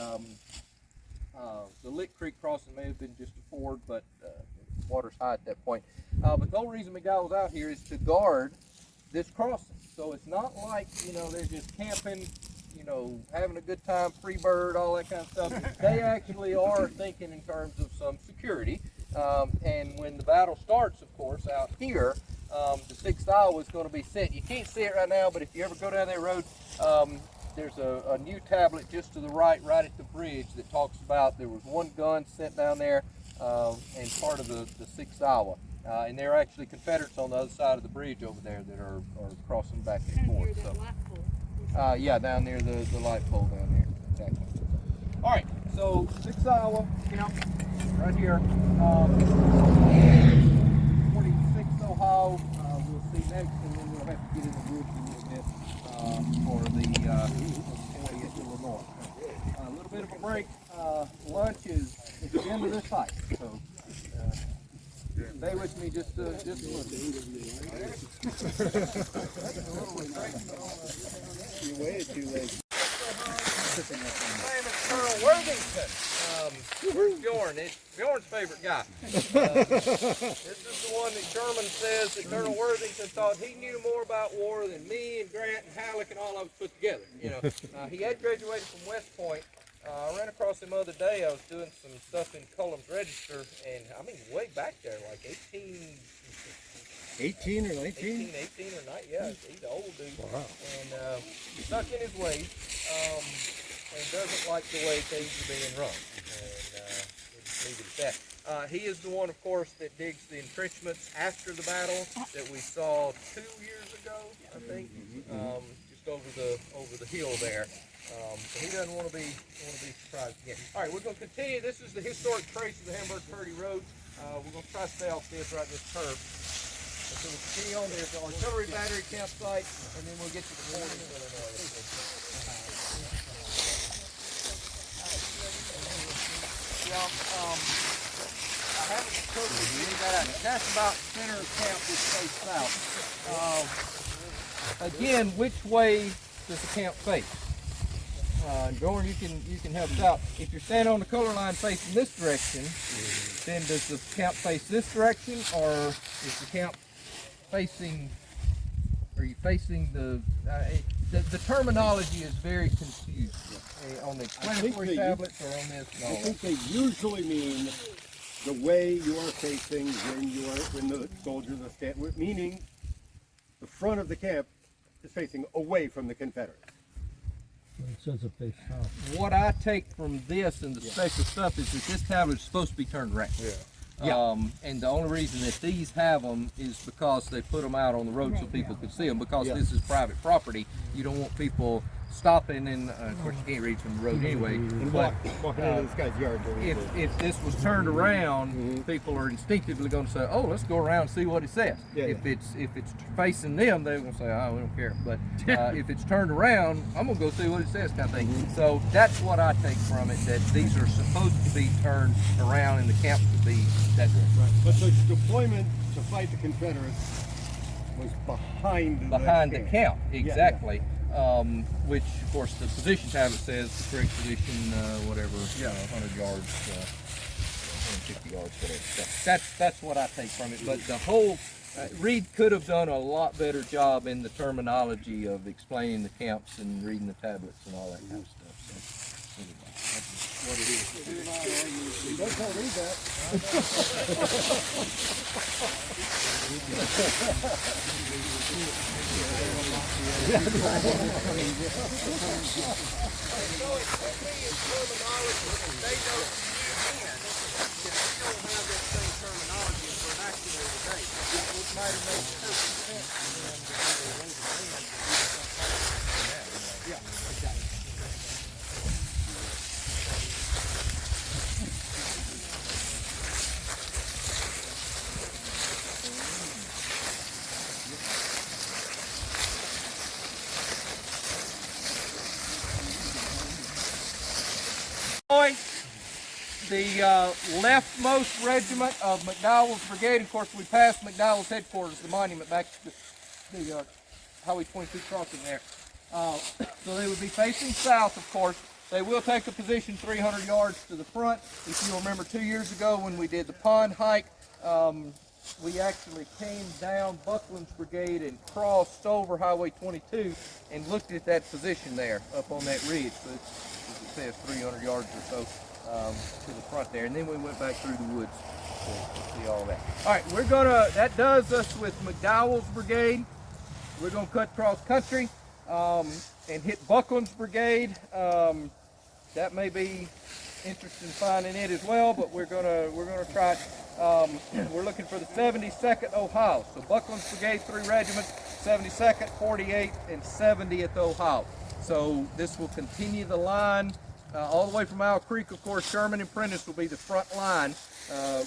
Lick Creek crossing. May have been just a ford, but water's high at that point. But the whole reason McDowell's out here is to guard this crossing. So it's not like, you know, they're just camping, you know, having a good time, free bird, all that kind of stuff. They actually are thinking in terms of some security. And when the battle starts, of course, out here, the 6th Iowa is going to be sent. You can't see it right now, but if you ever go down that road, there's a new tablet just to the right at the bridge that talks about there was 1 gun sent down there and part of the 6th Iowa. And there are actually Confederates on the other side of the bridge over there that are crossing back and forth. So, yeah, down near the light pole down there. Exactly. All right, so 6th Iowa camp right here. 46th Ohio we'll see next, and then we'll have to get in the woods a little bit for the 40th Illinois. A little bit of a break. Lunch is at the end of this hike, so stay with me just a little bit. You waited too late. My name is Colonel Worthington. Where's Bjorn? It's Bjorn's favorite guy. This is the one that Sherman says that Colonel Worthington thought he knew more about war than me and Grant and Halleck and all of us put together. You know, he had graduated from West Point. I ran across him the other day. I was doing some stuff in Cullum's Register, and I mean, way back there, like 18 or 19? 18 or 19, yeah, he's an old dude. Wow. And stuck in his ways, and doesn't like the way things are being run. And we'll just leave it at that. He is the one, of course, that digs the entrenchments after the battle that we saw 2 years ago, I think, just over the hill there. So he doesn't want to be surprised again. All right, we're going to continue. This is the historic trace of the Hamburg-Purdy Road. We're going to try to stay off this right in this curve. And so we'll continue on. There's the artillery battery campsite, and then we'll get to the 40th Illinois. Yeah, That's about center of camp, which face south. Again, which way does the camp face? Jordan, you can help us out. If you're standing on the color line facing this direction, then does the camp face this direction, or is the camp facing? Are you facing the terminology is very confused on the explanatory tablets or on this? I think they usually mean the way you are facing when the soldiers are standing, meaning the front of the camp is facing away from the Confederates. It says it face south. What I take from this and the special stuff is that this tablet is supposed to be turned around. And the only reason that these have them is because they put them out on the road so people could see them. Because this is private property, you don't want people stopping, and of course you can't reach from the road anyway. And walking into this guy's yard. If this was turned around, people are instinctively going to say, "Oh, let's go around and see what it says." If it's facing them, they're going to say, "Oh, we don't care." But if it's turned around, I'm going to go see what it says, kind of thing. So that's what I take from it. That these are supposed to be turned around, and the camp to be that direction. Right. But the deployment to fight the Confederates was behind the camp. Exactly. Which, of course, the position tablet says the correct position, whatever, 100 yards, 150 yards, whatever. So that's what I take from it. But the whole, Reed could have done a lot better job in the terminology of explaining the camps and reading the tablets and all that kind of stuff. So, anyway, that's what it is. Don't read that. The leftmost regiment of McDowell's brigade. Of course, we passed McDowell's headquarters, the monument back to the Highway 22 crossing there. So they would be facing south, of course. They will take a position 300 yards to the front. If you remember 2 years ago when we did the pond hike, we actually came down Buckland's brigade and crossed over Highway 22 and looked at that position there up on that ridge. So as it says, 300 yards or so to the front there. And then we went back through the woods to see all that. All right, that does us with McDowell's brigade. We're gonna cut cross country and hit Buckland's brigade. That may be interesting finding it as well, but we're gonna try it. We're looking for the 72nd Ohio. So Buckland's brigade, 3 regiments, 72nd, 48th, and 70th Ohio. So this will continue the line all the way from Owl Creek. Of course, Sherman and Prentice will be the front line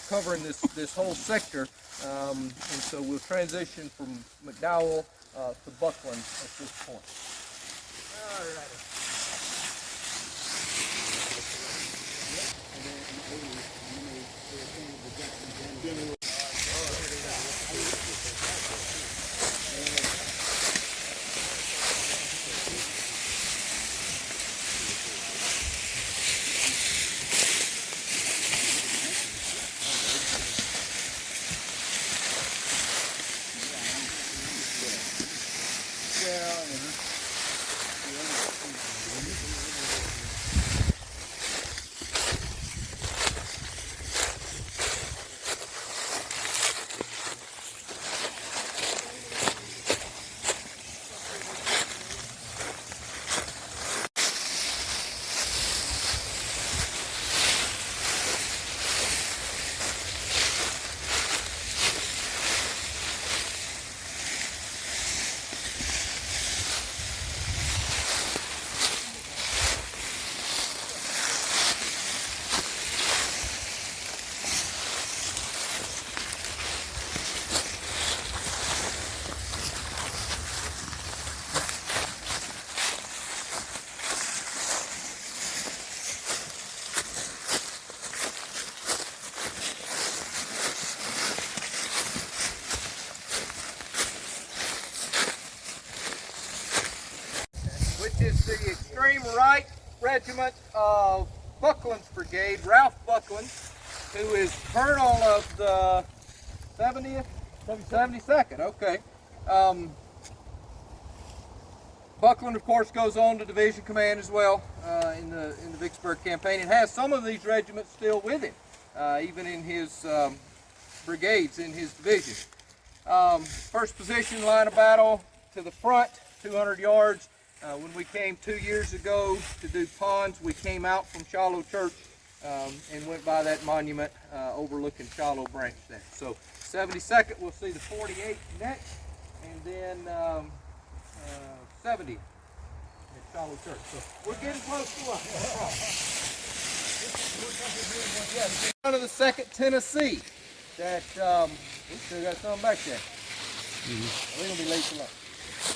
covering this whole sector. And so we'll transition from McDowell to Buckland at this point. All right. regiment of Buckland's Brigade, Ralph Buckland, who is colonel of the 70th, 72nd. Okay. Buckland, of course, goes on to division command as well in the Vicksburg campaign, and has some of these regiments still with him, even in his brigades in his division. First position, line of battle to the front, 200 yards. When we came 2 years ago to do ponds, we came out from Shiloh Church and went by that monument overlooking Shiloh Branch there. So 72nd, we'll see the 48th next, and then 70 at Shiloh Church. So we're getting close to one. Yes, one of the 2nd Tennessee that we still got some back there. We're gonna be late for lunch.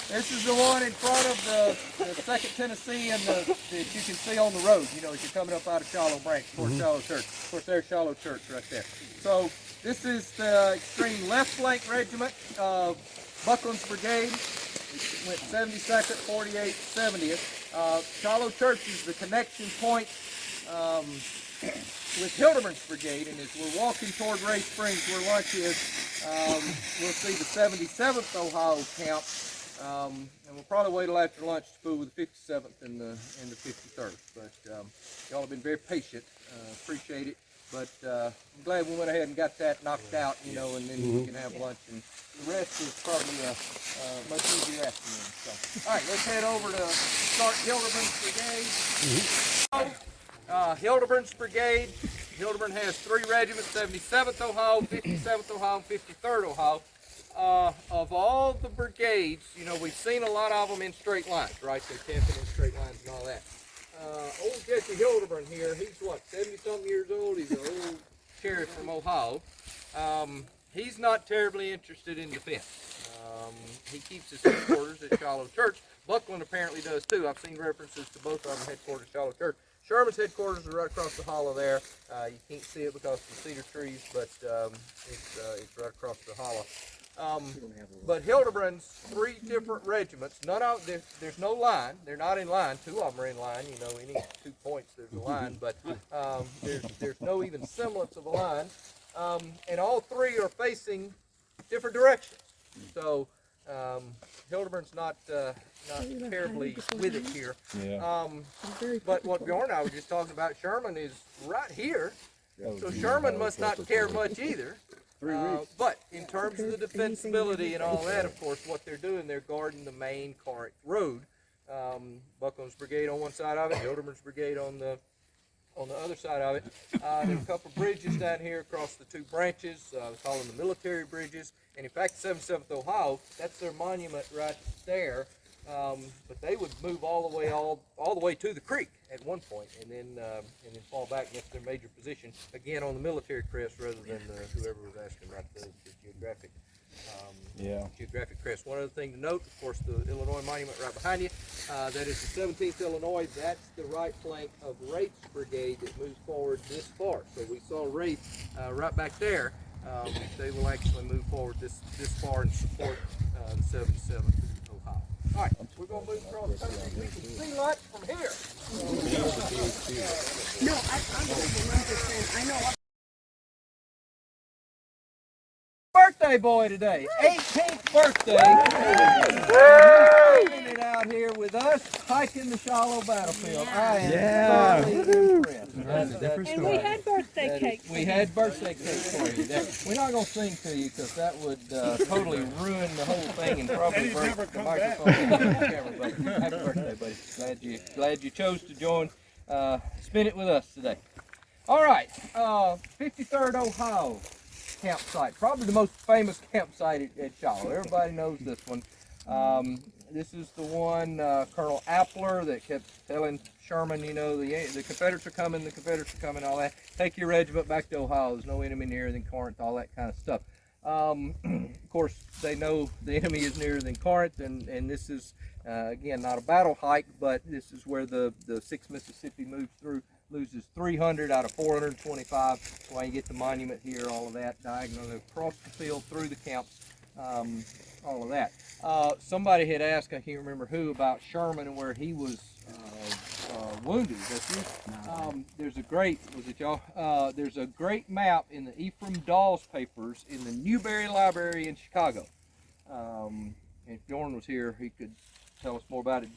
This is the one in front of the 2nd Tennessee and that you can see on the road, you know, as you're coming up out of Shiloh Branch towards Shiloh Church. Of course, there's Shiloh Church right there. So this is the extreme left flank regiment of Buckland's Brigade. It went 72nd, 48th, 70th. Shiloh Church is the connection point with Hildebran's Brigade, and as we're walking toward Ray Springs where lunch is, we'll see the 77th Ohio camp. And we'll probably wait till after lunch to fool with the 57th and the 53rd. But y'all have been very patient. Appreciate it. But I'm glad we went ahead and got that knocked out, you know, and then we can have lunch. And the rest is probably a much easier afternoon. So, all right, let's head over to start Hildebran's Brigade. Hildebran's Brigade. Hildebrand has 3 regiments: 77th Ohio, 57th Ohio, and 53rd Ohio. Of all the brigades, you know, we've seen a lot of them in straight lines, right? They're camping in straight lines and all that. Old Jesse Hildebrand here, he's what, 70-something years old? He's an old sheriff from Ohio. He's not terribly interested in defense. He keeps his headquarters at Shiloh Church. Buckland apparently does too. I've seen references to both of them headquarters at Shiloh Church. Sherman's headquarters are right across the hollow there. You can't see it because of the cedar trees, but it's right across the hollow. But Hildebrand's 3 different regiments. There's no line. They're not in line. 2 of them are in line. You know, any 2 points there's a line, but there's no even semblance of a line. And all 3 are facing different directions. So Hildebrand's not terribly with it here. Yeah. But what Bjorn and I were just talking about, Sherman is right here. So Sherman must not care much either. But in terms of the defensibility and all that, of course, what they're doing, they're guarding the main Corinth Road. Buckland's Brigade on one side of it, Hildebran's Brigade on the other side of it. There's a couple of bridges down here across the 2 branches. We call them the military bridges. And in fact, 77th Ohio, that's their monument right there. But they would move all the way to the creek at one point, and then fall back against their major position again on the military crest rather than whoever was asking about the geographic crest. One other thing to note, of course, the Illinois monument right behind you. That is the 17th Illinois. That's the right flank of Wraith's brigade that moves forward this far. So we saw Wraith right back there. They will actually move forward this far and support the 77th. All right, we're going to move across the country. We can see lunch from here. No, I'm just saying, I know. Birthday boy today, 18th birthday. Making it out here with us, hiking the Shiloh battlefield. I am thoroughly impressed. That's a different story. And we had birthday cake. We had birthday cake for you. We're not going to sing to you because that would totally ruin the whole thing and probably break the microphone and the camera. But happy birthday, buddy. Glad you chose to join, spend it with us today. All right, 53rd Ohio campsite, probably the most famous campsite at Shiloh. Everybody knows this one. This is the one Colonel Appler that kept telling Sherman, you know, the Confederates are coming, all that. Take your regiment back to Ohio. There's no enemy nearer than Corinth, all that kind of stuff. Of course, they know the enemy is nearer than Corinth, and this is, again, not a battle hike, but this is where the 6th Mississippi moves through. Loses 300 out of 425. That's why you get the monument here, all of that, diagonally across the field, through the camps, all of that. Somebody had asked, I can't remember who, about Sherman and where he was wounded. That's you. There's a great, was it y'all? There's a great map in the Ephraim Dawes papers in the Newberry Library in Chicago. If Bjorn was here, he could tell us more about it.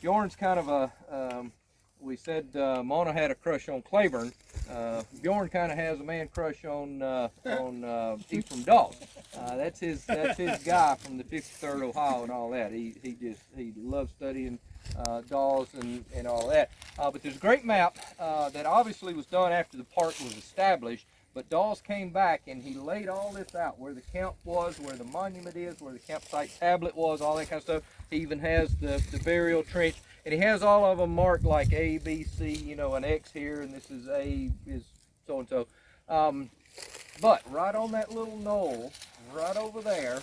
Bjorn's kind of a, we said Mona had a crush on Claiborne. Bjorn kind of has a man crush on Ephraim Dawes. That's his guy from the 53rd Ohio and all that. He loves studying Dawes and all that. But there's a great map that obviously was done after the park was established. But Dawes came back and he laid all this out, where the camp was, where the monument is, where the campsite tablet was, all that kind of stuff. He even has the burial trench, and he has all of them marked like A, B, C, you know, an X here, and this is A, is so-and-so. But right on that little knoll, right over there,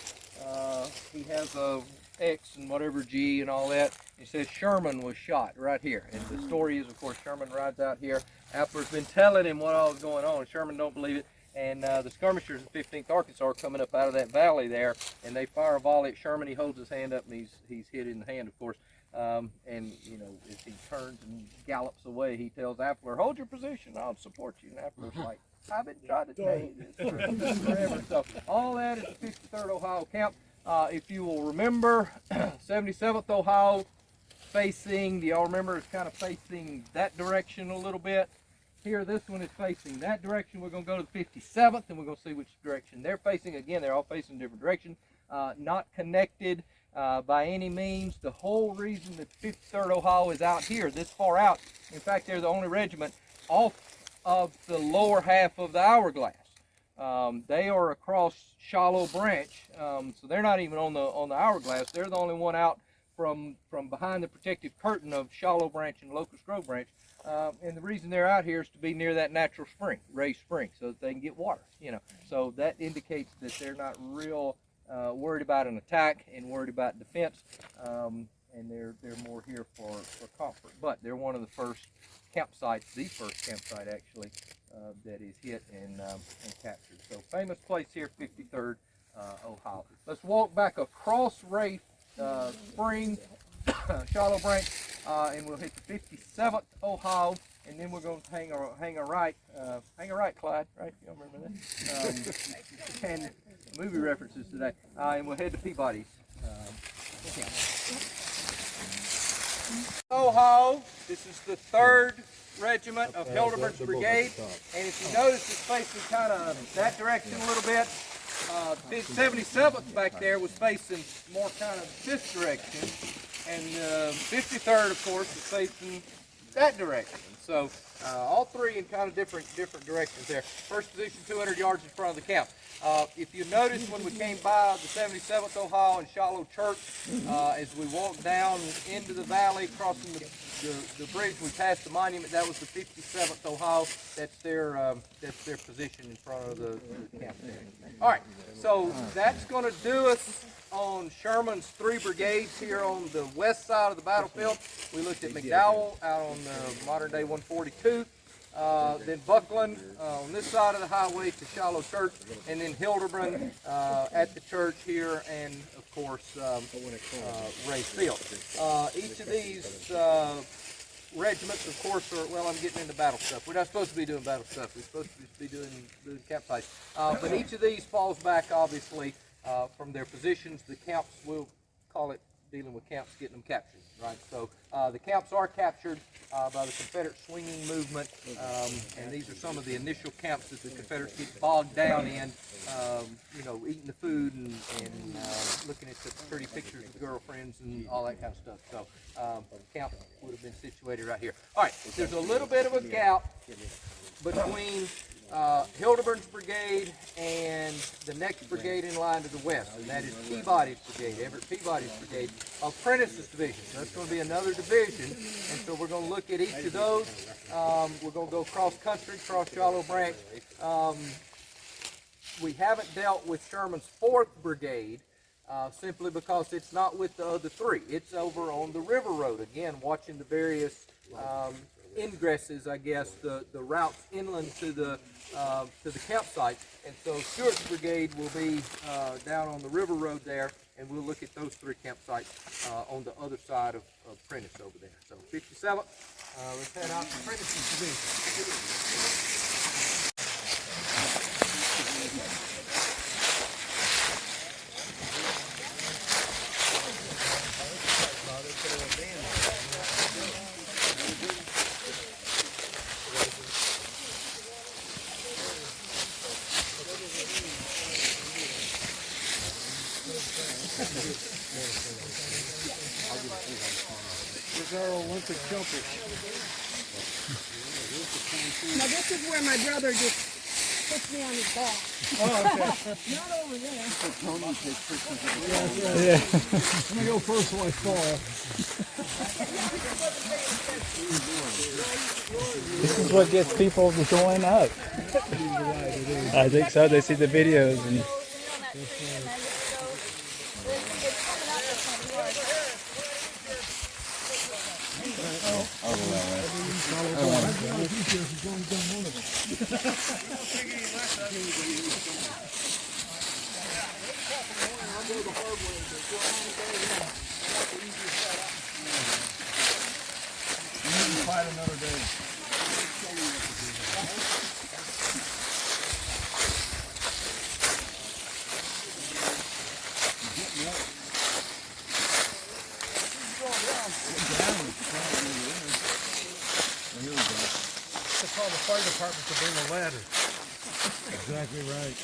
he has a X and whatever G and all that. It says Sherman was shot right here. And the story is, of course, Sherman rides out here. Appler's been telling him what all is going on. Sherman don't believe it. And the skirmishers in 15th Arkansas are coming up out of that valley there, and they fire a volley at Sherman. He holds his hand up, and he's hit in the hand, of course. And, you know, as he turns and gallops away, he tells Appler, hold your position, I'll support you. And Appler's like, I've been trying to change this forever. So all that is the 53rd Ohio camp. If you will remember, 77th Ohio facing, do y'all remember, it's kind of facing that direction a little bit. Here, this one is facing that direction. We're going to go to the 57th, and we're going to see which direction they're facing. Again, they're all facing different directions. Not connected by any means. The whole reason that 53rd Ohio is out here, this far out, in fact, they're the only regiment off of the lower half of the hourglass. They are across Shiloh Branch, so they're not even on the hourglass. They're the only one out from behind the protective curtain of Shiloh Branch and Locust Grove Branch. And the reason they're out here is to be near that natural spring, Ray Spring, so that they can get water, you know. So that indicates that they're not real worried about an attack and worried about defense, and they're more here for comfort. But they're one of the first campsites, the first campsite actually, that is hit and captured. So famous place here, 53rd Ohio. Let's walk back across Ray Spring, Shiloh Branch, and we'll hit the 57th Ohio, and then we're going to hang a right, Clyde, right? You don't remember that? And movie references today, and we'll head to Peabody's camp. Ohio, this is the 3rd Regiment of Hildebrands Brigade, and if you notice, it's facing kind of that direction a little bit. 77th back there was facing more kind of this direction, and 53rd, of course, is facing that direction. So all three in kind of different directions there. First position, 200 yards in front of the camp. If you notice when we came by the 77th Ohio and Shiloh Church, as we walked down into the valley, crossing the bridge, we passed the monument. That was the 57th Ohio. That's their position in front of the camp there. All right, so that's going to do us on Sherman's 3 brigades here on the west side of the battlefield. We looked at McDowell out on modern day 142. Then Buckland on this side of the highway to Shiloh Church, and then Hildebrand at the church here, and of course Ray Field. Each of these regiments, of course, are, well, I'm getting into battle stuff. We're not supposed to be doing battle stuff. We're supposed to be doing campsites. But each of these falls back, obviously, from their positions. The camps, we'll call it dealing with camps, getting them captured, right? So the camps are captured by the Confederate swinging movement, and these are some of the initial camps that the Confederates get bogged down in, you know, eating the food and looking at the pretty pictures of girlfriends and all that kind of stuff. So the camp would have been situated right here. All right, there's a little bit of a gap between Hildebrand's brigade and the next brigade in line to the west, and that is Peabody's brigade, Everett Peabody's brigade of Prentice's division. So that's going to be another division, and so we're going to look at each of those. We're going to go cross country, cross Shiloh Branch. We haven't dealt with Sherman's 4th brigade simply because it's not with the other 3. It's over on the river road, again, watching the various ingresses, I guess, the routes inland to the campsite. And so Stewart's brigade will be down on the river road there, and we'll look at those 3 campsites on the other side of Prentice over there. So 57th, let's head out to Prentice's division. Where's our Olympic jumper? Now this is where my brother just puts me on his back. Oh, okay. Not over there. Yeah. I'm gonna go first so I fall. This is what gets people to join up. I think so. They see the videos and. Fight another day. To call the fire department to bring a ladder. Exactly right.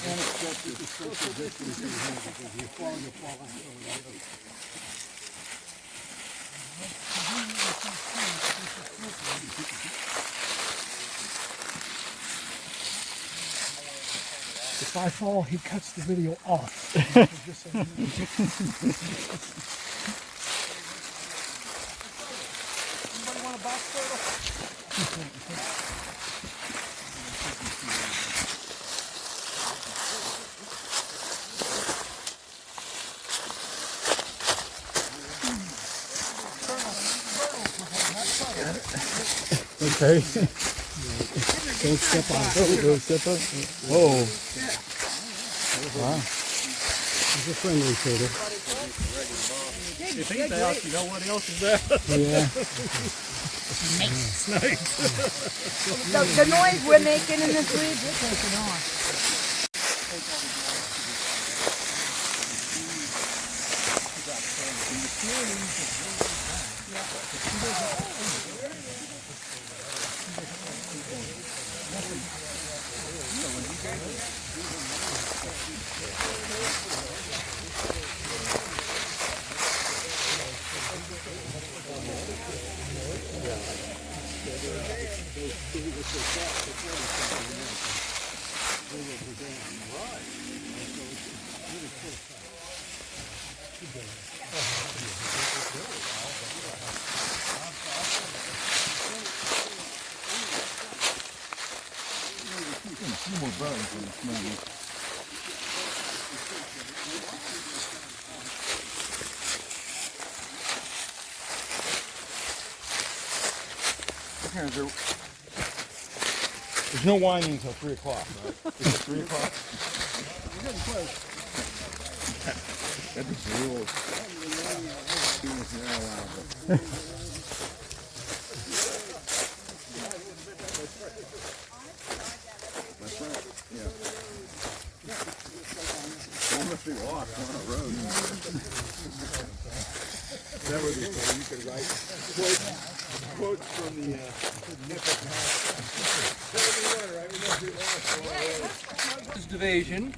Unexpected social distance because you fall on If I fall, he cuts the video off. Anybody want a box turtle? Okay. Don't step on it. Don't step on it. Whoa. Wow. He's a friendly turtle. If he's out, you know what else is out? Yeah. Snakes. The noise we're making in this weed, we're taking off. There's no whining until 3 o'clock, right? Is it 3 o'clock? We're getting close. That's the rules. That's right. Yeah. One must be lost on a road. That would be fun. You could write quotes from the This division,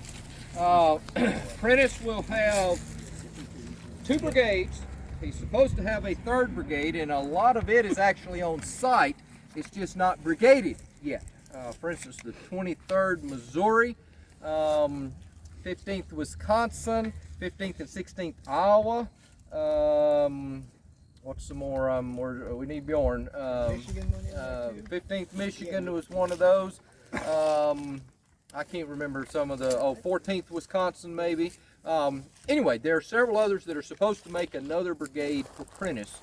Prentice will have 2 brigades. He's supposed to have a 3rd brigade, and a lot of it is actually on site. It's just not brigaded yet. For instance, the 23rd Missouri, 15th Wisconsin, 15th and 16th Iowa. What's some more? We need Bjorn. 15th Michigan was one of those. I can't remember some of the, 14th Wisconsin maybe. Anyway, there are several others that are supposed to make another brigade for Prentice,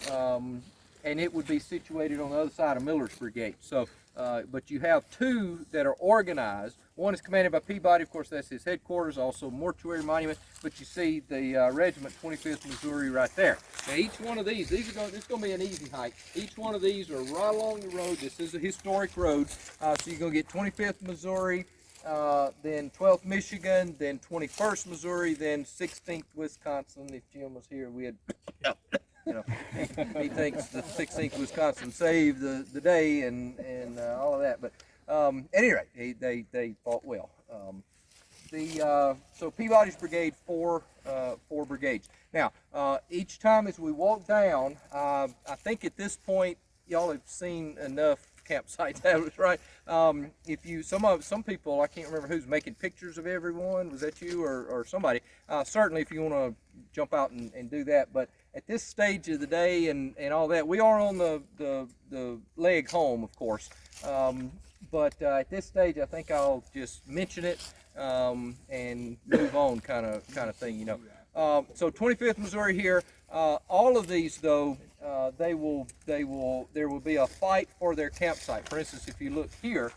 and it would be situated on the other side of Miller's brigade. So but you have two that are organized. One is commanded by Peabody, of course that's his headquarters, also mortuary monument, but you see the regiment 25th Missouri right there. Now each one of these is going to be an easy hike. Each one of these are right along the road. This is a historic road, so you're going to get 25th Missouri, then 12th Michigan, then 21st Missouri, then 16th Wisconsin. If Jim was here, we'd, you know, he thinks the 16th Wisconsin saved the day and all of that. But at any rate, they fought well. So Peabody's brigade, four brigades. Now, each time as we walk down, I think at this point y'all have seen enough campsites. That was right. If you some people, I can't remember who's making pictures of everyone. Was that you or somebody? Certainly, if you want to jump out and do that. But at this stage of the day and all that, we are on the leg home, of course. But at this stage, I think I'll just mention it and move on, kind of thing, you know. So 25th Missouri here. All of these, though, there will be a fight for their campsite. For instance, if you look here,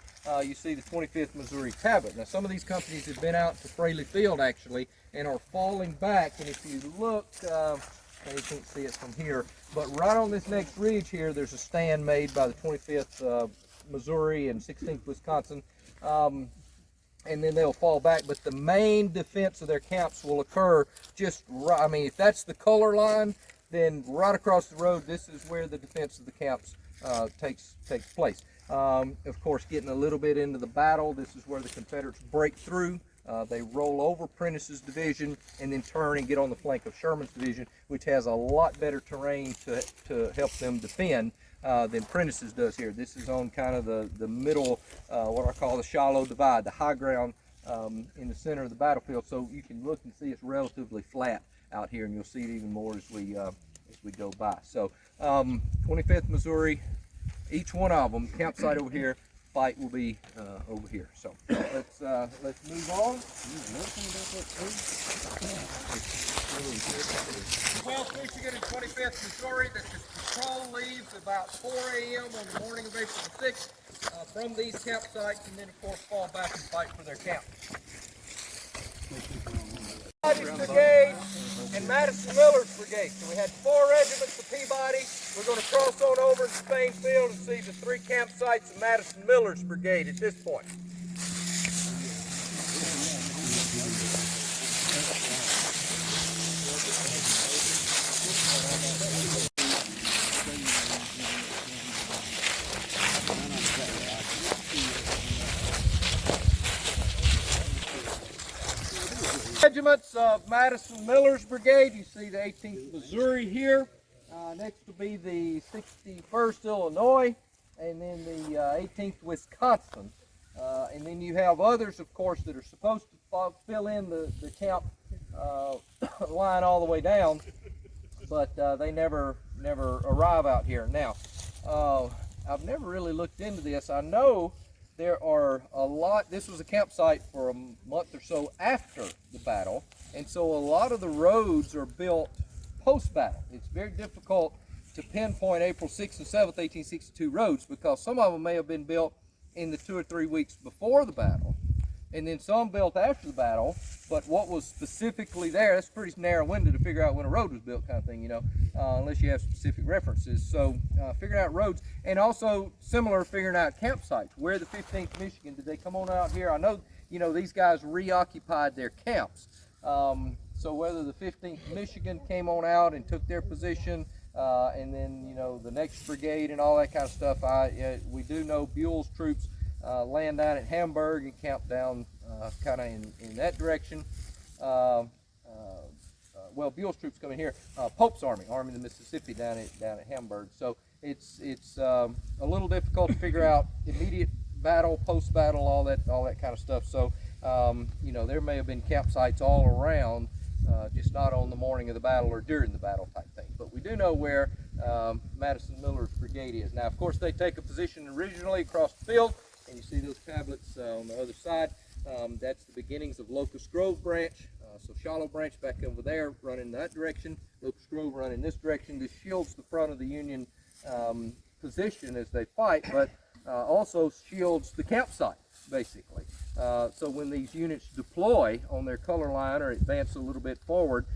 you see the 25th Missouri tablet. Now, some of these companies have been out to Fraley Field actually and are falling back. And if you look, you can't see it from here, but right on this next ridge here, there's a stand made by the 25th Missouri and 16th Wisconsin. And then they'll fall back, but the main defense of their camps will occur just right. I mean, if that's the color line, then right across the road, this is where the defense of the camps takes place. Of course, getting a little bit into the battle, this is where the Confederates break through. They roll over Prentice's division and then turn and get on the flank of Sherman's division, which has a lot better terrain to help them defend than Prentice's does here. This is on kind of the middle, what I call the Shiloh divide, the high ground in the center of the battlefield. So you can look and see it's relatively flat out here, and you'll see it even more as we go by. So 25th Missouri, each one of them, campsite over here, fight will be over here. So let's move on. 12th Michigan and 25th Missouri. The patrol leaves about 4 a.m. on the morning of April the 6th from these campsites, and then of course fall back and fight for their camp. Peabody's brigade and Madison Miller's brigade. So we had 4 regiments of Peabody. We're going to cross on over to Spain Field and see the 3 campsites of Madison Miller's brigade at this point. Regiments of Madison Miller's brigade. You see the 18th Missouri here. Next will be the 61st Illinois, and then the 18th Wisconsin. And then you have others, of course, that are supposed to fill in the camp line all the way down, but they never arrive out here. Now, I've never really looked into this. I know there are a lot. This was a campsite for a month or so after the battle, and so a lot of the roads are built post-battle. It's very difficult to pinpoint April 6th and 7th, 1862 roads, because some of them may have been built in the 2 or 3 weeks before the battle, and then some built after the battle. But what was specifically there, that's pretty narrow window to figure out when a road was built, kind of thing, you know, unless you have specific references. So figuring out roads, and also similar figuring out campsites. Where the 15th Michigan, did they come on out here? I know, you know, these guys reoccupied their camps. So whether the 15th Michigan came on out and took their position, and then, you know, the next brigade and all that kind of stuff, we do know Buell's troops land down at Hamburg and camp down kind of in that direction. Well, Buell's troops coming here. Pope's Army of the Mississippi down at Hamburg. So it's a little difficult to figure out immediate battle, post-battle, all that kind of stuff. So you know, there may have been campsites all around, just not on the morning of the battle or during the battle type thing. But we do know where Madison Miller's brigade is. Now, of course, they take a position originally across the field, and you see those tablets on the other side. That's the beginnings of Locust Grove branch. So Shiloh branch back over there, running in that direction. Locust Grove running this direction. This shields the front of the Union position as they fight, but also shields the campsite, basically. So when these units deploy on their color line or advance a little bit forward,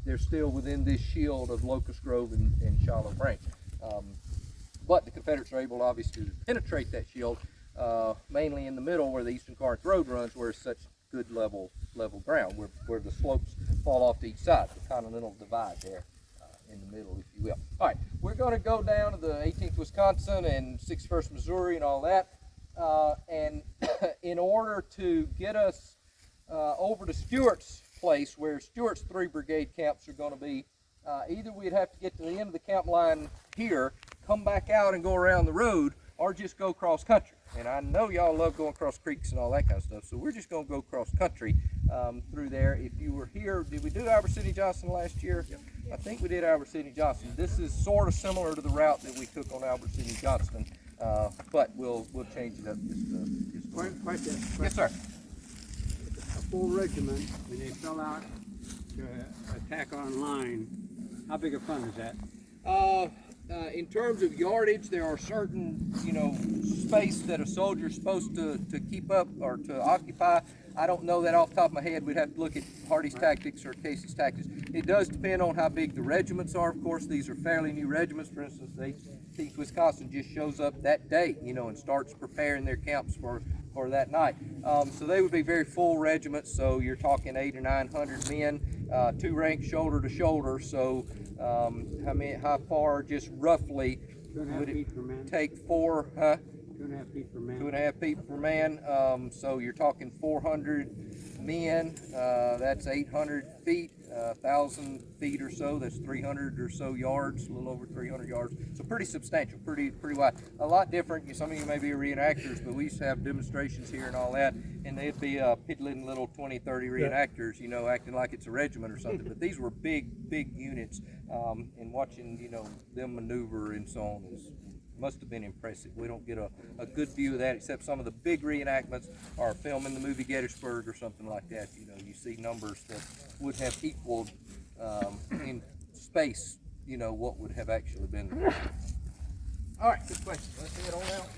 they're still within this shield of Locust Grove and Shiloh Branch. But the Confederates are able, obviously, to penetrate that shield, mainly in the middle where the Eastern Corinth Road runs, where it's such good level ground, where the slopes fall off to each side, the continental divide there in the middle, if you will. All right, we're going to go down to the 18th Wisconsin and 61st Missouri and all that. And in order to get us over to Stewart's place, where Stewart's 3 brigade camps are going to be, either we'd have to get to the end of the camp line here, come back out and go around the road, or just go cross country. And I know y'all love going across creeks and all that kind of stuff, so we're just going to go cross country through there. If you were here, did we do Albert City Johnson last year? Yep. I think we did Albert City Johnson. This is sort of similar to the route that we took on Albert City Johnson, but we'll change it up just Question. Yes, sir. A full regiment, when they fill out to attack online, how big a fund is that? In terms of yardage, there are certain, space that a soldier's supposed to keep up or to occupy. I don't know that off the top of my head. We'd have to look at Hardy's tactics or Casey's tactics. It does depend on how big the regiments are. Of course, these are fairly new regiments. For instance, the 18th Wisconsin just shows up that day, and starts preparing their camps for that night. So they would be very full regiments. So you're talking 800 or 900 men, 2 ranks shoulder to shoulder. So how far, just roughly, would it take 4, 2.5 feet per man. 2.5 feet per man. So you're talking 400 men. That's 800 feet, 1,000 feet or so. That's 300 or so yards, a little over 300 yards. So pretty substantial, pretty wide. A lot different. Some of you may be reenactors, but we used to have demonstrations here and all that, and they'd be piddling little 20, 30 reenactors, acting like it's a regiment or something. But these were big units, and watching, them maneuver and so on must have been impressive. We don't get a good view of that, except some of the big reenactments are filming the movie Gettysburg or something like that. You see numbers that would have equaled in space, what would have actually been there. All right, good question. Let's head on out.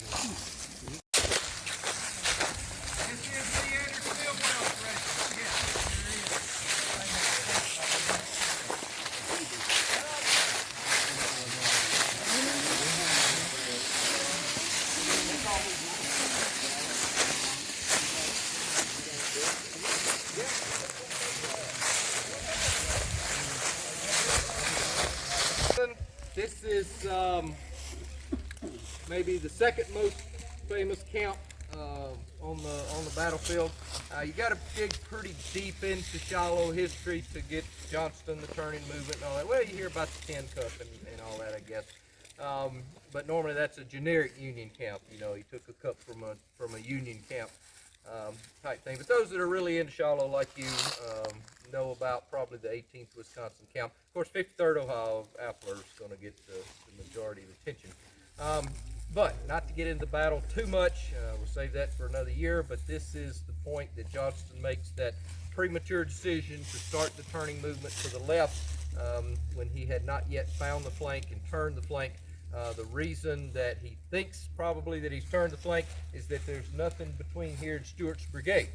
This is maybe the second most famous camp on the battlefield. You got to dig pretty deep into Shiloh history to get Johnston, the turning movement, and all that. Well, you hear about the 10 Cup and all that, I guess. But normally that's a generic Union camp. He took a cup from a Union camp type thing. But those that are really into Shiloh, like you, know about probably the 18th Wisconsin camp. Of course, 53rd Ohio Appler is going to get the majority of attention. But not to get into the battle too much, we'll save that for another year, but this is the point that Johnston makes that premature decision to start the turning movement to the left when he had not yet found the flank and turned the flank. The reason that he thinks probably that he's turned the flank is that there's nothing between here and Stewart's brigade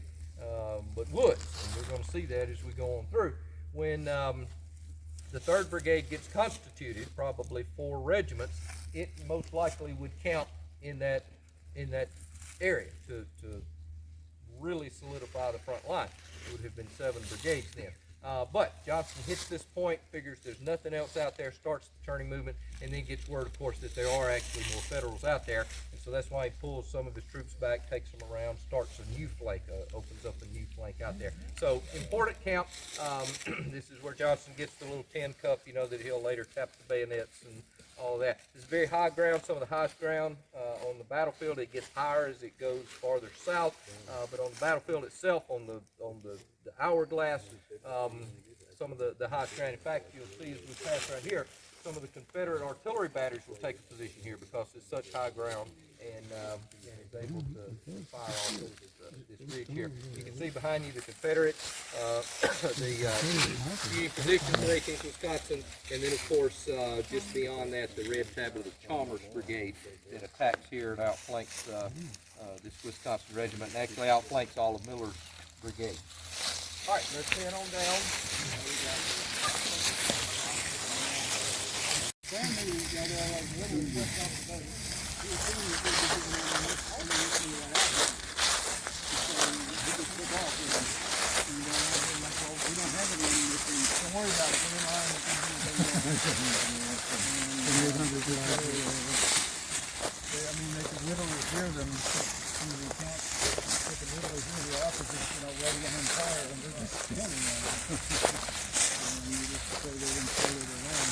but woods, and we're going to see that as we go on through. When the 3rd Brigade gets constituted, probably 4 regiments, it most likely would count in that area to really solidify the front line. It would have been 7 brigades then. But Johnston hits this point, figures there's nothing else out there, starts the turning movement, and then gets word, of course, that there are actually more Federals out there. And so that's why he pulls some of his troops back, takes them around, starts a new flank, opens up a new flank out there. So important camp. This is where Johnston gets the little 10 Cup, that he'll later tap the bayonets and all of that. This is very high ground, some of the highest ground on the battlefield. It gets higher as it goes farther south, but on the battlefield itself, on the hourglass, some of the highest ground. In fact, you'll see as we pass right here, some of the Confederate artillery batteries will take a position here because it's such high ground, and is able to fire off this ridge here. You can see behind you the Confederate, the Union positions in 18th Wisconsin, and then of course just beyond that the red tab of the Chalmers Brigade that attacks here and outflanks this Wisconsin regiment, and actually outflanks all of Miller's brigade. All right, let's head on down. Don't worry about it. We're in line. I mean, they could literally hear them. They can't. They could literally hear the officers, ready on fire, and they're just standing there. And you just say they didn't say they were wrong.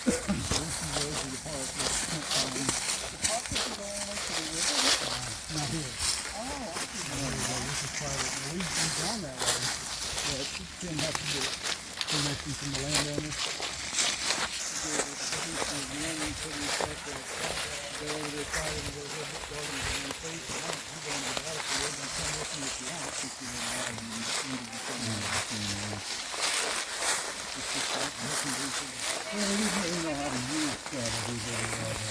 So this is those are the park. The park is the only way to the river. Not here. Oh, I see. This is private. We've gone that way. But you didn't have to get permission from the landowners. Go over their side and go ahead and go and go and face it out. You go into the battlefield and come with me if you want. If you don't have you need to be coming. Well, we didn't know how to use yeah, it is true.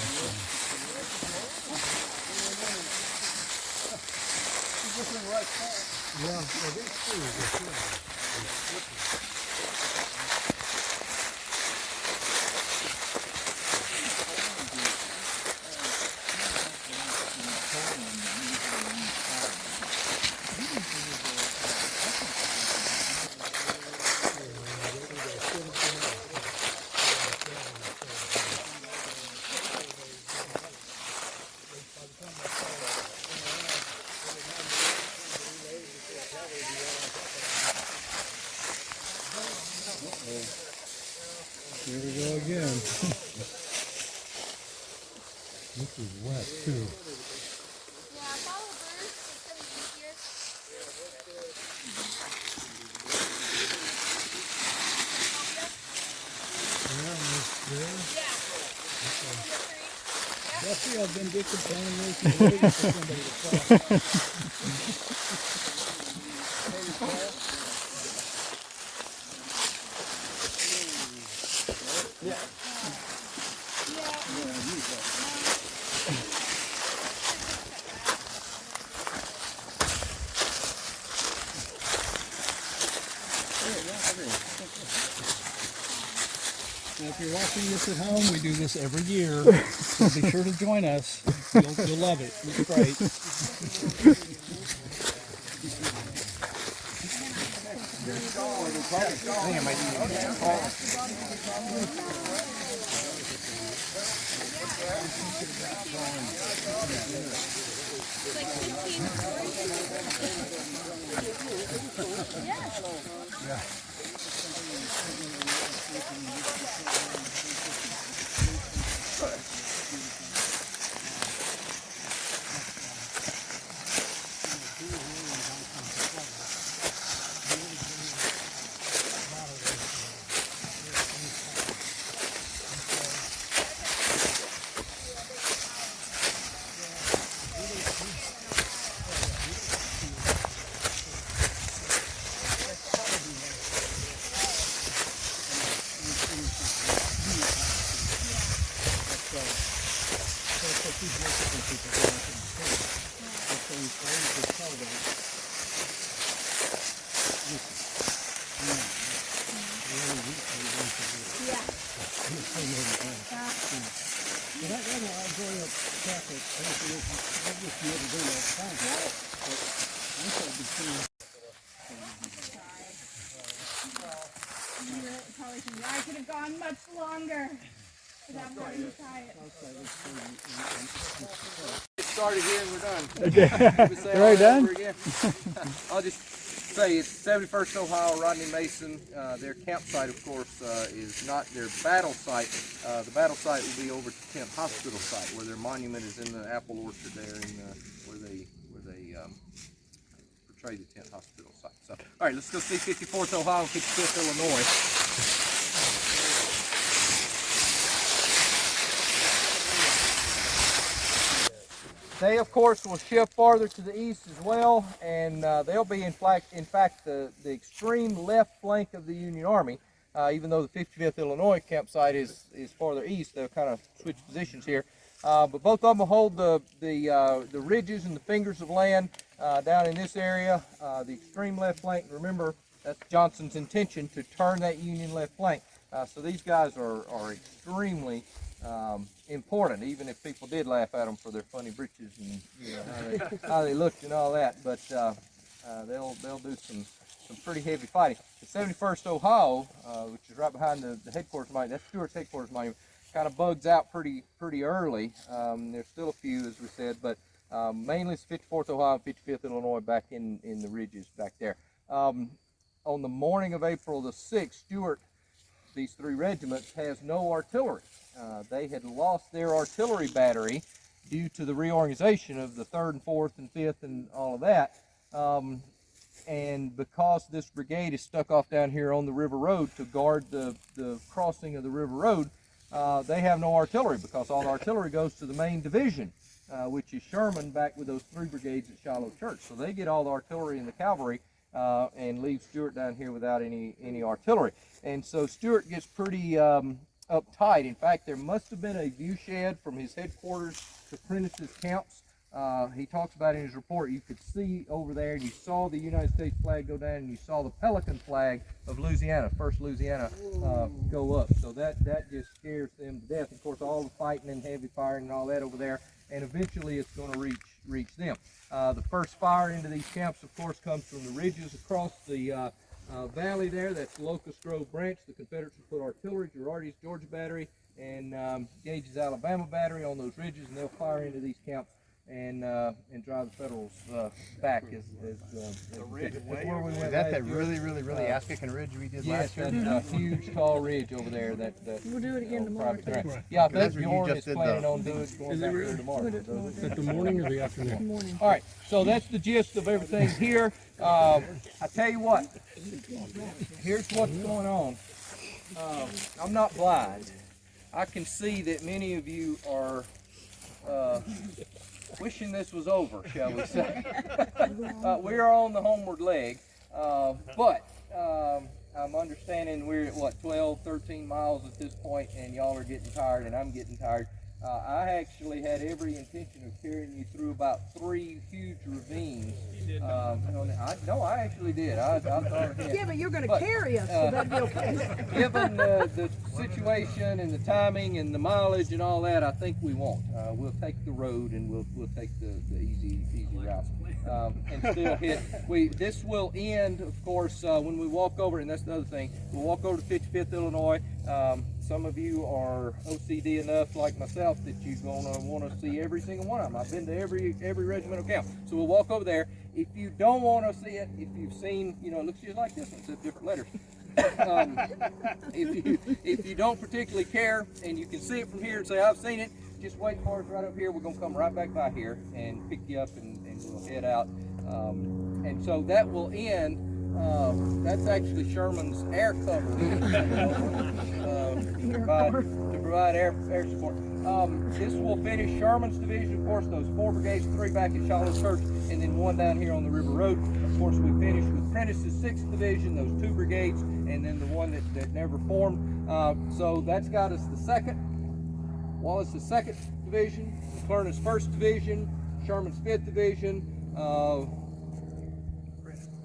Here we go again. This is wet too. Yeah, follow Bruce. It's going to be easier. Yeah. Jesse, I've been disappointed waiting for somebody to cross. Now, if you're watching this at home, we do this every year. So be sure to join us. You'll love it. It's great. I could have gone much longer without having to try it. Get started here and we're done. Okay. We're done? Again. I'll just say it's 71st Ohio, Rodney Mason. Their campsite, of course, is not their battle site. The battle site will be over at the 10th Hospital site, where their monument is in the apple orchard there, where they portray the 10th Hospital site. So, all right, let's go see 54th Ohio and 55th Illinois. They, of course, will shift farther to the east as well, and they'll be, in fact, the extreme left flank of the Union Army. Even though the 55th Illinois campsite is farther east, they'll kind of switch positions here. But both of them will hold the ridges and the fingers of land down in this area, the extreme left flank. Remember, that's Johnson's intention to turn that Union left flank. So these guys are extremely important, even if people did laugh at them for their funny breeches and how they looked and all that. But they'll do some pretty heavy fighting. The 71st Ohio, which is right behind the headquarters monument, that's Stuart's headquarters monument, kind of bugs out pretty early. There's still a few, as we said, but mainly it's 54th Ohio and 55th Illinois back in the ridges back there. On the morning of April the 6th, Stuart, these three regiments, has no artillery. They had lost their artillery battery due to the reorganization of the 3rd and 4th and 5th and all of that. And because this brigade is stuck off down here on the river road to guard the crossing of the river road, they have no artillery because all the artillery goes to the main division, which is Sherman back with those three brigades at Shiloh Church. So they get all the artillery and the cavalry and leave Stuart down here without any artillery. And so Stuart gets pretty uptight. In fact, there must have been a view shed from his headquarters to Prentice's camps. He talks about in his report, you could see over there, and you saw the United States flag go down, and you saw the Pelican flag of Louisiana, 1st Louisiana, go up. So that just scares them to death. Of course, all the fighting and heavy firing and all that over there, and eventually it's going to reach them. The first fire into these camps, of course, comes from the ridges across the valley there. That's Locust Grove Branch. The Confederates will put artillery, Girardi's Georgia Battery, and Gage's Alabama Battery on those ridges, and they'll fire into these camps and drive the Federals back as where we went. Is that really ass-kicking ridge we did last year? Yes, that's a huge, tall ridge over there. We'll do it again tomorrow. Yeah, I think Bjorn is planning on going back there tomorrow. Is that the morning or the afternoon? Morning. All right, so that's the gist of everything here. I tell you what, here's what's going on. I'm not blind. I can see that many of you are wishing this was over, shall we say. We are on the homeward leg, but I'm understanding we're at what, 12, 13 miles at this point, and y'all are getting tired, and I'm getting tired. I actually had every intention of carrying you through about 3 huge ravines. No, I actually did. I thought ahead. Yeah, but you're going to carry us, so that'd be okay. Given the situation and the timing and the mileage and all that, I think we won't. We'll take the road and we'll take the easy route and still hit. This will end, of course, when we walk over, and that's the other thing. We'll walk over to 55th Illinois. Some of you are OCD enough, like myself, that you're gonna want to see every single one of them. I've been to every regimental camp, so we'll walk over there. If you don't want to see it, if you've seen, it looks just like this one, except different letters. If you don't particularly care and you can see it from here and say I've seen it, just wait for us right up here. We're gonna come right back by here and pick you up and we'll head out. And so that will end. That's actually Sherman's air cover to provide air support. This will finish Sherman's division, of course, those 4 brigades, 3 back at Shiloh Church, and then 1 down here on the River Road. Of course, we finished with Prentice's 6th Division, those 2 brigades, and then the one that never formed. So that's got us the 2nd, Wallace's 2nd Division, McClernand's 1st Division, Sherman's 5th Division,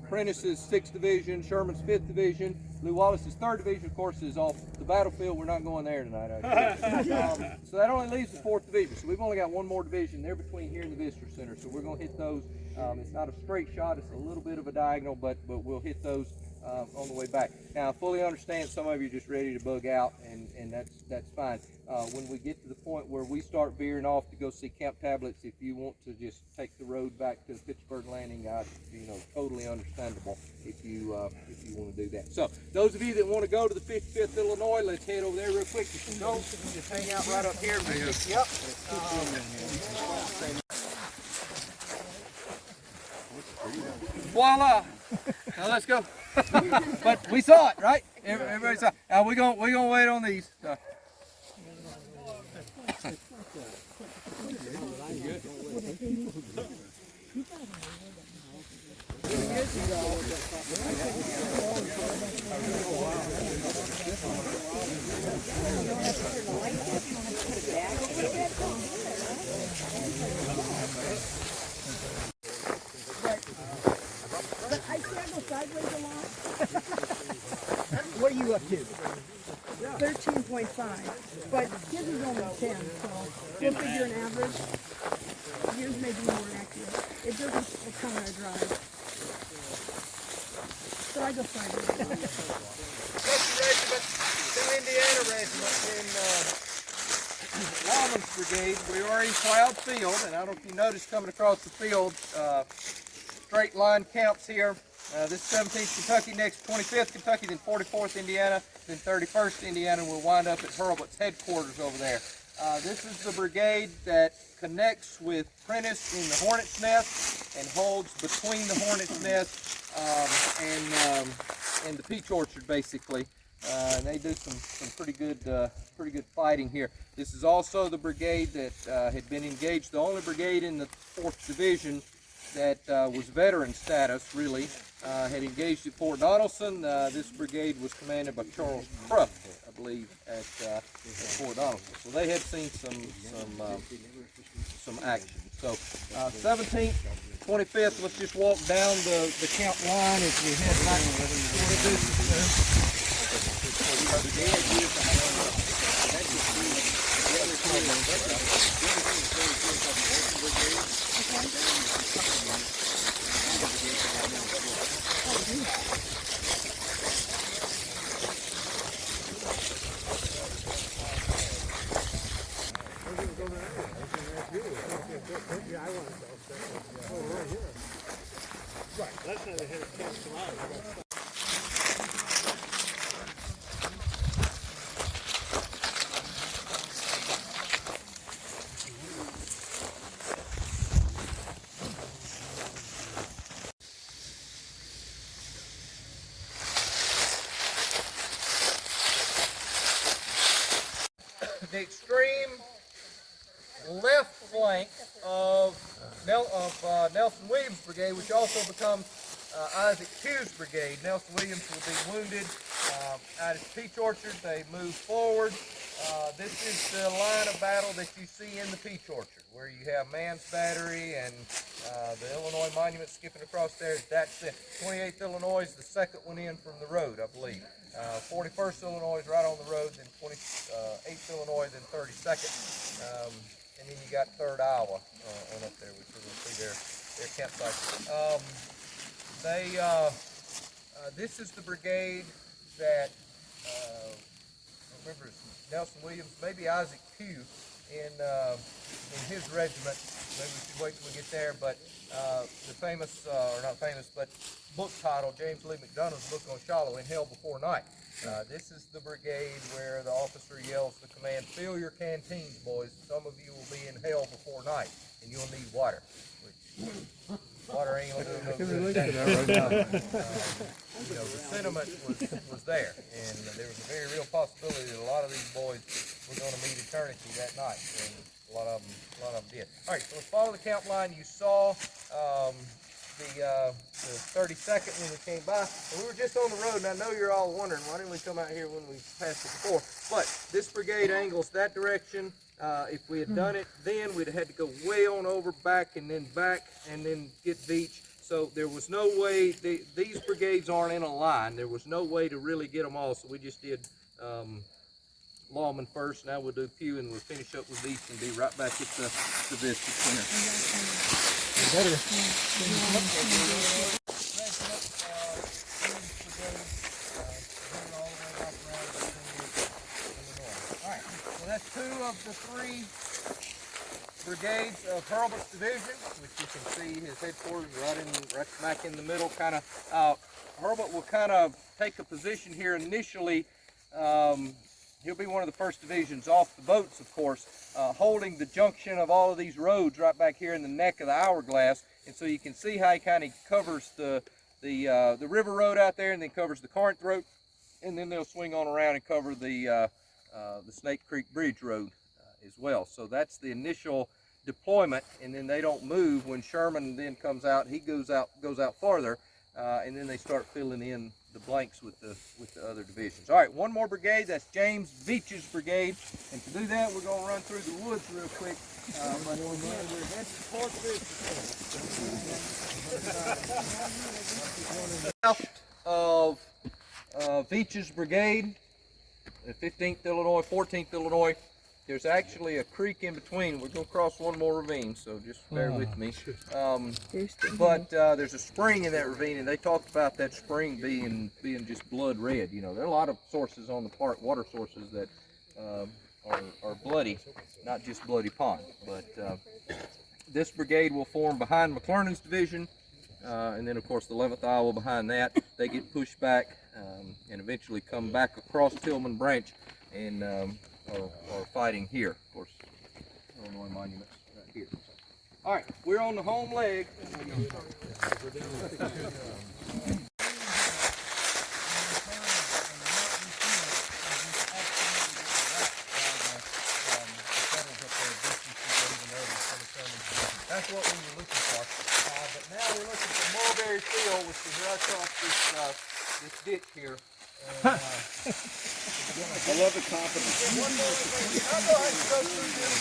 Prentice's 6th Division, Sherman's 5th Division. Lew Wallace's 3rd Division, of course, is off the battlefield. We're not going there tonight, actually. So that only leaves the 4th Division. So we've only got 1 more division. They're between here and the Visitor Center. So we're going to hit those. It's not a straight shot. It's a little bit of a diagonal, but we'll hit those on the way back. Now, I fully understand some of you are just ready to bug out, and that's fine. When we get to the point where we start veering off to go see Camp Tablets, if you want to just take the road back to Pittsburgh Landing, totally understandable if you want to do that. So those of you that want to go to the 55th Illinois, let's head over there real quick. You can go, just hang out right up here. Yep. Voila! Now let's go. But we saw it, right? Everybody saw it. Now we're gonna wait on these. So. But I can't go sideways a lot. What are you up to? 13.5, but his is only 10, so we'll figure an average. Yours may be more accurate. It doesn't a ton I drive. So I go sideways. Regiment, two Indiana regiments in Lawman's brigade. We are in plowed field, and I don't know if you noticed coming across the field, straight line counts here. This is 17th Kentucky, next 25th Kentucky, then 44th Indiana, then 31st Indiana. We'll wind up at Hurlbut's headquarters over there. This is the brigade that connects with Prentice in the Hornet's Nest and holds between the Hornet's Nest and the peach orchard, basically. And they do some pretty good fighting here. This is also the brigade that had been engaged, the only brigade in the 4th Division that was veteran status, really. Had engaged at Fort Donelson. This brigade was commanded by Charles Cruft, I believe, at Fort Donelson. So they had seen some action. So 17th, 25th, let's just walk down the count line as we head back toward this. Right, that's how they had it canceled out. The extreme left flank of Nelson Williams' brigade, which also becomes Isaac Pugh's brigade. Nelson Williams will be wounded at his peach orchard. They move forward. This is the line of battle that you see in the peach orchard, where you have Mann's Battery and the Illinois Monument skipping across there. That's the 28th Illinois is the second one in from the road, I believe. 41st Illinois is right on the road, then 28th Illinois, then 32nd. And then you got 3rd Iowa on up there, which we're going to see their campsite. This is the brigade that, I remember it's Nelson Williams, maybe Isaac Pugh in his regiment. Maybe we should wait till we get there, but the famous, or not famous, but book title, James Lee McDonough's book on Shiloh, In Hell Before Night. This is the brigade where the officer yells the command, "Fill your canteens, boys. Some of you will be in hell before night, and you'll need water." Which, water ain't gonna do no good. You know, the sentiment was there, and there was a very real possibility that a lot of these boys were going to meet eternity that night, and a lot of them did. All right, so let's follow the count line. You saw the 32nd when we came by, and we were just on the road, and I know you're all wondering, why didn't we come out here when we passed it before? But this brigade angles that direction. If we had done it then, we'd have had to go way on over, back, and then get Beach. So there was no way, these brigades aren't in a line. There was no way to really get them all, so we just did Lawman first. Now we'll do Pugh, and we'll finish up with Beach and be right back at the Vista Center. Alright, so that's 2 of the 3 brigades of Hurlbut's division, which you can see his headquarters right smack in the middle. Kind of, Hurlbut will kind of take a position here initially. He'll be one of the first divisions off the boats, of course, holding the junction of all of these roads right back here in the neck of the hourglass. And so you can see how he kind of covers the river road out there, and then covers the Corinth road, and then they'll swing on around and cover the Snake Creek Bridge road as well. So that's the initial deployment, and then they don't move. When Sherman then comes out, he goes out farther, and then they start filling in the blanks with the other divisions. All right, one more brigade. That's James Beach's brigade, and to do that, we're going to run through the woods real quick. But again, we're heading towards south of Veach's brigade, the 15th Illinois, 14th Illinois. There's actually a creek in between. We're going to cross one more ravine, so just bear with me. But there's a spring in that ravine, and they talked about that spring being just blood red. You know, there are a lot of sources on the park, water sources that are bloody, not just Bloody Pond. But this brigade will form behind McClernand's division, and then of course the 11th Iowa behind that. They get pushed back and eventually come back across Tillman Branch and are fighting here. Of course, Illinois Monument's right here. All right, we're on the home leg. That's what we were looking for. But now we're looking for Mulberry Field, which is right across this ditch here. And, I love the confidence. one more thing. I'll go ahead and go through this.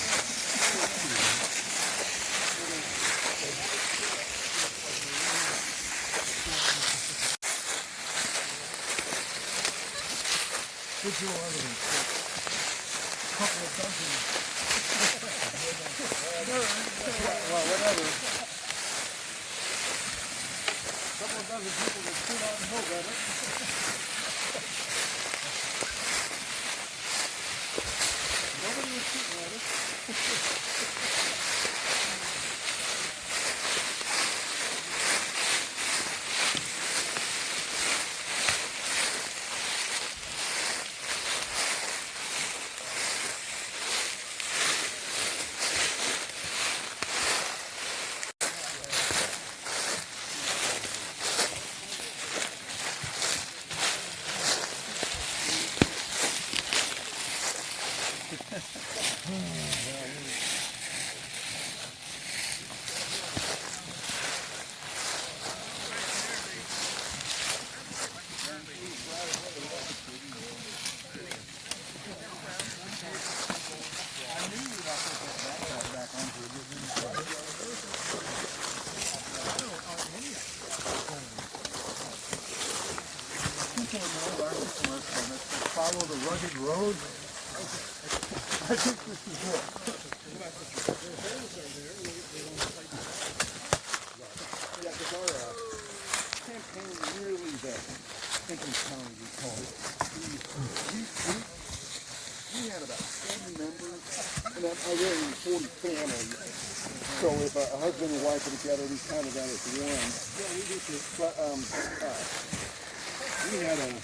Visual evidence. Couple of dozen. Well, whatever. Couple of dozen people that stood out and held at it. Nobody was shooting at us. Follow the rugged road. I think this is it. Yeah, because our campaign really, the Thinking County, we call it, we had about 40 members, and I really mean 40 families. So if a husband and wife are together, we counted that as one. Yeah, we do too. But we had a,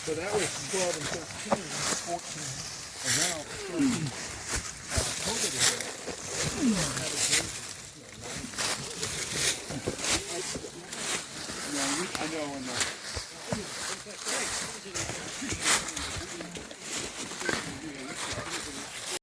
So that was 12 and 13, 14, and now COVID is there.